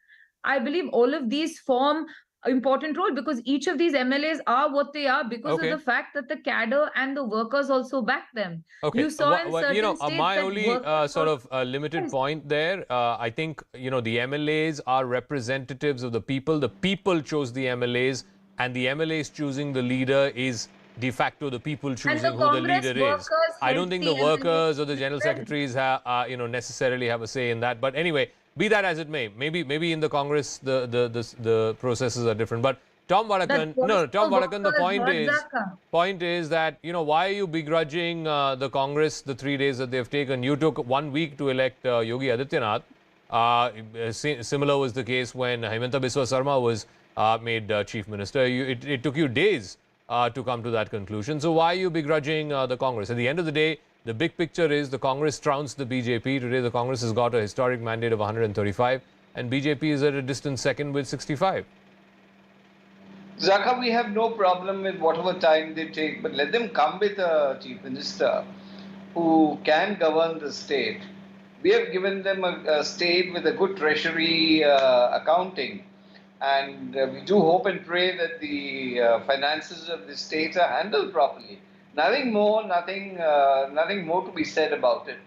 I believe all of these form important role because each of these MLAs are what they are because of the fact that the cadre and the workers also back them. Okay. You saw in certain states my that only limited point there, I think, the MLAs are representatives of the people. The people chose the MLAs, and the MLAs choosing the leader is de facto the people choosing who the leader is. I don't think the workers or the general secretaries necessarily have a say in that. But anyway, be that as it may, maybe in the Congress the processes are different. But Tom Varakan, the point is that why are you begrudging the Congress the 3 days that they've taken? You took 1 week to elect Yogi Adityanath. Similar was the case when Himanta Biswa Sarma was made chief minister. It took you days to come to that conclusion. So why are you begrudging the Congress? At the end of the day, the big picture is the Congress trounced the BJP. Today, the Congress has got a historic mandate of 135, and BJP is at a distant second with 65. Zaka, we have no problem with whatever time they take, but let them come with a chief minister who can govern the state. We have given them a state with a good treasury accounting, and we do hope and pray that the finances of the state are handled properly. Nothing more, nothing more to be said about it.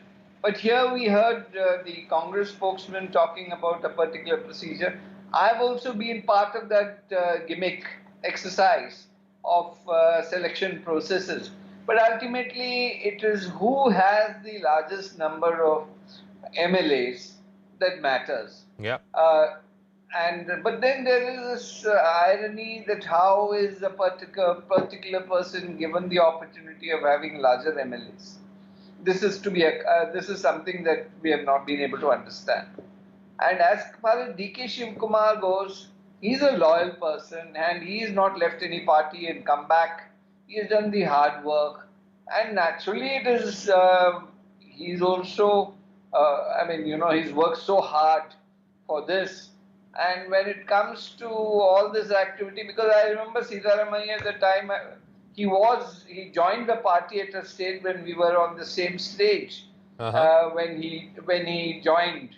But here we heard the Congress spokesman talking about a particular procedure. I've also been part of that gimmick exercise of selection processes. But ultimately, it is who has the largest number of MLAs that matters. Yeah. But then there is this irony that how is a particular person given the opportunity of having larger MLAs? This is something that we have not been able to understand. And as far as DK Shivakumar goes, he's a loyal person and he's not left any party and come back. He has done the hard work, and naturally it is. He's also, he's worked so hard for this. And when it comes to all this activity, because I remember Siddaramaiah at the time, he joined the party at a stage when we were on the same stage when he joined,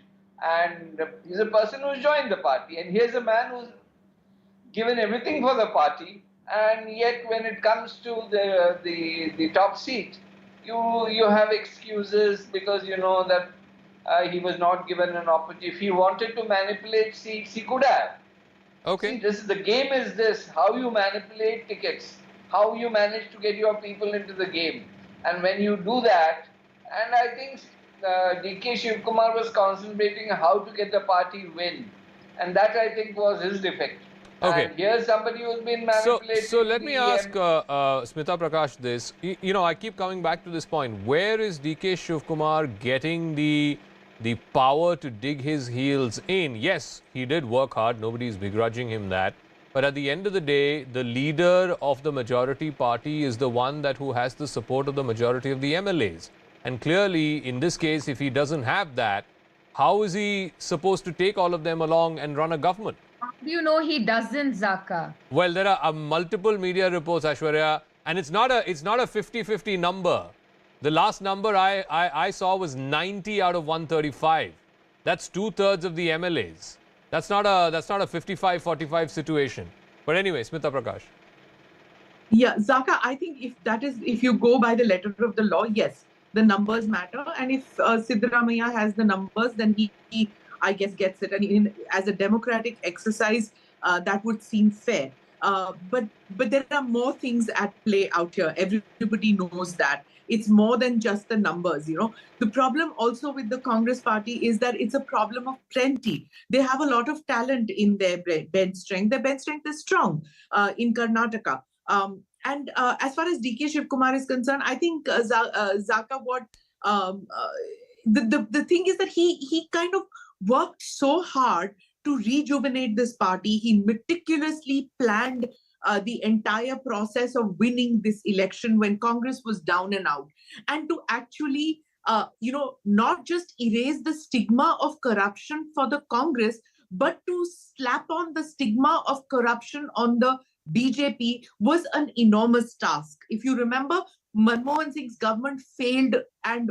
and he's a person who's joined the party, and here's a man who's given everything for the party, and yet when it comes to the top seat, you have excuses because you know that. He was not given an opportunity. If he wanted to manipulate seats, he could have. Okay. See, the game is this: how you manipulate tickets, how you manage to get your people into the game, and when you do that, and I think DK Shivakumar was concentrating how to get the party win, and that I think was his defect. Okay. And here's somebody who's been manipulating. So let me ask Smita Prakash this. I keep coming back to this point. Where is DK Shivakumar getting the power to dig his heels in? Yes, he did work hard. Nobody is begrudging him that. But at the end of the day, the leader of the majority party is the one who has the support of the majority of the MLAs. And clearly, in this case, if he doesn't have that, how is he supposed to take all of them along and run a government? How do you know he doesn't, Zaka? Well, there are multiple media reports, Aishwarya, And it's not a 50-50 number. The last number I saw was 90 out of 135. That's 2/3 of the MLAs. That's not a 55-45 situation. But anyway, Smita Prakash. Yeah, Zaka, I think if you go by the letter of the law, yes, the numbers matter. And if Siddaramaiah has the numbers, then he I guess, gets it. And as a democratic exercise, that would seem fair. But there are more things at play out here. Everybody knows that. It's more than just the numbers, you know. The problem also with the Congress party is that it's a problem of plenty. They have a lot of talent in their bench strength. Their bench strength is strong in Karnataka. And as far as DK Shivakumar is concerned, I think Zaka, what the thing is that he kind of worked so hard to rejuvenate this party. He meticulously planned the entire process of winning this election when Congress was down and out, and to actually, not just erase the stigma of corruption for the Congress, but to slap on the stigma of corruption on the BJP was an enormous task. If you remember, Manmohan Singh's government failed and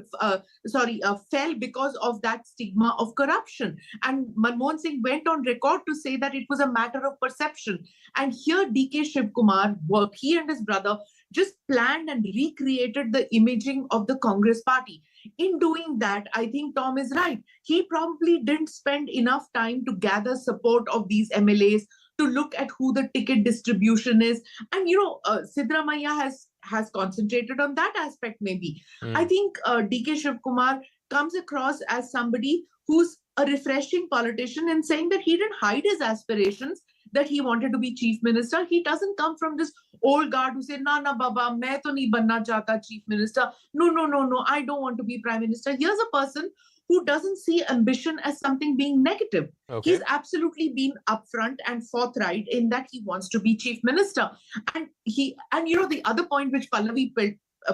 fell because of that stigma of corruption. And Manmohan Singh went on record to say that it was a matter of perception. And here DK Shivakumar worked, he and his brother just planned and recreated the imaging of the Congress party. In doing that, I think Tom is right. He probably didn't spend enough time to gather support of these MLAs, to look at who the ticket distribution is. And, Siddaramaiah has concentrated on that aspect maybe. I think DK Shivakumar comes across as somebody who's a refreshing politician in saying that he didn't hide his aspirations, that he wanted to be chief minister. He doesn't come from this old guard who say, "Na baba, main to nahi banna chahta chief minister. No, I don't want to be prime minister." Here's a person who doesn't see ambition as something being negative. Okay. He's absolutely been upfront and forthright in that he wants to be chief minister. And the other point which Pallavi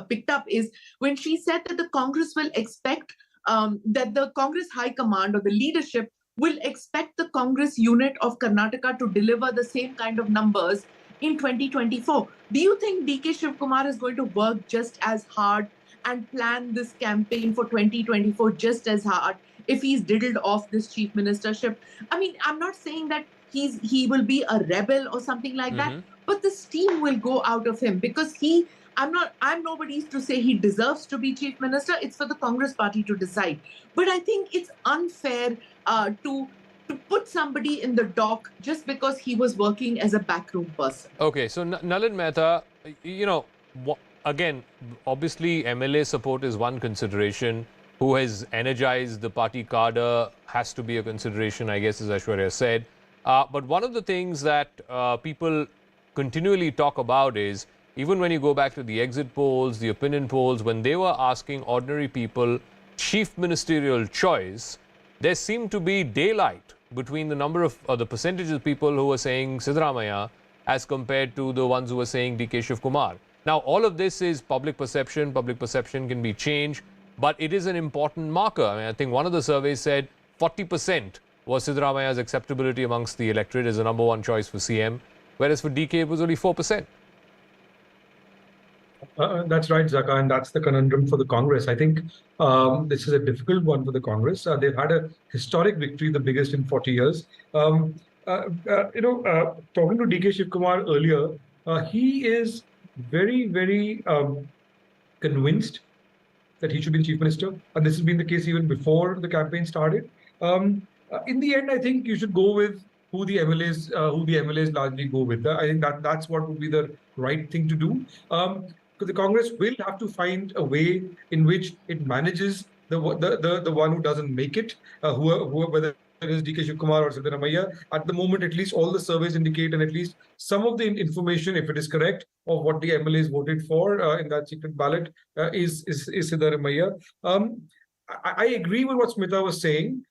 picked up is when she said that the Congress will expect that the Congress High Command or the leadership will expect the Congress unit of Karnataka to deliver the same kind of numbers in 2024. Do you think DK Shivakumar is going to work just as hard and plan this campaign for 2024 just as hard if he's diddled off this chief ministership? I mean, I'm not saying that he will be a rebel or something like that, but the steam will go out of him because I'm nobody to say he deserves to be chief minister. It's for the Congress party to decide. But I think it's unfair to put somebody in the dock just because he was working as a backroom person. Okay, so Nalin Mehta, again, obviously MLA support is one consideration. Who has energized the party cadre has to be a consideration, I guess, as Aishwarya said. But one of the things that people continually talk about is, even when you go back to the exit polls, the opinion polls, when they were asking ordinary people chief ministerial choice, there seemed to be daylight between the number of, the percentage of people who were saying Siddaramaiah as compared to the ones who were saying DK Shivakumar. Now, all of this is public perception. Public perception can be changed, but it is an important marker. I mean, I think one of the surveys said 40% was Siddaramaiah's acceptability amongst the electorate as the number one choice for CM, whereas for DK it was only 4%. That's right, Zaka, and that's the conundrum for the Congress. I think this is a difficult one for the Congress. They've had a historic victory, the biggest in 40 years. Talking to DK Shivakumar earlier, he is very, very convinced that he should be the chief minister, and this has been the case even before the campaign started. In the end, I think you should go with who the MLAs largely go with. I think that's what would be the right thing to do. Because the Congress will have to find a way in which it manages the one who doesn't make it, whether it is DK Shivakumar or Siddaramaiah. At the moment, at least all the surveys indicate, and at least some of the information, if it is correct, of what the MLAs voted for in that secret ballot is Siddaramaiah. I agree with what Smita was saying.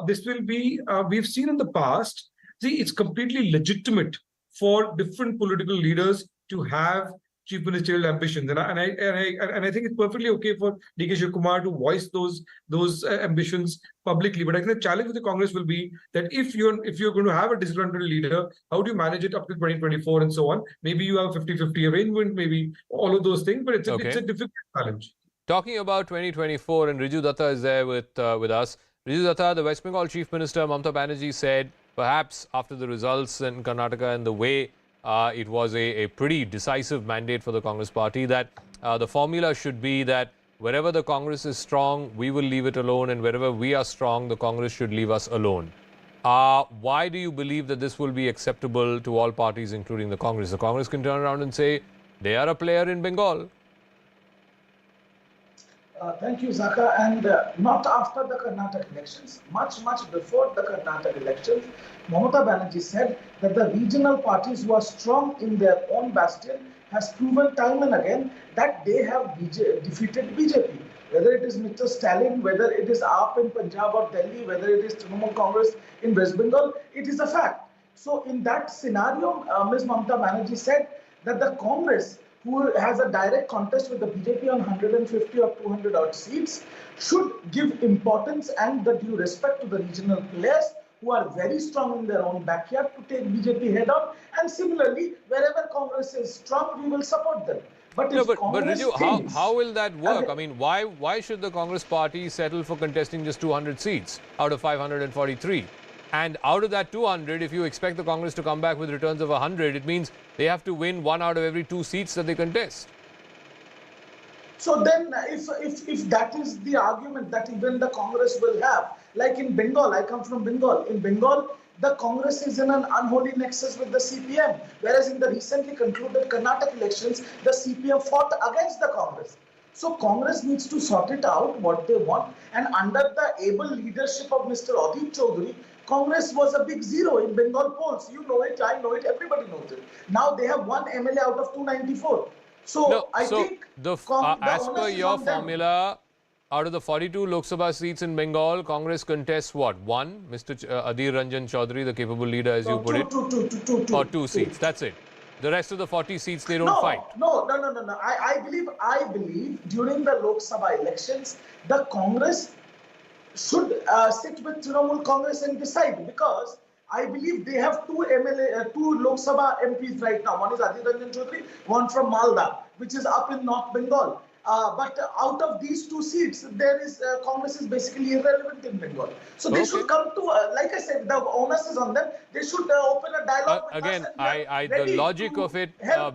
This will be, we've seen in the past, it's completely legitimate for different political leaders to have chief ministerial ambitions, and I think it's perfectly okay for DK Shivakumar to voice those ambitions publicly. But I think the challenge with the Congress will be that if you're going to have a disgruntled leader, how do you manage it up to 2024 and so on? Maybe you have a 50-50 arrangement, maybe all of those things, but it's a difficult challenge. Talking about 2024, and Riju Datta is there with us. Riju Datta, the West Bengal Chief Minister, Mamata Banerjee, said perhaps after the results in Karnataka and the way it was a pretty decisive mandate for the Congress party, that the formula should be that wherever the Congress is strong, we will leave it alone, and wherever we are strong, the Congress should leave us alone. Why do you believe that this will be acceptable to all parties, including the Congress? The Congress can turn around and say they are a player in Bengal. Thank you, Zaka. And not after the Karnataka elections, much before the Karnataka elections, Mamata Banerjee said that the regional parties who are strong in their own bastion has proven time and again that they have defeated BJP. Whether it is Mr. Stalin, whether it is AAP in Punjab or Delhi, whether it is Trinamool Congress in West Bengal, it is a fact. So in that scenario, Ms. Mamata Banerjee said that the Congress, who has a direct contest with the BJP on 150 or 200 odd seats, should give importance and the due respect to the regional players who are very strong in their own backyard to take BJP head on. And similarly, wherever Congress is strong, we will support them. But no, but Riju, how will that work? I mean, why should the Congress party settle for contesting just 200 seats out of 543? And out of that 200, if you expect the Congress to come back with returns of 100, it means they have to win 1 out of every 2 seats that they contest. So then, if that is the argument that even the Congress will have, like in Bengal, I come from Bengal. In Bengal, the Congress is in an unholy nexus with the CPM, whereas in the recently concluded Karnataka elections, the CPM fought against the Congress. So Congress needs to sort it out, what they want, and under the able leadership of Mr. Adit Chaudhary, Congress was a big zero in Bengal polls. You know it, I know it, everybody knows it. Now they have 1 MLA out of 294. So I think as per your formula, out of the 42 Lok Sabha seats in Bengal, Congress contests what? 1, Mr. Adhir Ranjan Chaudhary, the capable leader, as you put it, or 2 seats. That's it. The rest of the 40 seats, they don't fight. No. I believe during the Lok Sabha elections, the Congress should sit with Trinamool Congress and decide, because I believe they have 2 Lok Sabha MPs right now. One is Adhir Ranjan Chaudhary, one from Malda, which is up in North Bengal. But out of these 2 seats, there is Congress is basically irrelevant in Bengal. So they should come to, like I said, the onus is on them. They should open a dialogue with again, us. The logic of it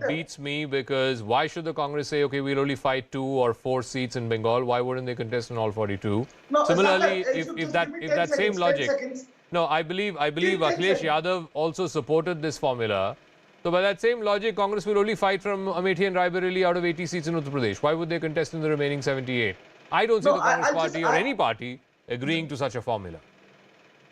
beats me, because why should the Congress say, okay, we'll only fight 2 or 4 seats in Bengal? Why wouldn't they contest in all 42? No, similarly, if that same logic, no, I believe Akhilesh Yadav also supported this formula. So by that same logic, Congress will only fight from Amethi and Raebareli out of 80 seats in Uttar Pradesh. Why would they contest in the remaining 78? I don't see the Congress party or any party agreeing to such a formula.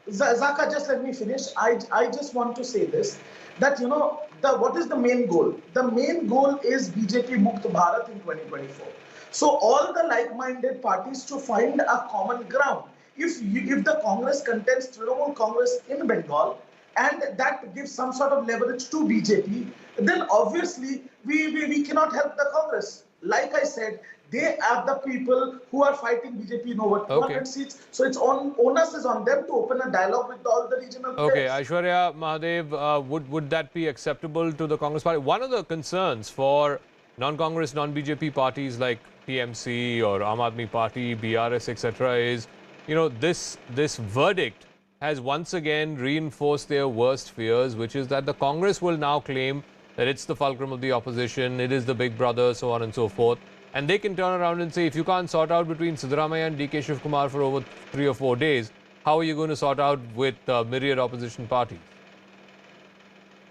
Zaka, just let me finish. I just want to say this, that what is the main goal? The main goal is BJP Mukt Bharat in 2024. So all the like-minded parties to find a common ground. If the Congress contests Trinamool Congress in Bengal, and that gives some sort of leverage to BJP, then obviously we cannot help the Congress. Like I said, they are the people who are fighting BJP in over 200 seats. So it's onus is on them to open a dialogue with all the regional players. Okay, Aishwarya Mahadev, would that be acceptable to the Congress party? One of the concerns for non-Congress, non-BJP parties like TMC or Aam Aadmi Party, BRS, etc. is, this verdict has once again reinforced their worst fears, which is that the Congress will now claim that it's the fulcrum of the opposition, it is the big brother, so on and so forth. And they can turn around and say, if you can't sort out between Siddaramaiah and DK Shivakumar for over 3 or 4 days, how are you going to sort out with myriad opposition parties?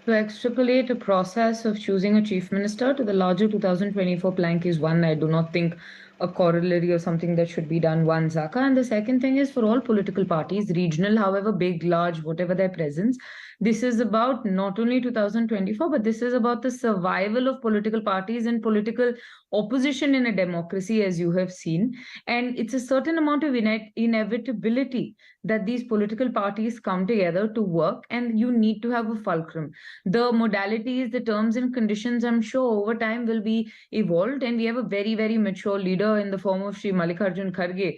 To extrapolate a process of choosing a chief minister to the larger 2024 plank is one. I do not think a corollary or something that should be done, one, Zaka. And the second thing is, for all political parties, regional, however big, large, whatever their presence, This is about not only 2024, but this is about the survival of political parties and political opposition in a democracy, as you have seen. And it's a certain amount of inevitability that these political parties come together to work, and you need to have a fulcrum. The modalities, the terms and conditions, I'm sure over time will be evolved, and we have a very, very mature leader in the form of Sri Mallikarjun Kharge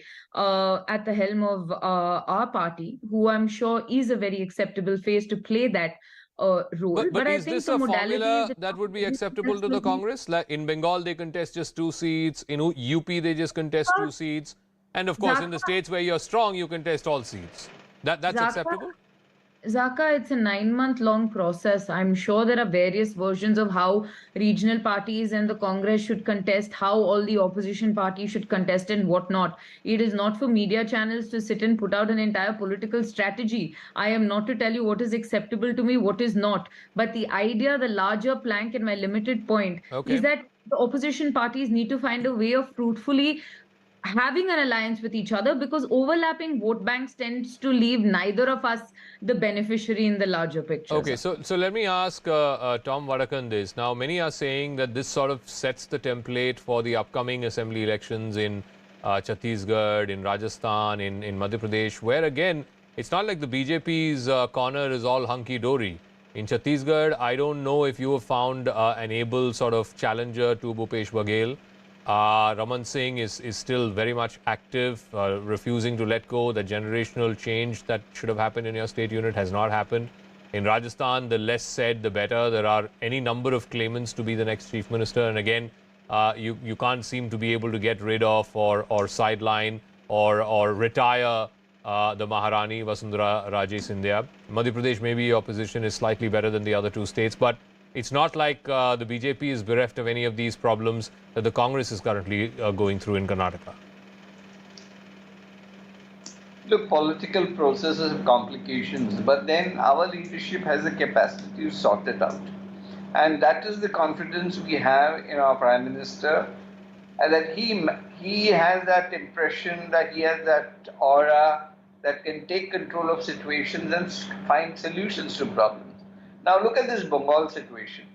at the helm of our party, who I'm sure is a very acceptable face to play that role. But I is think this the a modalities formula that would be acceptable to the Congress? Like in Bengal, they contest just 2 seats. In UP, they just contest 2 seats. And of course, in the states where you're strong, you contest all seats. That's acceptable? Zaka, it's a 9-month-long process. I'm sure there are various versions of how regional parties and the Congress should contest, how all the opposition parties should contest and whatnot. It is not for media channels to sit and put out an entire political strategy. I am not to tell you what is acceptable to me, what is not. But the idea, the larger plank and my limited point is that the opposition parties need to find a way of fruitfully having an alliance with each other, because overlapping vote banks tends to leave neither of us the beneficiary in the larger picture. Okay, so let me ask Tom Vadakan this. Now, many are saying that this sort of sets the template for the upcoming assembly elections in Chhattisgarh, in Rajasthan, in Madhya Pradesh, where again, it's not like the BJP's corner is all hunky-dory. In Chhattisgarh, I don't know if you have found an able sort of challenger to Bhupesh Baghel. Raman Singh is still very much active, refusing to let go. The generational change that should have happened in your state unit has not happened. In Rajasthan, the less said, the better. There are any number of claimants to be the next chief minister. And again, you can't seem to be able to get rid of or sideline or retire the Maharani, Vasundhara Raje Scindia. Madhya Pradesh, maybe your position is slightly better than the other 2 states, but it's not like the BJP is bereft of any of these problems that the Congress is currently going through in Karnataka. Look, political processes have complications, but then our leadership has the capacity to sort it out. And that is the confidence we have in our Prime Minister, and that he has that impression, that he has that aura that can take control of situations and find solutions to problems. Now look at this Bengal situation.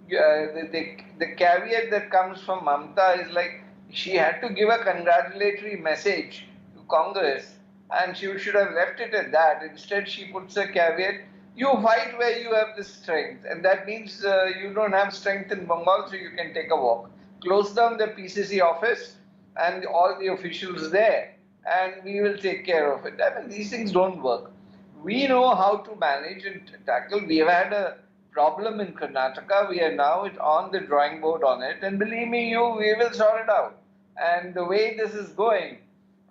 The caveat that comes from Mamata is like she had to give a congratulatory message to Congress, and she should have left it at that. Instead, she puts a caveat: you fight where you have the strength, and that means you don't have strength in Bengal, so you can take a walk. Close down the PCC office and all the officials there, and we will take care of it. I mean, these things don't work. We know how to manage and tackle. We have had a problem in Karnataka. We are now on the drawing board on it. And believe me, we will sort it out. And the way this is going,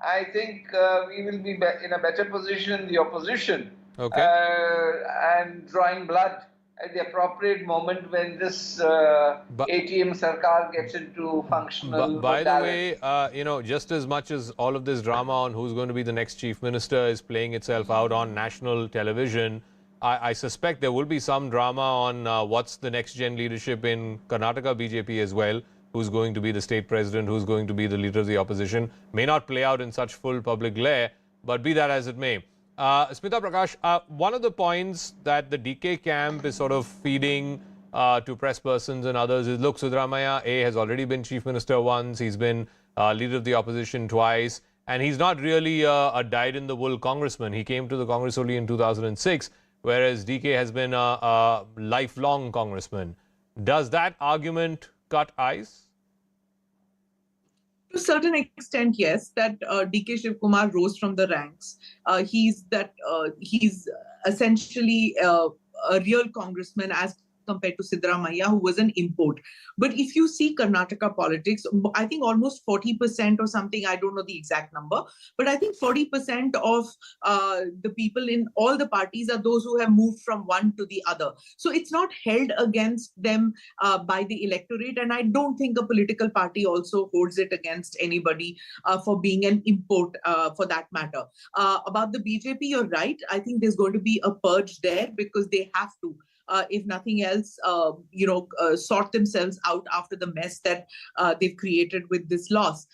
I think we will be in a better position, the opposition, and drawing blood at the appropriate moment when this ATM Sarkar gets into functional By the way, just as much as all of this drama on who's going to be the next chief minister is playing itself out on national television, I suspect there will be some drama on what's the next-gen leadership in Karnataka BJP as well, who's going to be the state president, who's going to be the leader of the opposition. May not play out in such full public glare, but be that as it may. Smita Prakash, one of the points that the DK camp is sort of feeding to press persons and others is, look, Siddaramaiah has already been chief minister once, he's been leader of the opposition twice, and he's not really a dyed-in-the-wool congressman. He came to the Congress only in 2006, whereas DK has been a lifelong congressman. Does that argument cut ice? To a certain extent, yes, that DK Shivakumar rose from the ranks. He's essentially a real congressman as compared to Siddaramaiah, who was an import. But if you see Karnataka politics, I think almost 40% or something, I don't know the exact number, but I think 40% of the people in all the parties are those who have moved from one to the other. So it's not held against them by the electorate. And I don't think a political party also holds it against anybody for being an import for that matter. About the BJP, you're right. I think there's going to be a purge there because they have to. if nothing else, sort themselves out after the mess that they've created with this loss.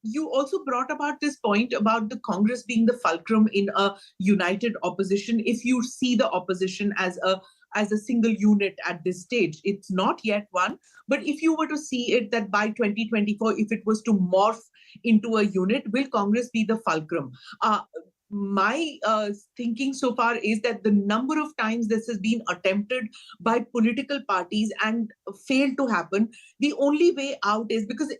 You also brought about this point about the Congress being the fulcrum in a united opposition. If you see the opposition as a single unit at this stage, it's not yet one. But if you were to see it that by 2024, if it was to morph into a unit, will Congress be the fulcrum? My thinking so far is that the number of times this has been attempted by political parties and failed to happen, the only way out is because,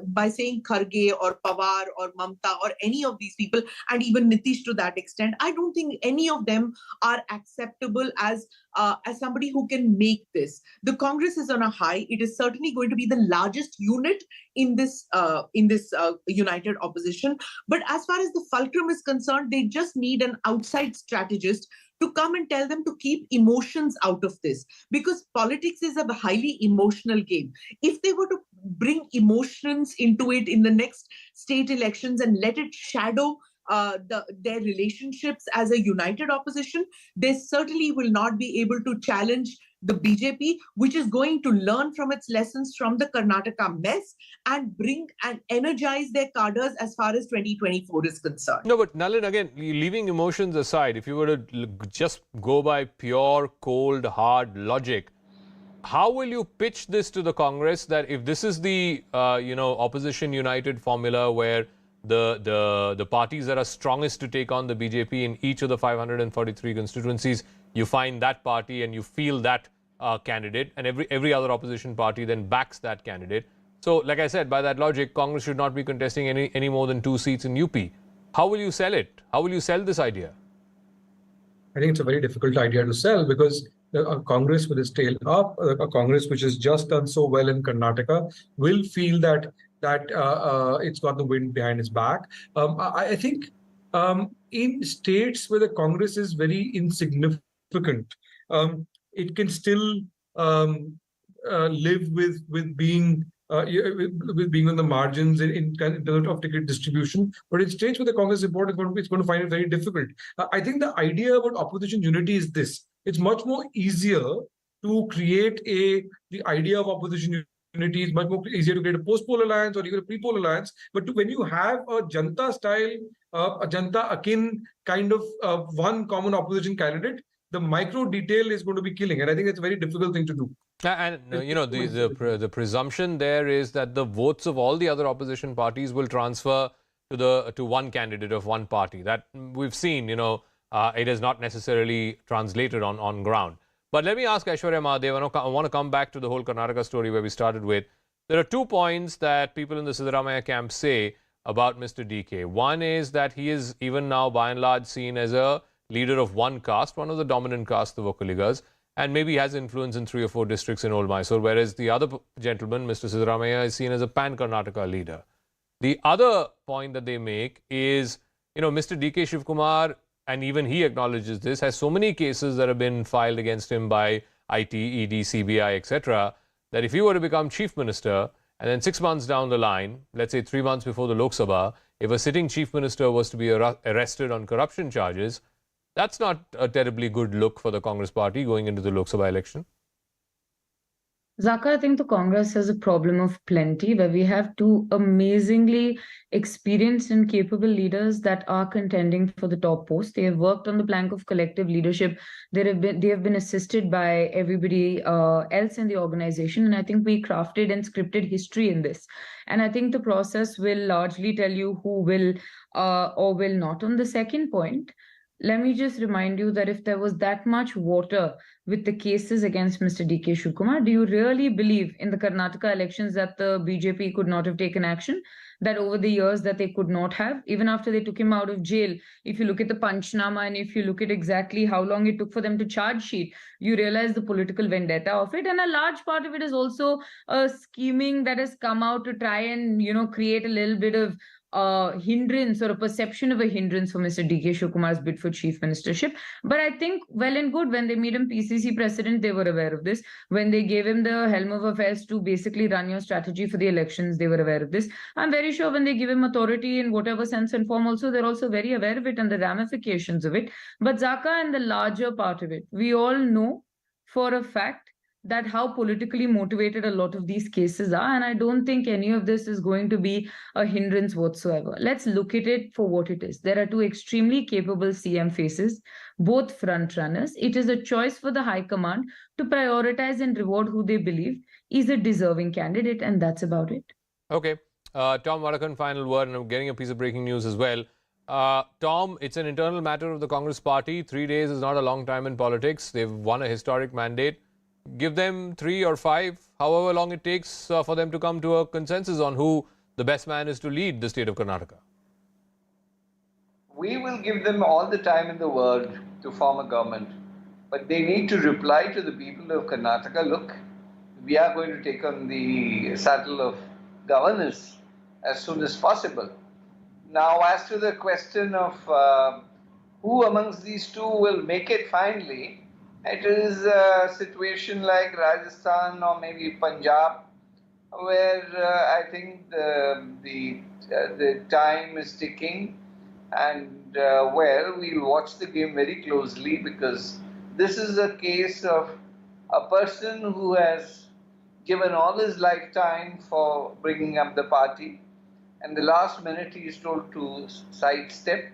by saying Kharge or Pawar or Mamta or any of these people, and even Nitish to that extent, I don't think any of them are acceptable as somebody who can make this. The Congress is on a high. It is certainly going to be the largest unit in this united opposition. But as far as the fulcrum is concerned, they just need an outside strategist to come and tell them to keep emotions out of this, because politics is a highly emotional game. If they were to bring emotions into it in the next state elections and let it shadow their relationships as a united opposition, they certainly will not be able to challenge the BJP, which is going to learn from its lessons from the Karnataka mess and bring and energize their cadres as far as 2024 is concerned. No, but Nalin, again, leaving emotions aside, if you were to just go by pure, cold, hard logic, how will you pitch this to the Congress that if this is the, opposition united formula where the parties that are strongest to take on the BJP in each of the 543 constituencies, you find that party and you feel that candidate, and every other opposition party then backs that candidate. So, like I said, by that logic, Congress should not be contesting any more than 2 seats in UP. How will you sell it? How will you sell this idea? I think it's a very difficult idea to sell because a Congress with its tail up, a Congress which has just done so well in Karnataka, will feel that it's got the wind behind its back. I think in states where the Congress is very insignificant, it can still live with being on the margins in terms of ticket distribution. But in states where the Congress is important, it's going to find it very difficult. I think the idea about opposition unity is this. It's much more easier to create the idea of opposition unity. Is much more easier to create a post-poll alliance or even a pre-poll alliance. But when you have a Janta style, a Janta akin kind of one common opposition candidate, the micro detail is going to be killing. And I think it's a very difficult thing to do. And, the presumption there is that the votes of all the other opposition parties will transfer to one candidate of one party. That we've seen, it is not necessarily translated on ground. But let me ask Aishwarya Mahadev, I want to come back to the whole Karnataka story where we started with. There are 2 points that people in the Siddaramaiah camp say about Mr. DK. One is that he is even now by and large seen as a leader of one caste, one of the dominant castes, the Vokaligas, and maybe has influence in 3 or 4 districts in Old Mysore, whereas the other gentleman, Mr. Siddaramaiah, is seen as a pan-Karnataka leader. The other point that they make is, Mr. DK Shivakumar, and even he acknowledges this, has so many cases that have been filed against him by IT, ED, CBI, etc., that if he were to become chief minister, and then 6 months down the line, let's say 3 months before the Lok Sabha, if a sitting chief minister was to be arrested on corruption charges, that's not a terribly good look for the Congress party going into the Lok Sabha election. Zaka, I think the Congress has a problem of plenty, where we have 2 amazingly experienced and capable leaders that are contending for the top post. They have worked on the plank of collective leadership. They have been assisted by everybody else in the organization. And I think we crafted and scripted history in this. And I think the process will largely tell you who will or will not. On the second point, let me just remind you that if there was that much water with the cases against Mr. DK Shivakumar, do you really believe in the Karnataka elections that the BJP could not have taken action? That over the years that they could not have, even after they took him out of jail, if you look at the Panchnama and if you look at exactly how long it took for them to charge sheet, you realize the political vendetta of it. And a large part of it is also a scheming that has come out to try and, create a little bit of hindrance or a perception of a hindrance for Mr. DK Shivakumar's bid for chief ministership. But I think well and good, when they made him PCC president, they were aware of this. When they gave him the helm of affairs to basically run your strategy for the elections, they were aware of this. I'm very sure when they give him authority in whatever sense and form also, they're also very aware of it and the ramifications of it. But Zaka and the larger part of it, we all know for a fact that how politically motivated a lot of these cases are. And I don't think any of this is going to be a hindrance whatsoever. Let's look at it for what it is. There are two extremely capable CM faces, both front runners. It is a choice for the High Command to prioritize and reward who they believe is a deserving candidate, and that's about it. Okay. Tom Vadakan, final word, and I'm getting a piece of breaking news as well. Tom, it's an internal matter of the Congress party. 3 days is not a long time in politics. They've won a historic mandate. Give them 3 or 5, however long it takes for them to come to a consensus on who the best man is to lead the state of Karnataka. We will give them all the time in the world to form a government, but they need to reply to the people of Karnataka, look, we are going to take on the saddle of governance as soon as possible. Now, as to the question of who amongst these two will make it finally, it is a situation like Rajasthan or maybe Punjab, where I think the time is ticking, and well, we'll watch the game very closely, because this is a case of a person who has given all his lifetime for bringing up the party, and the last minute he is told to sidestep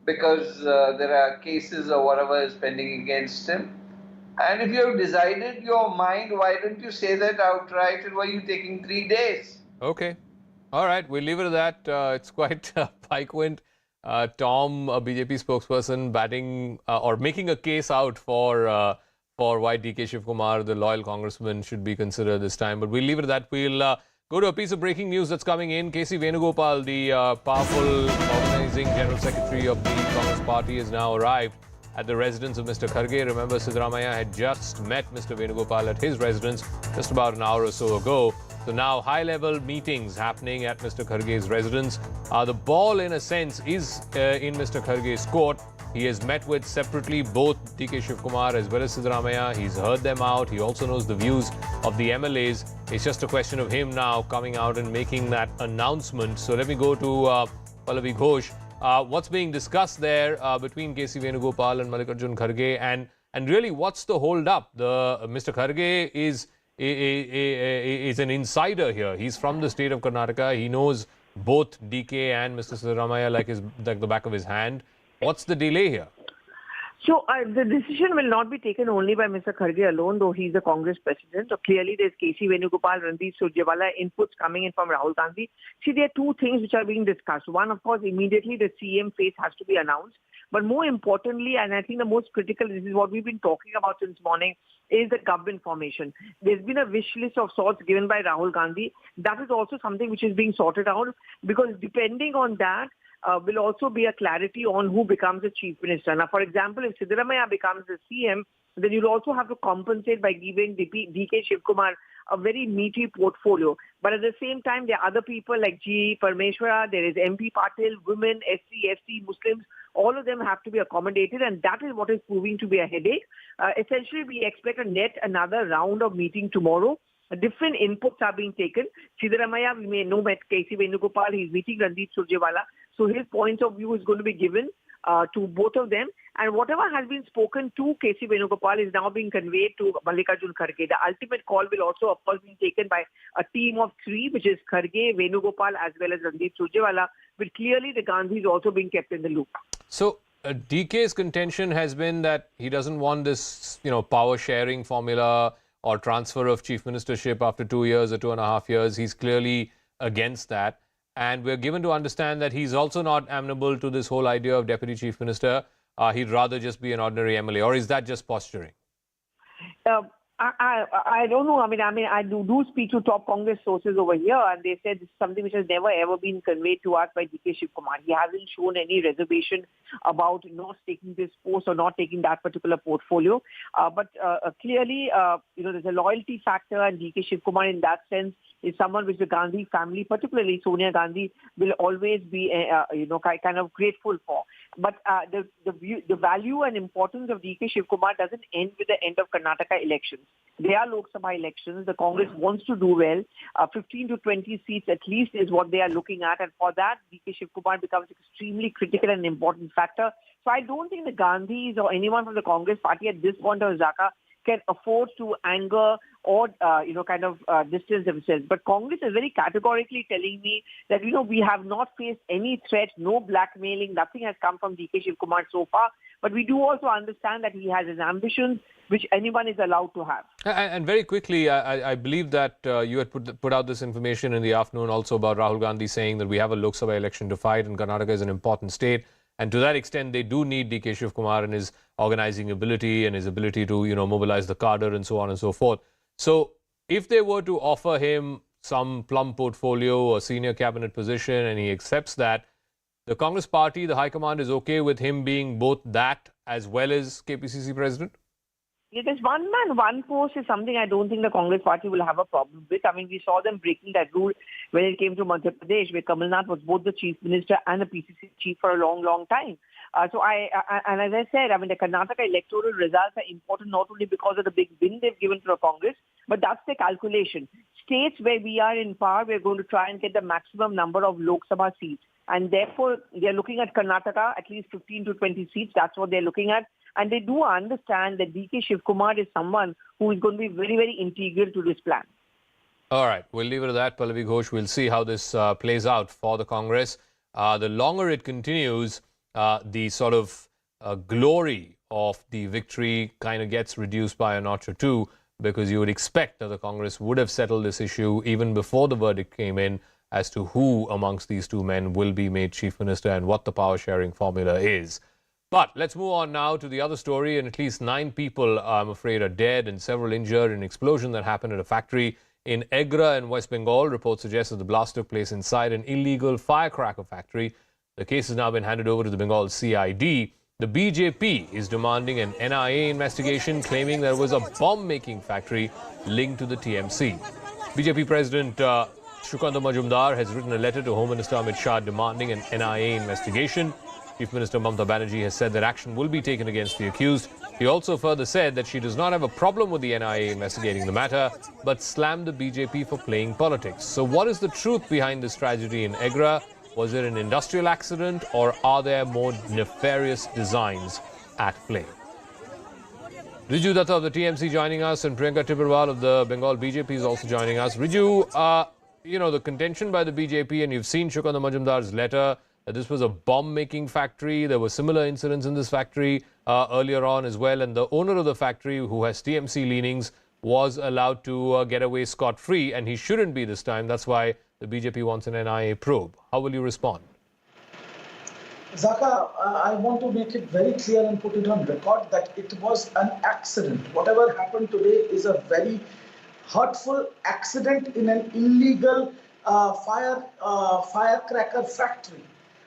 because there are cases or whatever is pending against him. And if you have decided your mind, why don't you say that outright, and why are you taking 3 days? Okay. All right, we'll leave it at that. It's quite piquant. Tom, a BJP spokesperson, batting or making a case out for why DK Shivakumar, the loyal congressman, should be considered this time. But we'll leave it at that. We'll go to a piece of breaking news that's coming in. KC Venugopal, the powerful organizing general secretary of the Congress party, has now arrived at the residence of Mr. Kharge. Remember, Siddaramaiah had just met Mr. Venugopal at his residence just about an hour or so ago. So now high-level meetings happening at Mr. Kharge's residence. The ball, in a sense, is in Mr. Kharge's court. He has met with separately both DK Shivakumar as well as Siddaramaiah. He's heard them out. He also knows the views of the MLAs. It's just a question of him now coming out and making that announcement. So let me go to Pallavi Ghosh. What's being discussed there between KC Venugopal and Mallikarjun Kharge, and really what's the hold up? Mr. Kharge is an insider here. He's from the state of Karnataka. He knows both DK and Mr. Siddaramaiah like the back of his hand. What's the delay here? So the decision will not be taken only by Mr. Kharge alone, though he's the Congress president. So clearly there's KC Venugopal, Randeep Surjewala inputs coming in from Rahul Gandhi. See, there are two things which are being discussed. One, of course, immediately the CM face has to be announced. But more importantly, and I think the most critical, this is what we've been talking about since morning, is the government formation. There's been a wish list of sorts given by Rahul Gandhi. That is also something which is being sorted out, because depending on that, will also be a clarity on who becomes the chief minister. Now, for example, if Siddaramaiah becomes the CM, then you'll also have to compensate by giving DK Shivakumar a very meaty portfolio. But at the same time, there are other people like G. Parmeshwara, there is MP Patil, women, SC, ST, Muslims. All of them have to be accommodated, and that is what is proving to be a headache. Essentially, we expect another round of meeting tomorrow. Different inputs are being taken. Siddaramaiah, we may know, met KC Venugopal. He's meeting Randeep Surjewala. So his point of view is going to be given to both of them. And whatever has been spoken to KC Venugopal is now being conveyed to Mallikarjun Kharge. The ultimate call will also, of course, be taken by a team of 3, which is Kharge, Venugopal, as well as Randeep Surjewala. But clearly, the Gandhi is also being kept in the loop. So DK's contention has been that he doesn't want this, power sharing formula or transfer of chief ministership after 2 years or 2.5 years. He's clearly against that. And we're given to understand that he's also not amenable to this whole idea of deputy chief minister. He'd rather just be an ordinary MLA. Or is that just posturing? I don't know. I mean, I do speak to top Congress sources over here, and they said this is something which has never ever been conveyed to us by DK Shivakumar. He hasn't shown any reservation about not taking this post or not taking that particular portfolio. But clearly, there's a loyalty factor, and DK Shivakumar, in that sense, is someone which the Gandhi family, particularly Sonia Gandhi, will always be, kind of grateful for. But the value and importance of DK Shivakumar doesn't end with the end of Karnataka elections. They are Lok Sabha elections. The Congress wants to do well. 15 to 20 seats at least is what they are looking at. And for that, DK Shivakumar becomes extremely critical and important factor. So I don't think the Gandhis or anyone from the Congress party at this point of Zaka can afford to anger or, distance themselves. But Congress is very categorically telling me that, we have not faced any threat, no blackmailing, nothing has come from DK Shivakumar so far. But we do also understand that he has his ambitions, which anyone is allowed to have. And very quickly, I believe that you had put out this information in the afternoon also about Rahul Gandhi saying that we have a Lok Sabha election to fight and Karnataka is an important state. And to that extent, they do need DK Shivakumar and his organizing ability and his ability to, mobilize the cadre and so on and so forth. So if they were to offer him some plum portfolio or senior cabinet position and he accepts that, the Congress party, the High Command is okay with him being both that as well as KPCC president? It is one man, one post is something I don't think the Congress party will have a problem with. I mean, we saw them breaking that rule when it came to Madhya Pradesh, where Kamal Nath was both the chief minister and the PCC chief for a long, long time. And as I said, I mean, the Karnataka electoral results are important not only because of the big win they've given to the Congress, but that's the calculation. States where we are in power, we're going to try and get the maximum number of Lok Sabha seats. And therefore, they're looking at Karnataka, at least 15 to 20 seats. That's what they're looking at. And they do understand that DK Shivakumar is someone who is going to be very, very integral to this plan. All right, we'll leave it at that, Pallavi Ghosh. We'll see how this plays out for the Congress. The longer it continues, the sort of glory of the victory kind of gets reduced by a notch or two, because you would expect that the Congress would have settled this issue even before the verdict came in as to who amongst these two men will be made chief minister and what the power sharing formula is. But let's move on now to the other story. And at least 9 people, I'm afraid, are dead and several injured in an explosion that happened at a factory in Agra in West Bengal. Reports suggest that the blast took place inside an illegal firecracker factory. The case has now been handed over to the Bengal CID. The BJP is demanding an NIA investigation, claiming there was a bomb-making factory linked to the TMC. BJP President Shukanta Majumdar has written a letter to Home Minister Amit Shah demanding an NIA investigation. Chief Minister Mamata Banerjee has said that action will be taken against the accused. He also further said that she does not have a problem with the NIA investigating the matter, but slammed the BJP for playing politics. So what is the truth behind this tragedy in Agra? Was it an industrial accident, or are there more nefarious designs at play? Riju Datta of the TMC joining us, and Priyanka Tibrewal of the Bengal BJP is also joining us. Riju, the contention by the BJP, and you've seen Shukanta Majumdar's letter, that this was a bomb-making factory. There were similar incidents in this factory earlier on as well. And the owner of the factory, who has TMC leanings, was allowed to get away scot-free. And he shouldn't be this time. That's why the BJP wants an NIA probe. How will you respond? Zaka, I want to make it very clear and put it on record that it was an accident. Whatever happened today is a very hurtful accident in an illegal firecracker factory.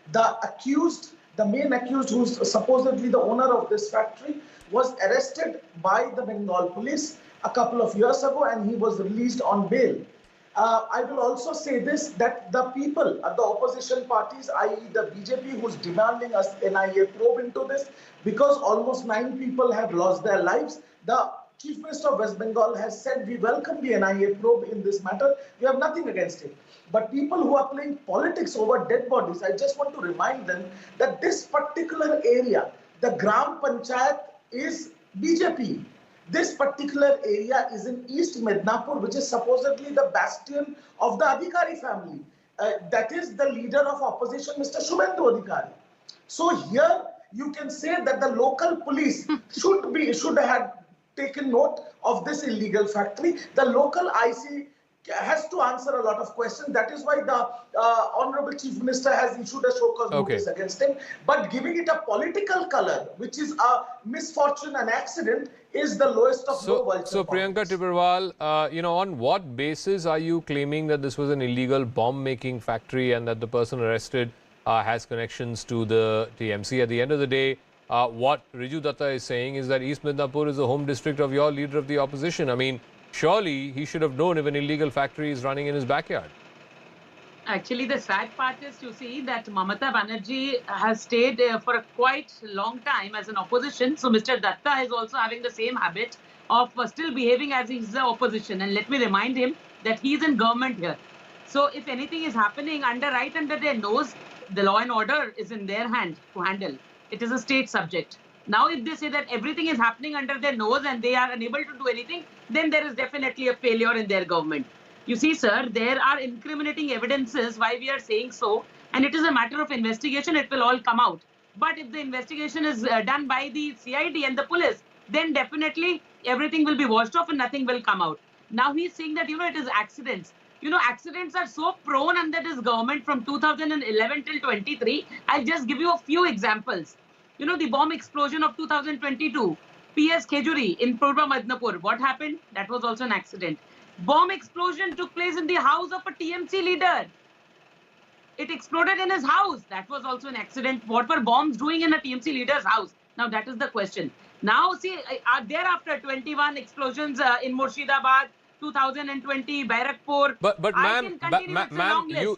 The main accused, who's supposedly the owner of this factory, was arrested by the Bengal police a couple of years ago, and he was released on bail. I will also say this, that the people at the opposition parties, i.e. the BJP, who's demanding us NIA probe into this, because almost 9 people have lost their lives, the Chief Minister of West Bengal has said we welcome the NIA probe in this matter. We have nothing against it. But people who are playing politics over dead bodies, I just want to remind them that this particular area, the Gram Panchayat, is BJP. This particular area is in East Midnapur, which is supposedly the bastion of the Adhikari family. That is the leader of opposition, Mr. Shubhendu Adhikari. So here you can say that the local police should have taken note of this illegal factory. The local IC has to answer a lot of questions. That is why the Honorable Chief Minister has issued a show cause notice against him. But giving it a political color, which is a misfortune, an accident, is the lowest of low vulture. So Priyanka Tibrewal, on what basis are you claiming that this was an illegal bomb-making factory and that the person arrested has connections to the TMC? At the end of the day, what Riju Datta is saying is that East Midnapur is the home district of your leader of the opposition. I mean, surely he should have known if an illegal factory is running in his backyard. Actually, the sad part is to see that Mamata Banerjee has stayed for a quite long time as an opposition. So Mr. Datta is also having the same habit of still behaving as he's the opposition. And let me remind him that he's in government here. So if anything is happening right under their nose, the law and order is in their hand to handle. It is a state subject. Now, if they say that everything is happening under their nose and they are unable to do anything, then there is definitely a failure in their government. You see, sir, there are incriminating evidences why we are saying so, and it is a matter of investigation. It will all come out. But if the investigation is done by the CID and the police, then definitely everything will be washed off and nothing will come out. Now he's saying that, it is accidents. Accidents are so prone under this government from 2011 till 23. I'll just give you a few examples. The bomb explosion of 2022, PS Khejuri in Purva Madnapur. What happened? That was also an accident. Bomb explosion took place in the house of a TMC leader. It exploded in his house. That was also an accident. What were bombs doing in a TMC leader's house? Now that is the question. Now see, thereafter 21 explosions in Murshidabad, 2020, Bairakpur. But ma'am,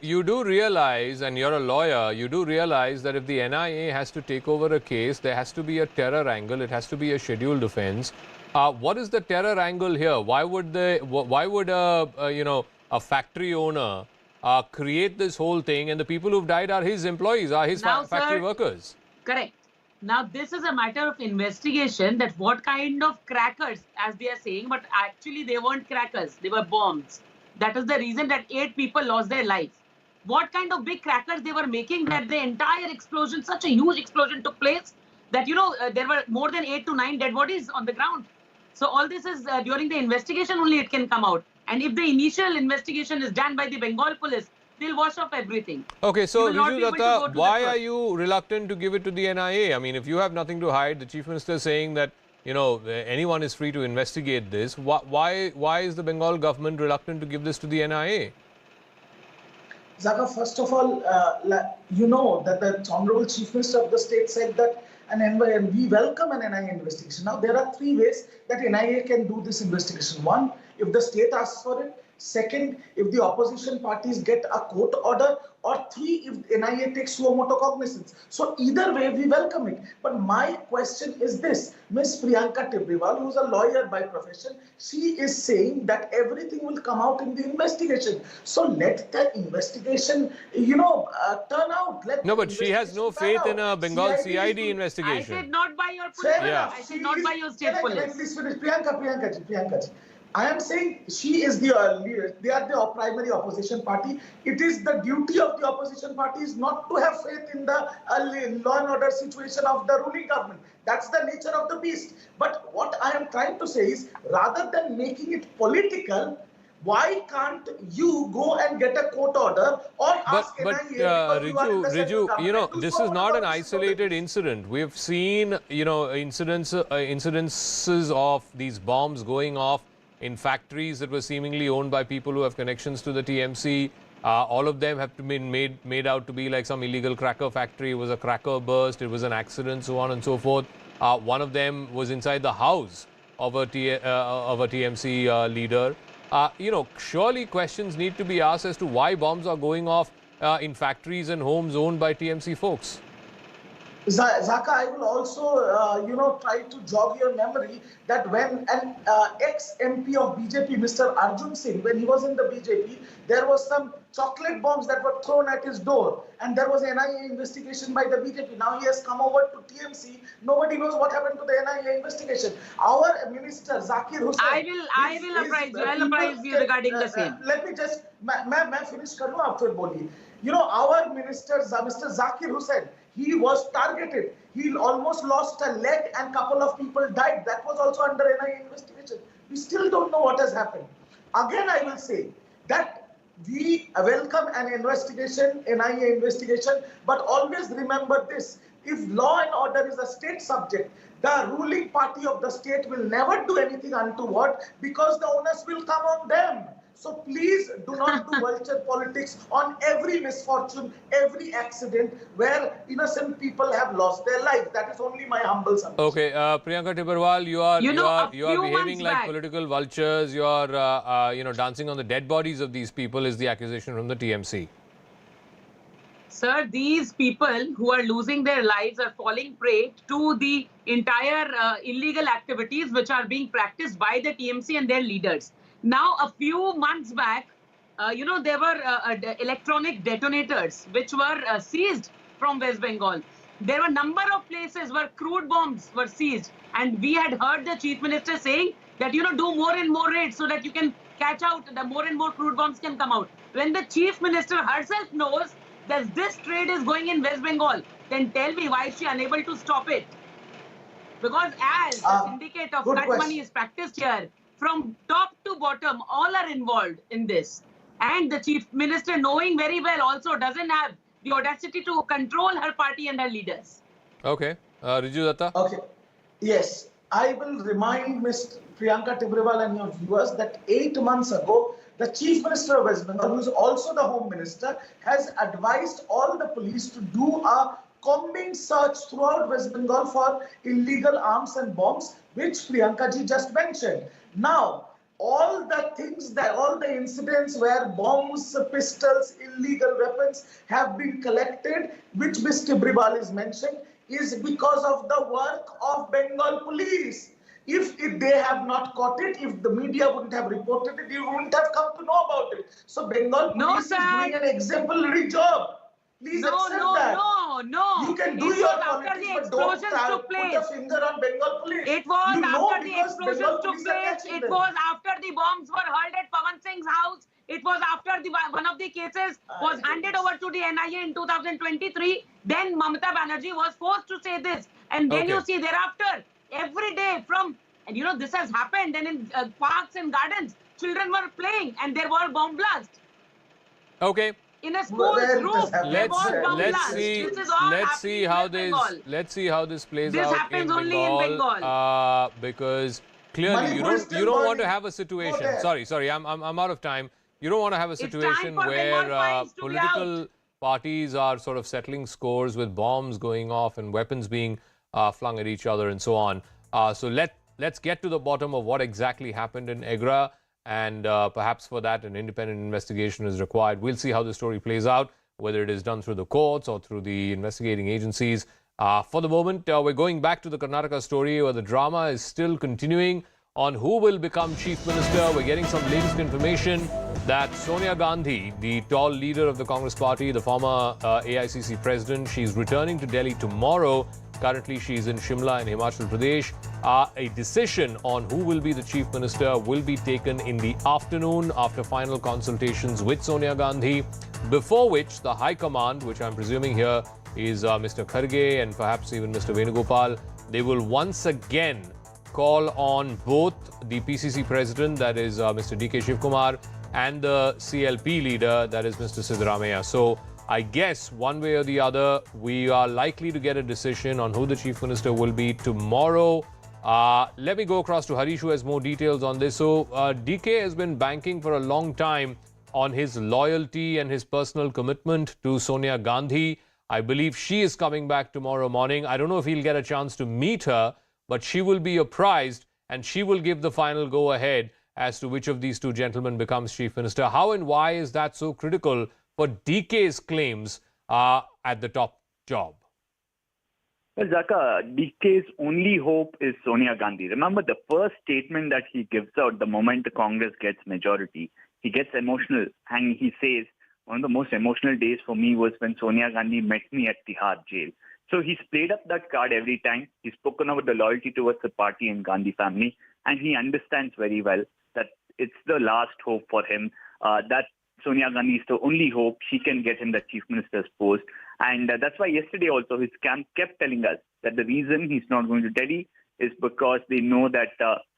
you do realize, and you're a lawyer, you do realize that if the NIA has to take over a case, there has to be a terror angle. It has to be a scheduled offence. What is the terror angle here? Why would a factory owner create this whole thing, and the people who've died are his employees, are his factory workers? Correct. Now, this is a matter of investigation, that what kind of crackers, as they are saying, but actually they weren't crackers, they were bombs. That is the reason that 8 people lost their lives. What kind of big crackers they were making that the entire explosion, such a huge explosion took place, that, there were more than 8 to 9 dead bodies on the ground. So all this is during the investigation only it can come out. And if the initial investigation is done by the Bengal police, they'll wash off everything. Okay, so Riju Datta, why are you reluctant to give it to the NIA? I mean, if you have nothing to hide, the Chief Minister is saying that, anyone is free to investigate this. Why is the Bengal government reluctant to give this to the NIA? Zaka, first of all, you know that the Honorable Chief Minister of the state said that we welcome an NIA investigation. Now, there are 3 ways that NIA can do this investigation. 1, if the state asks for it. 2nd, if the opposition parties get a court order. Or 3, if NIA takes suo motu cognizance. So either way, we welcome it. But my question is this. Ms. Priyanka Tibrewal, who is a lawyer by profession, she is saying that everything will come out in the investigation. So let the investigation, turn out. No, but she has no faith in a Bengal CID investigation. I said not by your police. Yeah. I said not by your state police. Please finish. Priyanka. I am saying she is the leader. They are the primary opposition party. It is the duty of the opposition party is not to have faith in the law and order situation of the ruling government. That's the nature of the beast. But what I am trying to say is, rather than making it political, why can't you go and get a court order or ask NIA? Riju, this is not an isolated incident. We've seen, incidences of these bombs going off in factories that were seemingly owned by people who have connections to the TMC. All of them have been made out to be like some illegal cracker factory. It was a cracker burst. It was an accident, so on and so forth. One of them was inside the house of a TMC leader. Surely questions need to be asked as to why bombs are going off in factories and homes owned by TMC folks. Zaka, I will also, try to jog your memory that when an ex-MP of BJP, Mr. Arjun Singh, when he was in the BJP, there was some chocolate bombs that were thrown at his door, and there was an NIA investigation by the BJP. Now he has come over to TMC. Nobody knows what happened to the NIA investigation. Our minister, Zakir Hussain... I will apprise you regarding the same. Let me just... Ma'am, finish kar lo, aap fir boliye. Our minister, Mr. Zakir Hussain, he was targeted. He almost lost a leg and couple of people died. That was also under NIA investigation. We still don't know what has happened. Again, I will say that we welcome an investigation, NIA investigation, but always remember this. If law and order is a state subject, the ruling party of the state will never do anything untoward because the onus will come on them. So please do not do vulture politics on every misfortune, every accident where innocent people have lost their lives. That is only my humble submission. Okay, Priyanka Tibrewal, you are behaving like political vultures. You are, dancing on the dead bodies of these people is the accusation from the TMC. Sir, these people who are losing their lives are falling prey to the entire illegal activities which are being practiced by the TMC and their leaders. Now, a few months back, there were electronic detonators which were seized from West Bengal. There were a number of places where crude bombs were seized, and we had heard the chief minister saying that, you know, do more and more raids so that you can catch out, the more and more crude bombs can come out. When the chief minister herself knows that this trade is going in West Bengal, then tell me why is she unable to stop it? Because as the syndicate of cut money is practiced here, from top to bottom, all are involved in this. And the chief minister, knowing very well, also doesn't have the audacity to control her party and her leaders. Okay. Riju Datta? Okay. Yes. I will remind Ms. Priyanka Tibrewal and your viewers that 8 months ago, the Chief Minister of West Bengal, who is also the Home Minister, has advised all the police to do a combing search throughout West Bengal for illegal arms and bombs, which Priyanka ji just mentioned. Now, all the things that, all the incidents where bombs, pistols, illegal weapons have been collected, which Ms. Tibrewal is mentioned, is because of the work of Bengal police. If they have not caught it, if the media wouldn't have reported it, you wouldn't have come to know about it. So Bengal police is doing an exemplary job. Please accept that. No. You can do your politics, but don't put a finger on Bengal police. It was you know after the explosions took place. It was after the bombs were hurled at Pawan Singh's house. It was after one of the cases was handed over to the NIA in 2023. Then Mamata Banerjee was forced to say this. And then you see thereafter, every day from, and you know, this has happened. And in parks and gardens, children were playing and there were bomb blasts. Okay. In a school's roof, let's see how this plays out in Bengal, because clearly you don't want to have a situation. Sorry, I'm out of time. You don't want to have a situation where political parties are sort of settling scores with bombs going off and weapons being flung at each other and so on. So let's get to the bottom of what exactly happened in Agra. And perhaps for that, an independent investigation is required. We'll see how the story plays out, whether it is done through the courts or through the investigating agencies. For the moment, we're going back to the Karnataka story, where the drama is still continuing on who will become chief minister. We're getting some latest information that Sonia Gandhi, the tall leader of the Congress party, the former AICC president, she's returning to Delhi tomorrow. Currently, she's in Shimla in Himachal Pradesh. A decision on who will be the chief minister will be taken in the afternoon after final consultations with Sonia Gandhi, before which the High Command, which I'm presuming here is Mr. Kharge and perhaps even Mr. Venugopal, they will once again call on both the PCC president, that is Mr. DK Shivakumar, and the CLP leader, that is Mr. Siddaramaiah. So I guess one way or the other, we are likely to get a decision on who the chief minister will be tomorrow. Let me go across to Harish, who has more details on this. So DK has been banking for a long time on his loyalty and his personal commitment to Sonia Gandhi. I believe she is coming back tomorrow morning. I don't know if he'll get a chance to meet her, but she will be apprised and she will give the final go-ahead as to which of these two gentlemen becomes chief minister. How and why is that so critical for DK's claims at the top job? Well, Zaka, DK's only hope is Sonia Gandhi. Remember the first statement that he gives out the moment the Congress gets majority. He gets emotional and he says, one of the most emotional days for me was when Sonia Gandhi met me at Tihar jail. So he's played up that card every time. He's spoken about the loyalty towards the party and Gandhi family. And he understands very well that it's the last hope for him, that Sonia Gandhi is the only hope she can get him the chief minister's post. And that's why yesterday also his camp kept telling us that the reason he's not going to Delhi is because they know that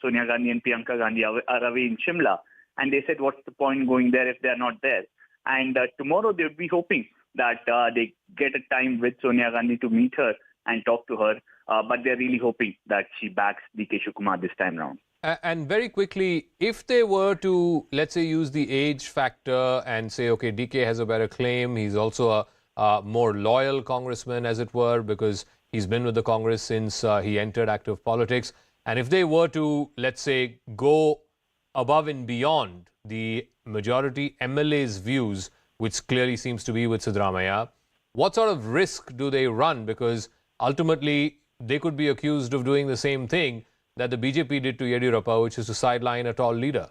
Sonia Gandhi and Priyanka Gandhi are away in Shimla. And they said, what's the point going there if they're not there? And tomorrow they would be hoping that they get a time with Sonia Gandhi to meet her and talk to her. But they're really hoping that she backs DK Shivakumar this time round. And very quickly, if they were to, let's say, use the age factor and say, okay, DK has a better claim, he's also a more loyal congressman, as it were, because he's been with the Congress since he entered active politics. And if they were to, let's say, go above and beyond the majority MLA's views, which clearly seems to be with Siddaramaiah, what sort of risk do they run? Because ultimately, they could be accused of doing the same thing that the BJP did to Yediyurappa, which is to sideline a tall leader.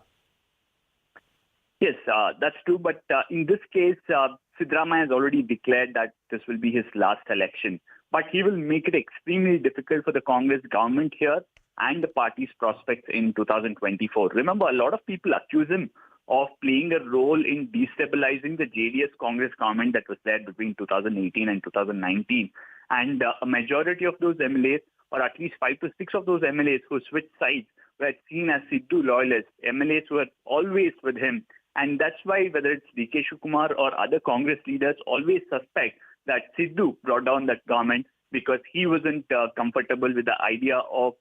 Yes, that's true. But in this case, Siddaramaiah has already declared that this will be his last election but he will make it extremely difficult for the Congress government here and the party's prospects in 2024. Remember, a lot of people accuse him of playing a role in destabilizing the JDS Congress government that was there between 2018 and 2019. And a majority of those MLAs, or at least 5 to 6 of those MLAs who switched sides, were seen as Siddu loyalists, MLAs who were always with him. And that's why whether it's DK Shivakumar or other Congress leaders always suspect that Siddu brought down that government because he wasn't comfortable with the idea of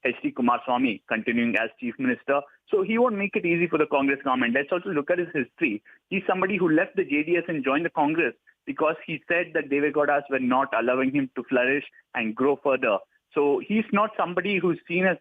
H.D. Kumaraswamy continuing as chief minister. So he won't make it easy for the Congress government. Let's also look at his history. He's somebody who left the JDS and joined the Congress because he said that Devegowdas were not allowing him to flourish and grow further. So he's not somebody who's seen as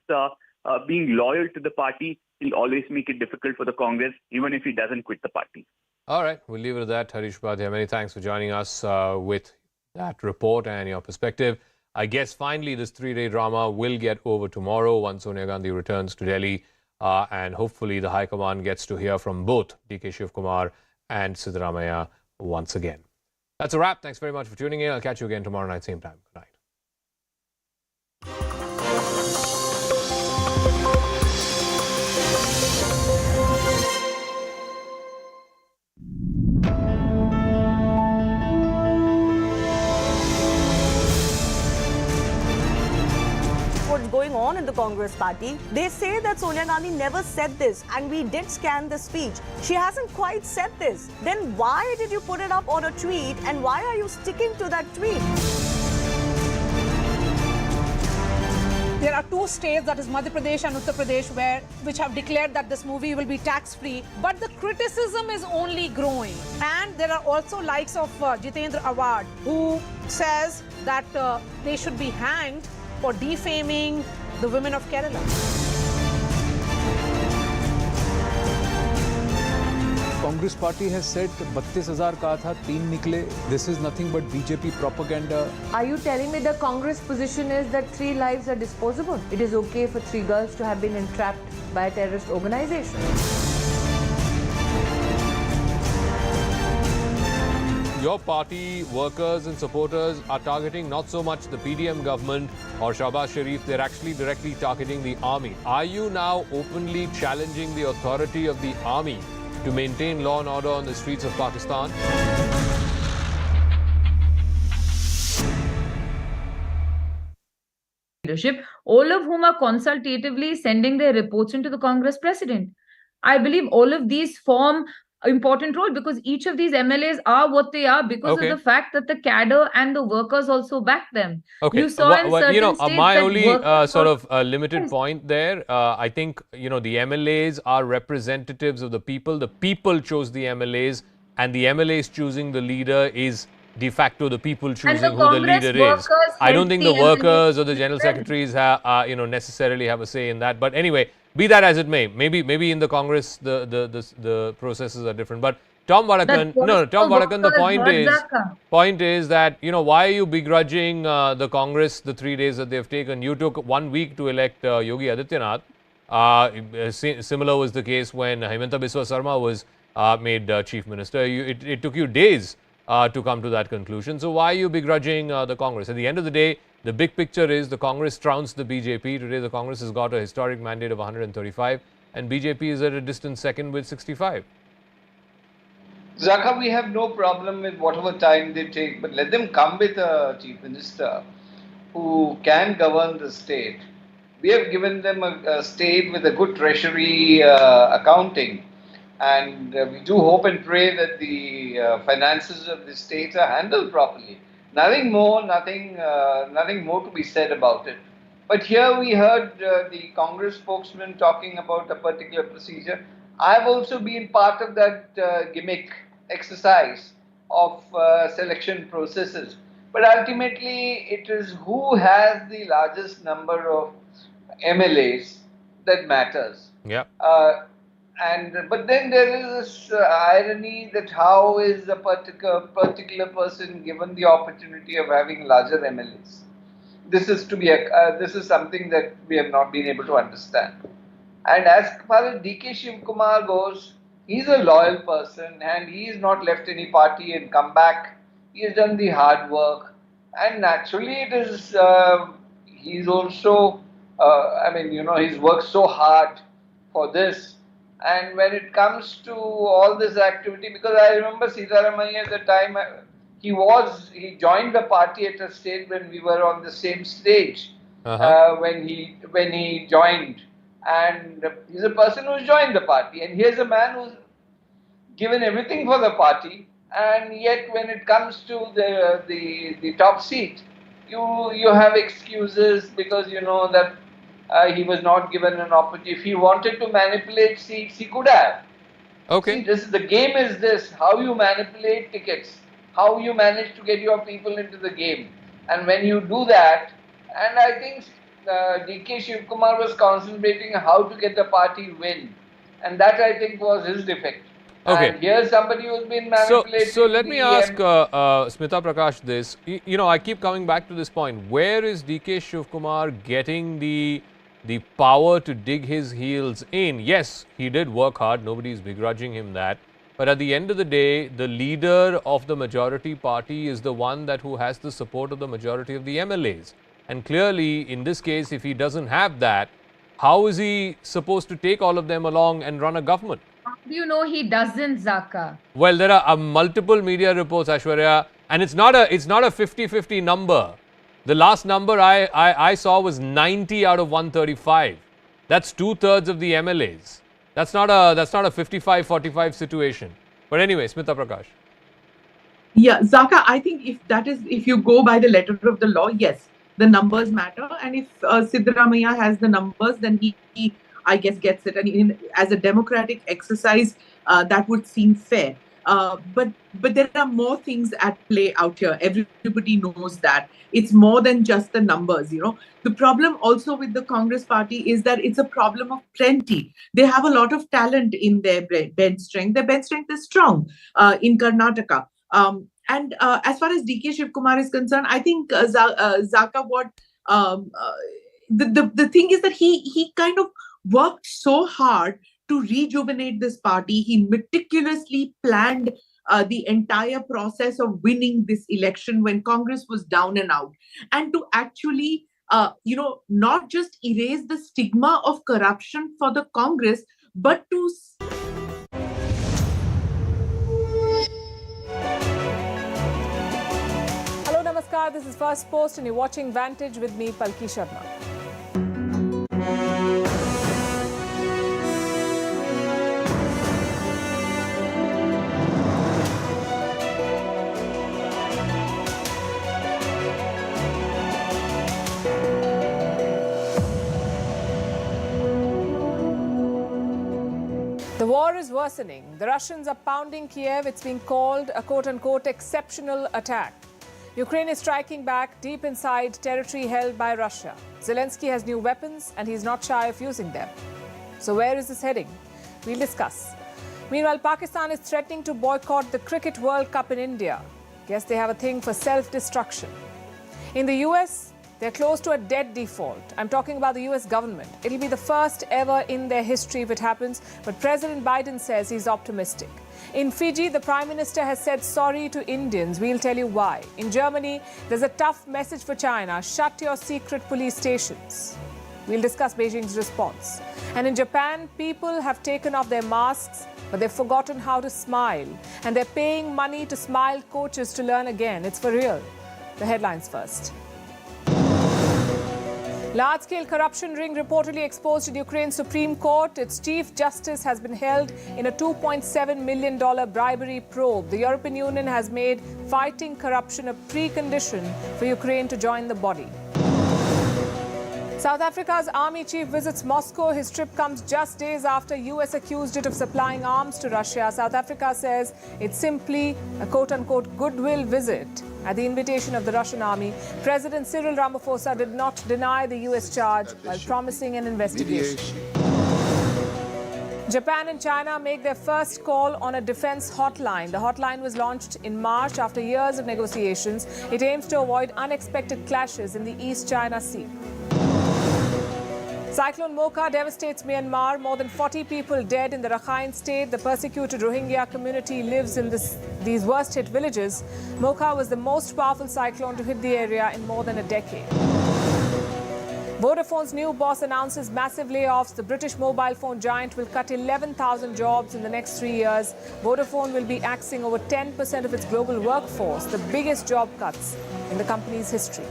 being loyal to the party. He'll always make it difficult for the Congress, even if he doesn't quit the party. All right, we'll leave it at that. Harish Upadhyay, many thanks for joining us with that report and your perspective. I guess finally this 3-day drama will get over tomorrow once Sonia Gandhi returns to Delhi, and hopefully the High Command gets to hear from both DK Shivakumar and Siddaramaiah once again. That's a wrap. Thanks very much for tuning in. I'll catch you again tomorrow night, same time. Good night. What's going on in the Congress party? They say that Sonia Gandhi never said this, and we did scan the speech. She hasn't quite said this. Then why did you put it up on a tweet, and why are you sticking to that tweet? There are 2 states, that is Madhya Pradesh and Uttar Pradesh, which have declared that this movie will be tax-free. But the criticism is only growing. And there are also likes of Jitendra Awad, who says that they should be hanged for defaming the women of Kerala. Congress party has said 32,000 kaha tha, 3 nikle. This is nothing but BJP propaganda. Are you telling me the Congress position is that 3 lives are disposable? It is okay for 3 girls to have been entrapped by a terrorist organization? Your party workers and supporters are targeting not so much the PDM government or Shahbaz Sharif, they're actually directly targeting the army. Are you now openly challenging the authority of the army to maintain law and order on the streets of Pakistan? Leadership, all of whom are consultatively sending their reports into the Congress president. I believe all of these form important role because each of these MLAs are what they are because of the fact that the cadre and the workers also back them. Okay, you saw in certain states my that only sort of limited Yes. point there, I think, the MLAs are representatives of the people. The people chose the MLAs, and the MLAs choosing the leader is de facto the people choosing who the Congress leader is. workers I don't think the help the workers or the MLAs. general secretaries necessarily have a say in that. But anyway, be that as it may, maybe in the Congress the processes are different. But Tom Vadakan, Tom Vadakan, the point is that, why are you begrudging the Congress the 3 days that they've taken? You took 1 week to elect Yogi Adityanath. Similar was the case when Himanta Biswa Sarma was made chief minister. It took you days to come to that conclusion. So why are you begrudging the Congress? At the end of the day, the big picture is the Congress trounced the BJP. Today, the Congress has got a historic mandate of 135, and BJP is at a distant second with 65. Zaka, we have no problem with whatever time they take, but let them come with a chief minister who can govern the state. We have given them a state with a good treasury accounting, and we do hope and pray that the finances of the state are handled properly. Nothing more, nothing more to be said about it. But here we heard the Congress spokesman talking about a particular procedure. I've also been part of that gimmick exercise of selection processes. But ultimately, it is who has the largest number of MLAs that matters. Yeah. But then there is this irony that how is a particular person given the opportunity of having larger MLAs? This is something that we have not been able to understand. And as far as DK Shivakumar goes, he's a loyal person and he has not left any party and come back. He has done the hard work. And naturally, it is. He's also. He's worked so hard for this. And when it comes to all this activity, because I remember Siddaramaiah at the time, he joined the party at a stage when we were on the same stage. When he joined, and he's a person who's joined the party, and here's a man who's given everything for the party, and yet when it comes to the top seat, you have excuses because you know that he was not given an opportunity. If he wanted to manipulate seats, he could have. Okay. See, the game is this: how you manipulate tickets, how you manage to get your people into the game, and when you do that, and I think DK Shivakumar was concentrating how to get the party win, and that I think was his defect. Okay. And here's somebody who's been manipulating. So let me ask Smita Prakash this. You know, I keep coming back to this point. Where is DK Shivakumar getting the power to dig his heels in? Yes, he did work hard. Nobody's begrudging him that. But at the end of the day, the leader of the majority party is the one who has the support of the majority of the MLAs. And clearly, in this case, if he doesn't have that, how is he supposed to take all of them along and run a government? How do you know he doesn't, Zaka? Well, there are multiple media reports, Aishwarya, and it's not a 50-50 number. The last number I saw was 90 out of 135. That's 2/3 of the MLAs. That's not a 55-45 situation. But anyway, Smita Prakash. Yeah, Zaka, I think if you go by the letter of the law, yes, the numbers matter. And if Siddaramaiah has the numbers, then he I guess gets it. And as a democratic exercise, that would seem fair. But there are more things at play out here. Everybody knows that. It's more than just the numbers, you know. The problem also with the Congress party is that it's a problem of plenty. They have a lot of talent in their bench strength. Their bench strength is strong in Karnataka. And as far as DK Shivakumar is concerned, I think Zaka, the thing is that he kind of worked so hard to rejuvenate this party. He meticulously planned the entire process of winning this election when Congress was down and out. And to actually, not just erase the stigma of corruption for the Congress, but to... Hello, Namaskar. This is First Post and you're watching Vantage with me, Palki Sharma. The war is worsening. The Russians are pounding Kiev. It's being called a quote-unquote exceptional attack. Ukraine is striking back deep inside territory held by Russia. Zelensky has new weapons and he's not shy of using them. So where is this heading? We'll discuss. Meanwhile, Pakistan is threatening to boycott the Cricket World Cup in India. Guess they have a thing for self-destruction. In the US, they're close to a dead default. I'm talking about the US government. It'll be the first ever in their history if it happens, but President Biden says he's optimistic. In Fiji, the Prime Minister has said sorry to Indians. We'll tell you why. In Germany, there's a tough message for China. Shut your secret police stations. We'll discuss Beijing's response. And in Japan, people have taken off their masks, but they've forgotten how to smile. And they're paying money to smile coaches to learn again. It's for real. The headlines first. Large-scale corruption ring reportedly exposed at Ukraine's Supreme Court. Its Chief Justice has been held in a $2.7 million bribery probe. The European Union has made fighting corruption a precondition for Ukraine to join the body. South Africa's army chief visits Moscow. His trip comes just days after US accused it of supplying arms to Russia. South Africa says it's simply a quote-unquote goodwill visit at the invitation of the Russian army. President Cyril Ramaphosa did not deny the US charge while promising an investigation. Japan and China make their first call on a defense hotline. The hotline was launched in March after years of negotiations. It aims to avoid unexpected clashes in the East China Sea. Cyclone Mocha devastates Myanmar. More than 40 people dead in the Rakhine state. The persecuted Rohingya community lives in these worst-hit villages. Mocha was the most powerful cyclone to hit the area in more than a decade. Vodafone's new boss announces massive layoffs. The British mobile phone giant will cut 11,000 jobs in the next 3 years. Vodafone will be axing over 10% of its global workforce, the biggest job cuts in the company's history.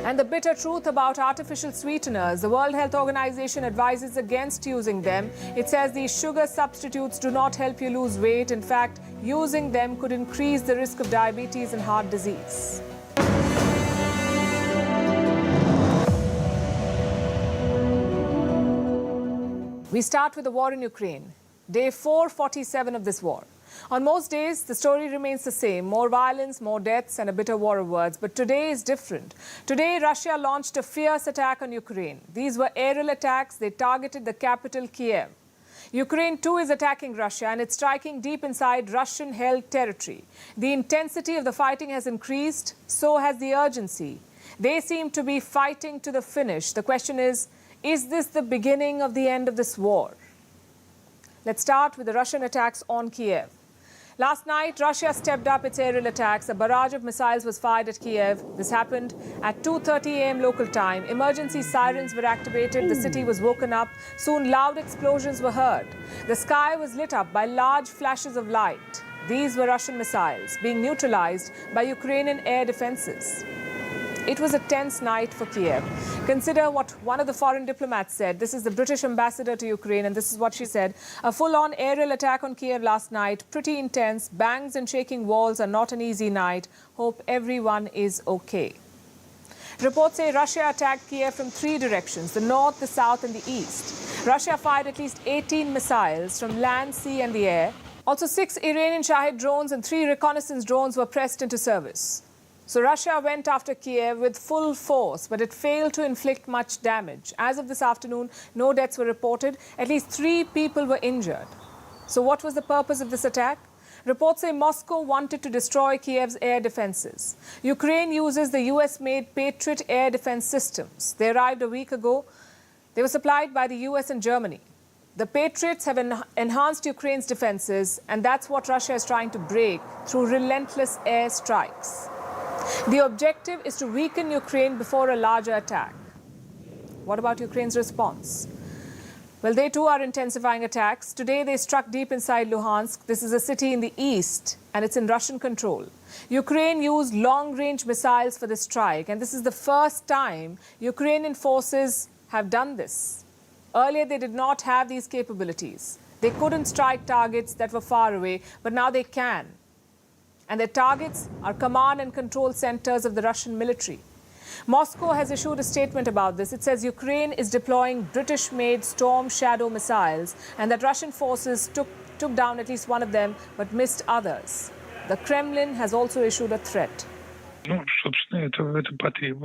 And the bitter truth about artificial sweeteners. The World Health Organization advises against using them. It says these sugar substitutes do not help you lose weight. In fact, using them could increase the risk of diabetes and heart disease. We start with the war in Ukraine. Day 447 of this war. On most days, the story remains the same. More violence, more deaths, and a bitter war of words. But today is different. Today, Russia launched a fierce attack on Ukraine. These were aerial attacks. They targeted the capital, Kiev. Ukraine, too, is attacking Russia, and it's striking deep inside Russian-held territory. The intensity of the fighting has increased. So has the urgency. They seem to be fighting to the finish. The question is this the beginning of the end of this war? Let's start with the Russian attacks on Kiev. Last night, Russia stepped up its aerial attacks. A barrage of missiles was fired at Kiev. This happened at 2:30 a.m. local time. Emergency sirens were activated. The city was woken up. Soon, loud explosions were heard. The sky was lit up by large flashes of light. These were Russian missiles being neutralized by Ukrainian air defenses. It was a tense night for Kiev. Consider what one of the foreign diplomats said. This is the British ambassador to Ukraine, and this is what she said. A full-on aerial attack on Kiev last night. Pretty intense. Bangs and shaking walls are not an easy night. Hope everyone is okay. Reports say Russia attacked Kiev from 3 directions: the north, the south, and the east. Russia fired at least 18 missiles from land, sea, and the air. Also, 6 Iranian Shahed drones and 3 reconnaissance drones were pressed into service. So Russia went after Kiev with full force, but it failed to inflict much damage. As of this afternoon, no deaths were reported. At least 3 people were injured. So what was the purpose of this attack? Reports say Moscow wanted to destroy Kiev's air defenses. Ukraine uses the US-made Patriot air defense systems. They arrived a week ago. They were supplied by the US and Germany. The Patriots have enhanced Ukraine's defenses, and that's what Russia is trying to break through relentless air strikes. The objective is to weaken Ukraine before a larger attack. What about Ukraine's response? Well, they too are intensifying attacks. Today they struck deep inside Luhansk. This is a city in the east, and it's in Russian control. Ukraine used long-range missiles for this strike, and this is the first time Ukrainian forces have done this. Earlier, they did not have these capabilities. They couldn't strike targets that were far away, but now they can. And their targets are command and control centers of the Russian military. Moscow has issued a statement about this. It says Ukraine is deploying British-made Storm Shadow missiles and that Russian forces took down at least one of them but missed others. The Kremlin has also issued a threat.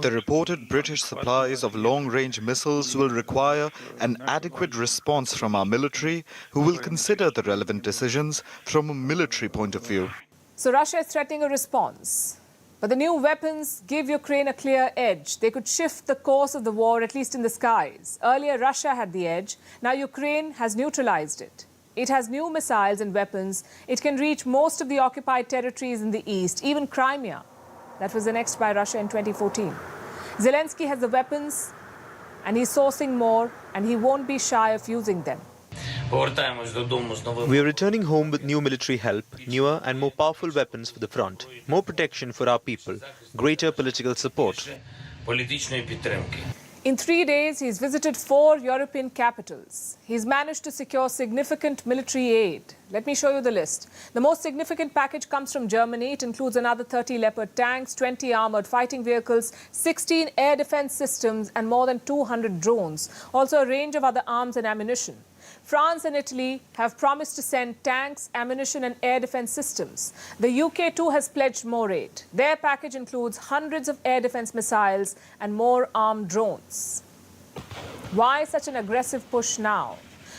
The reported British supplies of long-range missiles will require an adequate response from our military, who will consider the relevant decisions from a military point of view. So Russia is threatening a response. But the new weapons give Ukraine a clear edge. They could shift the course of the war, at least in the skies. Earlier, Russia had the edge. Now Ukraine has neutralized it. It has new missiles and weapons. It can reach most of the occupied territories in the east, even Crimea. That was annexed by Russia in 2014. Zelensky has the weapons, and he's sourcing more, and he won't be shy of using them. We are returning home with new military help, newer and more powerful weapons for the front, more protection for our people, greater political support. In 3 days, he's visited 4 European capitals. He's managed to secure significant military aid. Let me show you the list. The most significant package comes from Germany. It includes another 30 Leopard tanks, 20 armored fighting vehicles, 16 air defense systems, and more than 200 drones. Also a range of other arms and ammunition. France and Italy have promised to send tanks, ammunition, and air defense systems. The UK too has pledged more aid. Their package includes hundreds of air defense missiles and more armed drones. Why such an aggressive push now?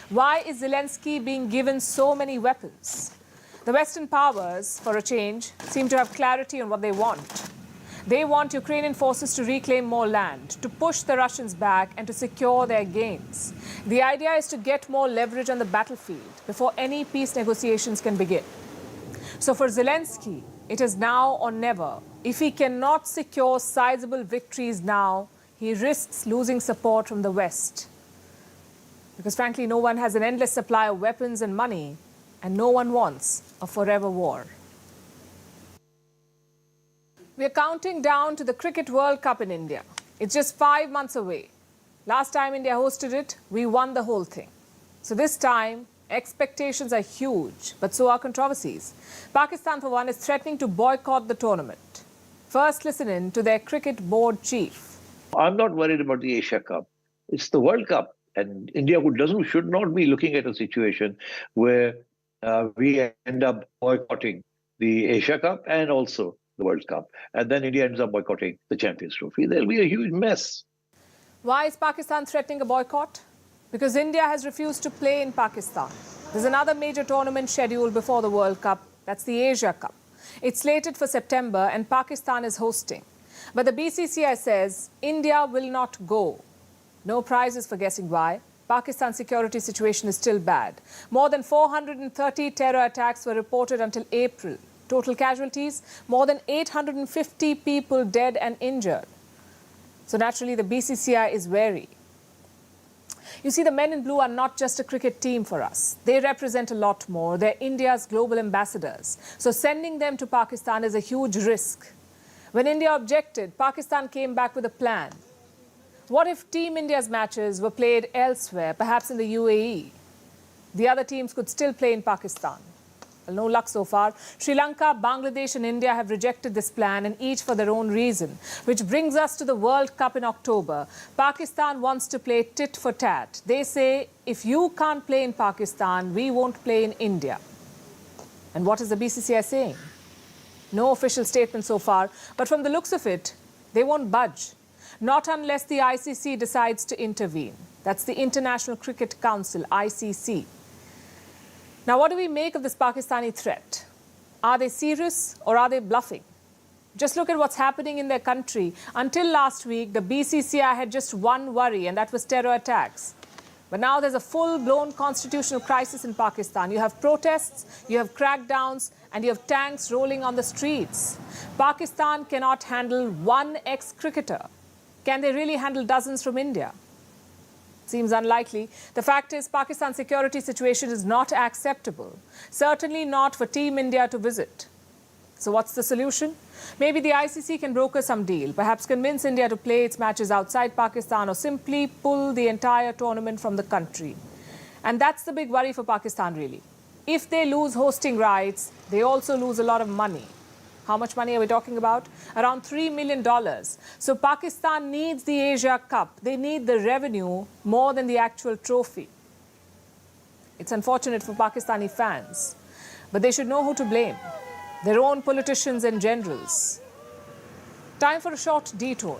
Why is Zelensky being given so many weapons? The Western powers, for a change, seem to have clarity on what they want. They want Ukrainian forces to reclaim more land, to push the Russians back and to secure their gains. The idea is to get more leverage on the battlefield before any peace negotiations can begin. So for Zelensky, it is now or never. If he cannot secure sizable victories now, he risks losing support from the West. Because frankly, no one has an endless supply of weapons and money, and no one wants a forever war. We are counting down to the Cricket World Cup in India. It's just 5 months away. Last time India hosted it, we won the whole thing. So this time, expectations are huge, but so are controversies. Pakistan, for one, is threatening to boycott the tournament. First, listen in to their cricket board chief. I'm not worried about the Asia Cup. It's the World Cup. And India should not be looking at a situation where we end up boycotting the Asia Cup and also the World Cup. And then India ends up boycotting the Champions Trophy. There'll be a huge mess. Why is Pakistan threatening a boycott? Because India has refused to play in Pakistan. There's another major tournament scheduled before the World Cup. That's the Asia Cup. It's slated for September and Pakistan is hosting. But the BCCI says India will not go. No prizes for guessing why. Pakistan's security situation is still bad. More than 430 terror attacks were reported until April. Total casualties, more than 850 people dead and injured. So naturally, the BCCI is wary. You see, the men in blue are not just a cricket team for us. They represent a lot more. They're India's global ambassadors. So sending them to Pakistan is a huge risk. When India objected, Pakistan came back with a plan. What if Team India's matches were played elsewhere, perhaps in the UAE? The other teams could still play in Pakistan. Well, no luck so far. Sri Lanka, Bangladesh and India have rejected this plan, and each for their own reason. Which brings us to the World Cup in October. Pakistan wants to play tit for tat. They say, if you can't play in Pakistan, we won't play in India. And what is the BCCI saying? No official statement so far, but from the looks of it, they won't budge. Not unless the ICC decides to intervene. That's the International Cricket Council, ICC. Now, what do we make of this Pakistani threat? Are they serious or are they bluffing? Just look at what's happening in their country. Until last week, the BCCI had just one worry, and that was terror attacks. But now there's a full-blown constitutional crisis in Pakistan. You have protests, you have crackdowns, and you have tanks rolling on the streets. Pakistan cannot handle one ex-cricketer. Can they really handle dozens from India? Seems unlikely. The fact is, Pakistan's security situation is not acceptable. Certainly not for Team India to visit. So what's the solution? Maybe the ICC can broker some deal, perhaps convince India to play its matches outside Pakistan or simply pull the entire tournament from the country. And that's the big worry for Pakistan, really. If they lose hosting rights, they also lose a lot of money. How much money are we talking about? Around $3 million. So Pakistan needs the Asia Cup. They need the revenue more than the actual trophy. It's unfortunate for Pakistani fans, but they should know who to blame. Their own politicians and generals. Time for a short detour.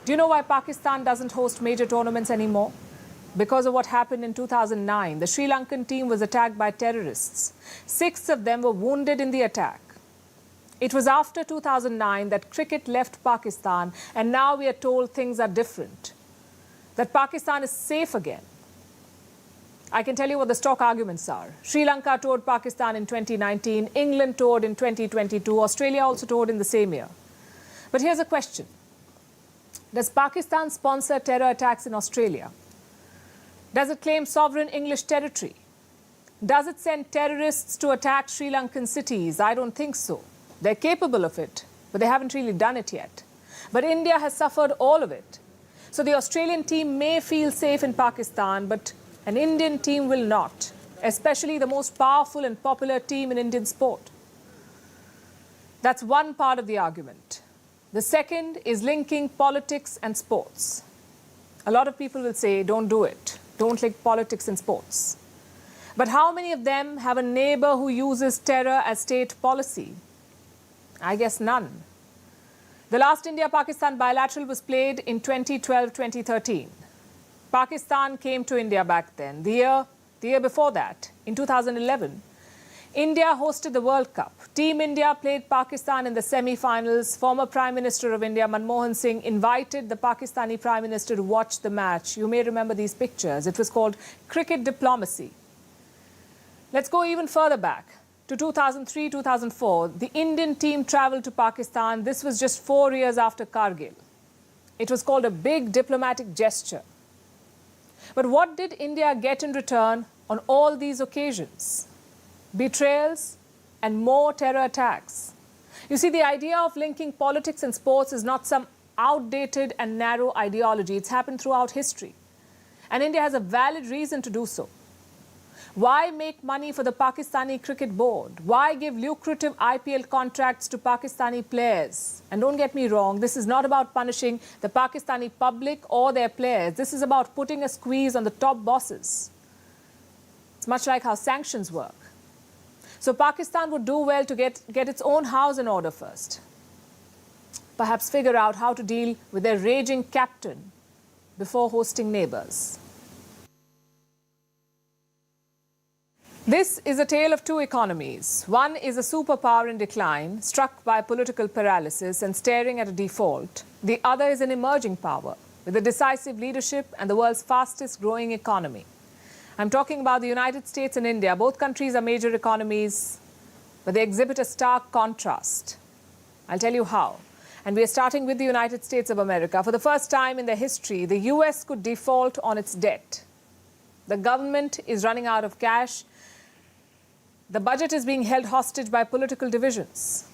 Do you know why Pakistan doesn't host major tournaments anymore? Because of what happened in 2009. The Sri Lankan team was attacked by terrorists. 6 of them were wounded in the attack. It was after 2009 that cricket left Pakistan, and now we are told things are different. That Pakistan is safe again. I can tell you what the stock arguments are. Sri Lanka toured Pakistan in 2019, England toured in 2022, Australia also toured in the same year. But here's a question. Does Pakistan sponsor terror attacks in Australia? Does it claim sovereign English territory? Does it send terrorists to attack Sri Lankan cities? I don't think so. They're capable of it, but they haven't really done it yet. But India has suffered all of it. So the Australian team may feel safe in Pakistan, but an Indian team will not, especially the most powerful and popular team in Indian sport. That's one part of the argument. The second is linking politics and sports. A lot of people will say, don't do it. Don't link politics and sports. But how many of them have a neighbor who uses terror as state policy? I guess none. The last India-Pakistan bilateral was played in 2012-2013. Pakistan came to India back then. The year before that, in 2011. India hosted the World Cup. Team India played Pakistan in the semi-finals. Former Prime Minister of India, Manmohan Singh, invited the Pakistani Prime Minister to watch the match. You may remember these pictures. It was called cricket diplomacy. Let's go even further back to 2003-2004. The Indian team travelled to Pakistan. This was just 4 years after Kargil. It was called a big diplomatic gesture. But what did India get in return on all these occasions? Betrayals and more terror attacks. You see, the idea of linking politics and sports is not some outdated and narrow ideology. It's happened throughout history. And India has a valid reason to do so. Why make money for the Pakistani Cricket Board? Why give lucrative IPL contracts to Pakistani players? And don't get me wrong, this is not about punishing the Pakistani public or their players. This is about putting a squeeze on the top bosses. It's much like how sanctions work. So Pakistan would do well to get its own house in order first. Perhaps figure out how to deal with their raging captain before hosting neighbours. This is a tale of two economies. One is a superpower in decline, struck by political paralysis and staring at a default. The other is an emerging power with a decisive leadership and the world's fastest growing economy. I'm talking about the United States and India. Both countries are major economies, but they exhibit a stark contrast. I'll tell you how. And we are starting with the United States of America. For the first time in their history, the US could default on its debt. The government is running out of cash. The budget is being held hostage by political divisions.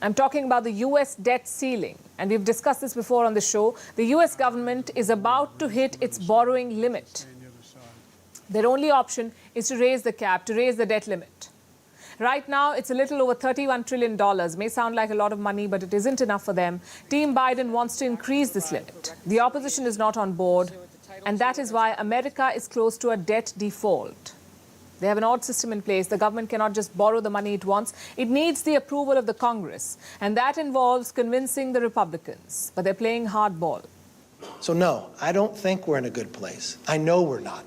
I'm talking about the US debt ceiling. And we've discussed this before on the show. The US government is about to hit its borrowing limit. Their only option is to raise the cap, to raise the debt limit. Right now, it's a little over $31 trillion. May sound like a lot of money, but it isn't enough for them. Team Biden wants to increase this limit. The opposition is not on board. And that is why America is close to a debt default. They have an odd system in place. The government cannot just borrow the money it wants. It needs the approval of the Congress. And that involves convincing the Republicans. But they're playing hardball. So no, I don't think we're in a good place. I know we're not.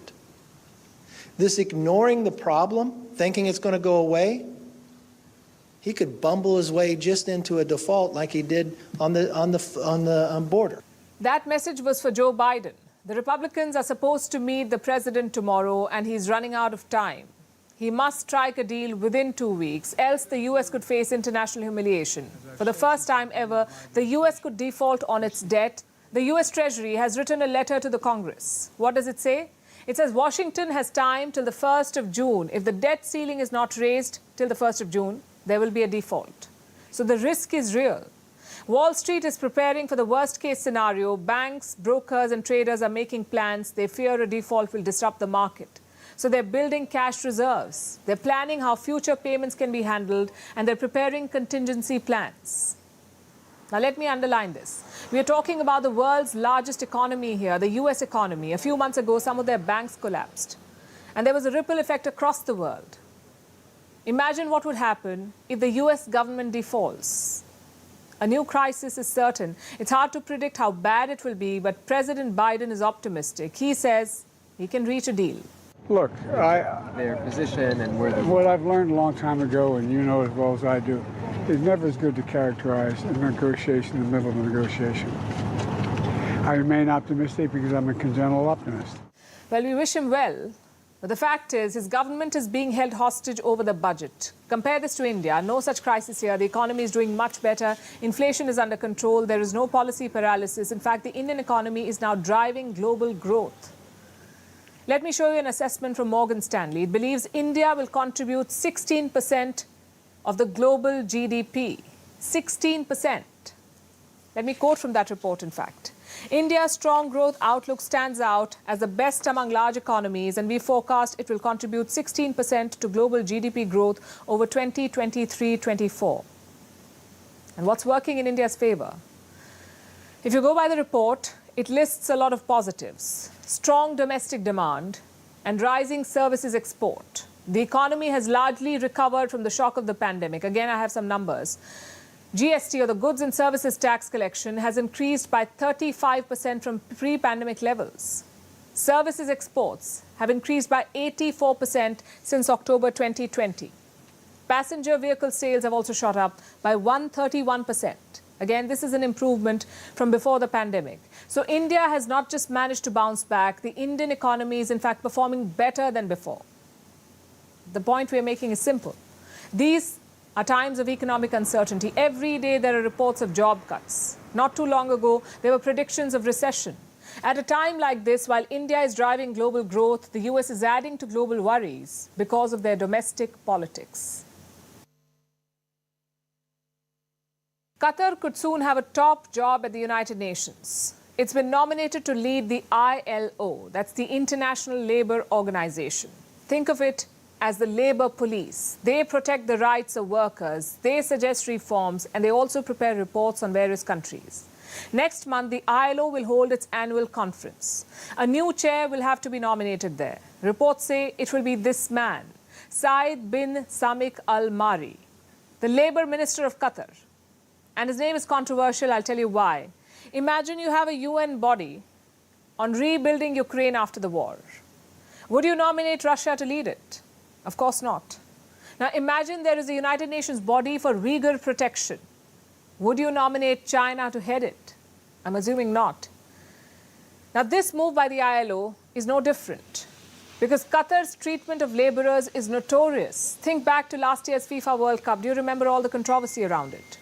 This ignoring the problem, thinking it's going to go away, he could bumble his way just into a default like he did on the border. That message was for Joe Biden. The Republicans are supposed to meet the president tomorrow, and he's running out of time. He must strike a deal within 2 weeks, else the U.S. could face international humiliation. For the first time ever, the U.S. could default on its debt. The U.S. Treasury has written a letter to the Congress. What does it say? It says Washington has time till the 1st of June. If the debt ceiling is not raised till the 1st of June, there will be a default. So the risk is real. Wall Street is preparing for the worst-case scenario. Banks, brokers and traders are making plans. They fear a default will disrupt the market. So they're building cash reserves. They're planning how future payments can be handled, and they're preparing contingency plans. Now, let me underline this. We are talking about the world's largest economy here, the US economy. A few months ago, some of their banks collapsed. And there was a ripple effect across the world. Imagine what would happen if the US government defaults. A new crisis is certain. It's hard to predict how bad it will be, but President Biden is optimistic. He says he can reach a deal. Look, their position and where what I've learned a long time ago, and you know as well as I do, it's never as good to characterize a negotiation in the middle of a negotiation. I remain optimistic because I'm a congenital optimist. Well, we wish him well. But the fact is, his government is being held hostage over the budget. Compare this to India. No such crisis here. The economy is doing much better. Inflation is under control. There is no policy paralysis. In fact, the Indian economy is now driving global growth. Let me show you an assessment from Morgan Stanley. It believes India will contribute 16% of the global GDP. 16%. Let me quote from that report, in fact. India's strong growth outlook stands out as the best among large economies, and we forecast it will contribute 16% to global GDP growth over 2023-24. And what's working in India's favor? If you go by the report, it lists a lot of positives. Strong domestic demand and rising services export. The economy has largely recovered from the shock of the pandemic. Again, I have some numbers. GST, or the Goods and Services Tax collection, has increased by 35% from pre-pandemic levels. Services exports have increased by 84% since October 2020. Passenger vehicle sales have also shot up by 131%. Again, this is an improvement from before the pandemic. So India has not just managed to bounce back, the Indian economy is in fact performing better than before. The point we are making is simple. These are times of economic uncertainty. Every day there are reports of job cuts. Not too long ago, there were predictions of recession. At a time like this, while India is driving global growth, the US is adding to global worries because of their domestic politics. Qatar could soon have a top job at the United Nations. It's been nominated to lead the ILO, that's the International Labour Organization. Think of it as the labour police. They protect the rights of workers, they suggest reforms, and they also prepare reports on various countries. Next month, the ILO will hold its annual conference. A new chair will have to be nominated there. Reports say it will be this man, Saeed bin Samik al-Mari, the Labour Minister of Qatar. And his name is controversial, I'll tell you why. Imagine you have a UN body on rebuilding Ukraine after the war. Would you nominate Russia to lead it? Of course not. Now imagine there is a United Nations body for Uyghur protection. Would you nominate China to head it? I'm assuming not. Now this move by the ILO is no different because Qatar's treatment of labourers is notorious. Think back to last year's FIFA World Cup. Do you remember all the controversy around it?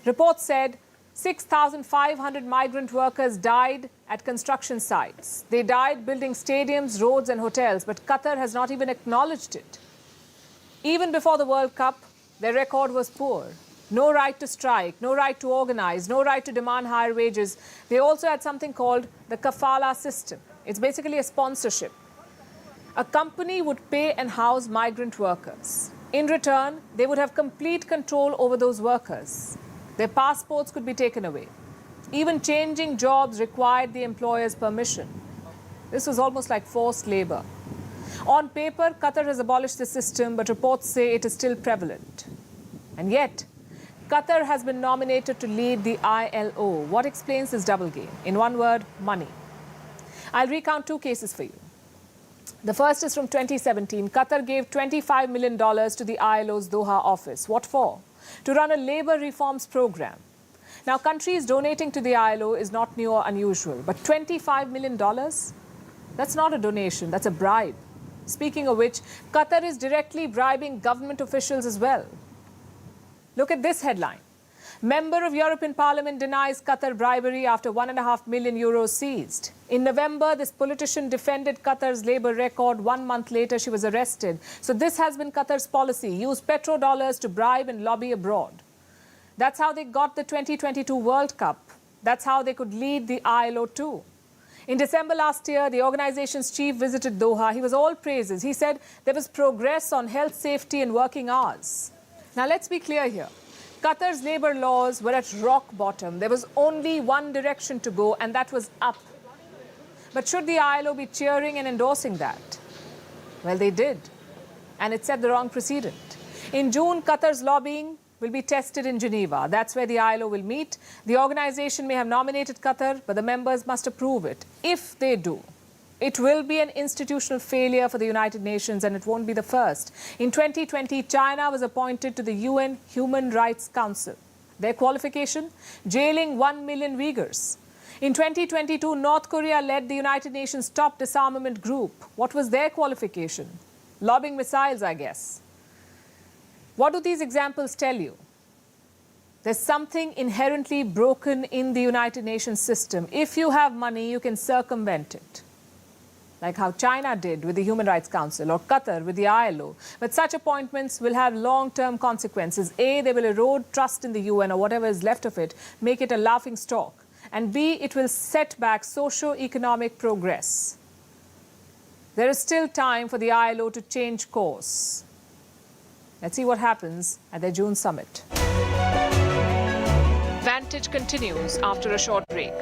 Reports said 6,500 migrant workers died at construction sites. They died building stadiums, roads and hotels, but Qatar has not even acknowledged it. Even before the World Cup, their record was poor. No right to strike, no right to organize, no right to demand higher wages. They also had something called the kafala system. It's basically a sponsorship. A company would pay and house migrant workers. In return, they would have complete control over those workers. Their passports could be taken away. Even changing jobs required the employer's permission. This was almost like forced labor. On paper, Qatar has abolished the system, but reports say it is still prevalent. And yet, Qatar has been nominated to lead the ILO. What explains this double game? In one word, money. I'll recount two cases for you. The first is from 2017. Qatar gave $25 million to the ILO's Doha office. What for? To run a labour reforms program. Now, countries donating to the ILO is not new or unusual, but $25 million? That's not a donation, that's a bribe. Speaking of which, Qatar is directly bribing government officials as well. Look at this headline. Member of European Parliament denies Qatar bribery after €1.5 million seized. In November, this politician defended Qatar's labour record. 1 month later, she was arrested. So this has been Qatar's policy. Use petrodollars to bribe and lobby abroad. That's how they got the 2022 World Cup. That's how they could lead the ILO too. In December last year, the organization's chief visited Doha. He was all praises. He said there was progress on health, safety and working hours. Now let's be clear here. Qatar's labour laws were at rock bottom. There was only one direction to go, and that was up. But should the ILO be cheering and endorsing that? Well, they did. And it set the wrong precedent. In June, Qatar's lobbying will be tested in Geneva. That's where the ILO will meet. The organization may have nominated Qatar, but the members must approve it. If they do, it will be an institutional failure for the United Nations, and it won't be the first. In 2020, China was appointed to the UN Human Rights Council. Their qualification? Jailing 1 million Uyghurs. In 2022, North Korea led the United Nations top disarmament group. What was their qualification? Lobbing missiles, I guess. What do these examples tell you? There's something inherently broken in the United Nations system. If you have money, you can circumvent it. Like how China did with the Human Rights Council or Qatar with the ILO. But such appointments will have long-term consequences. A, they will erode trust in the UN or whatever is left of it, make it a laughing stock. And B, it will set back socio-economic progress. There is still time for the ILO to change course. Let's see what happens at their June summit. Vantage continues after a short break.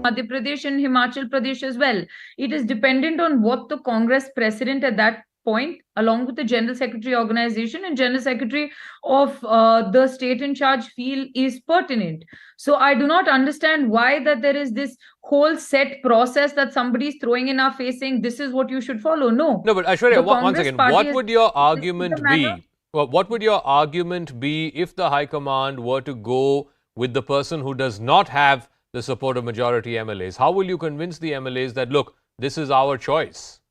Madhya Pradesh and Himachal Pradesh as well. It is dependent on what the Congress president at that point, along with the General Secretary organization and General Secretary of the state in charge feel is pertinent. So I do not understand why that there is this whole set process that somebody is throwing in our face saying this is what you should follow. No. No, but Aishwarya, one second. What would your argument be? matter. Well, what would your argument be if the High Command were to go with the person who does not have the support of majority MLAs? How will you convince the MLAs that, look, this is our choice?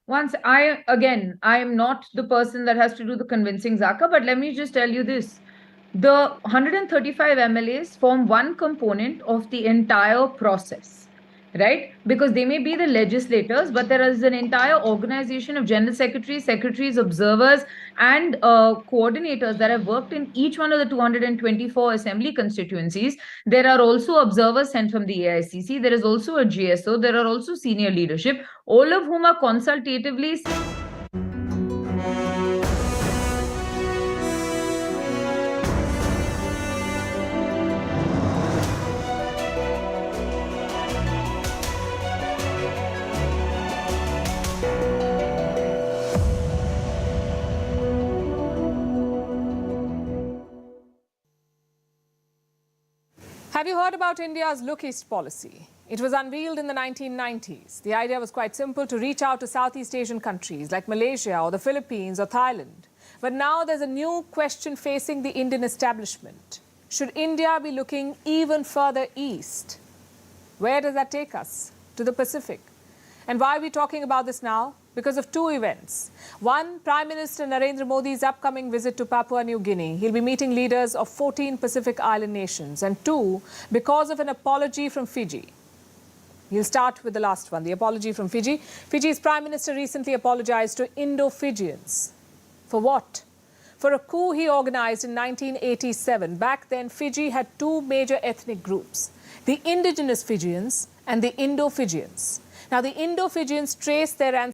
I am not the person that has to do the convincing, Zaka, but let me just tell you this. The 135 MLAs form one component of the entire process, right? Because they may be the legislators, but there is an entire organization of general secretaries, secretaries, observers, and coordinators that have worked in each one of the 224 assembly constituencies. There are also observers sent from the AICC. There is also a GSO. There are also senior leadership, all of whom are consultatively. Have you heard about India's Look East policy? It was unveiled in the 1990s. The idea was quite simple, to reach out to Southeast Asian countries like Malaysia or the Philippines or Thailand. But now there's a new question facing the Indian establishment. Should India be looking even further east? Where does that take us? To the Pacific. And why are we talking about this now? Because of two events. One, Prime Minister Narendra Modi's upcoming visit to Papua New Guinea. He'll be meeting leaders of 14 Pacific Island nations. And two, because of an apology from Fiji. He'll start with the last one, the apology from Fiji. Fiji's Prime Minister recently apologized to Indo-Fijians. For what? For a coup he organized in 1987. Back then, Fiji had two major ethnic groups, the indigenous Fijians and the Indo-Fijians. Now, the Indo-Fijians traced their ancestors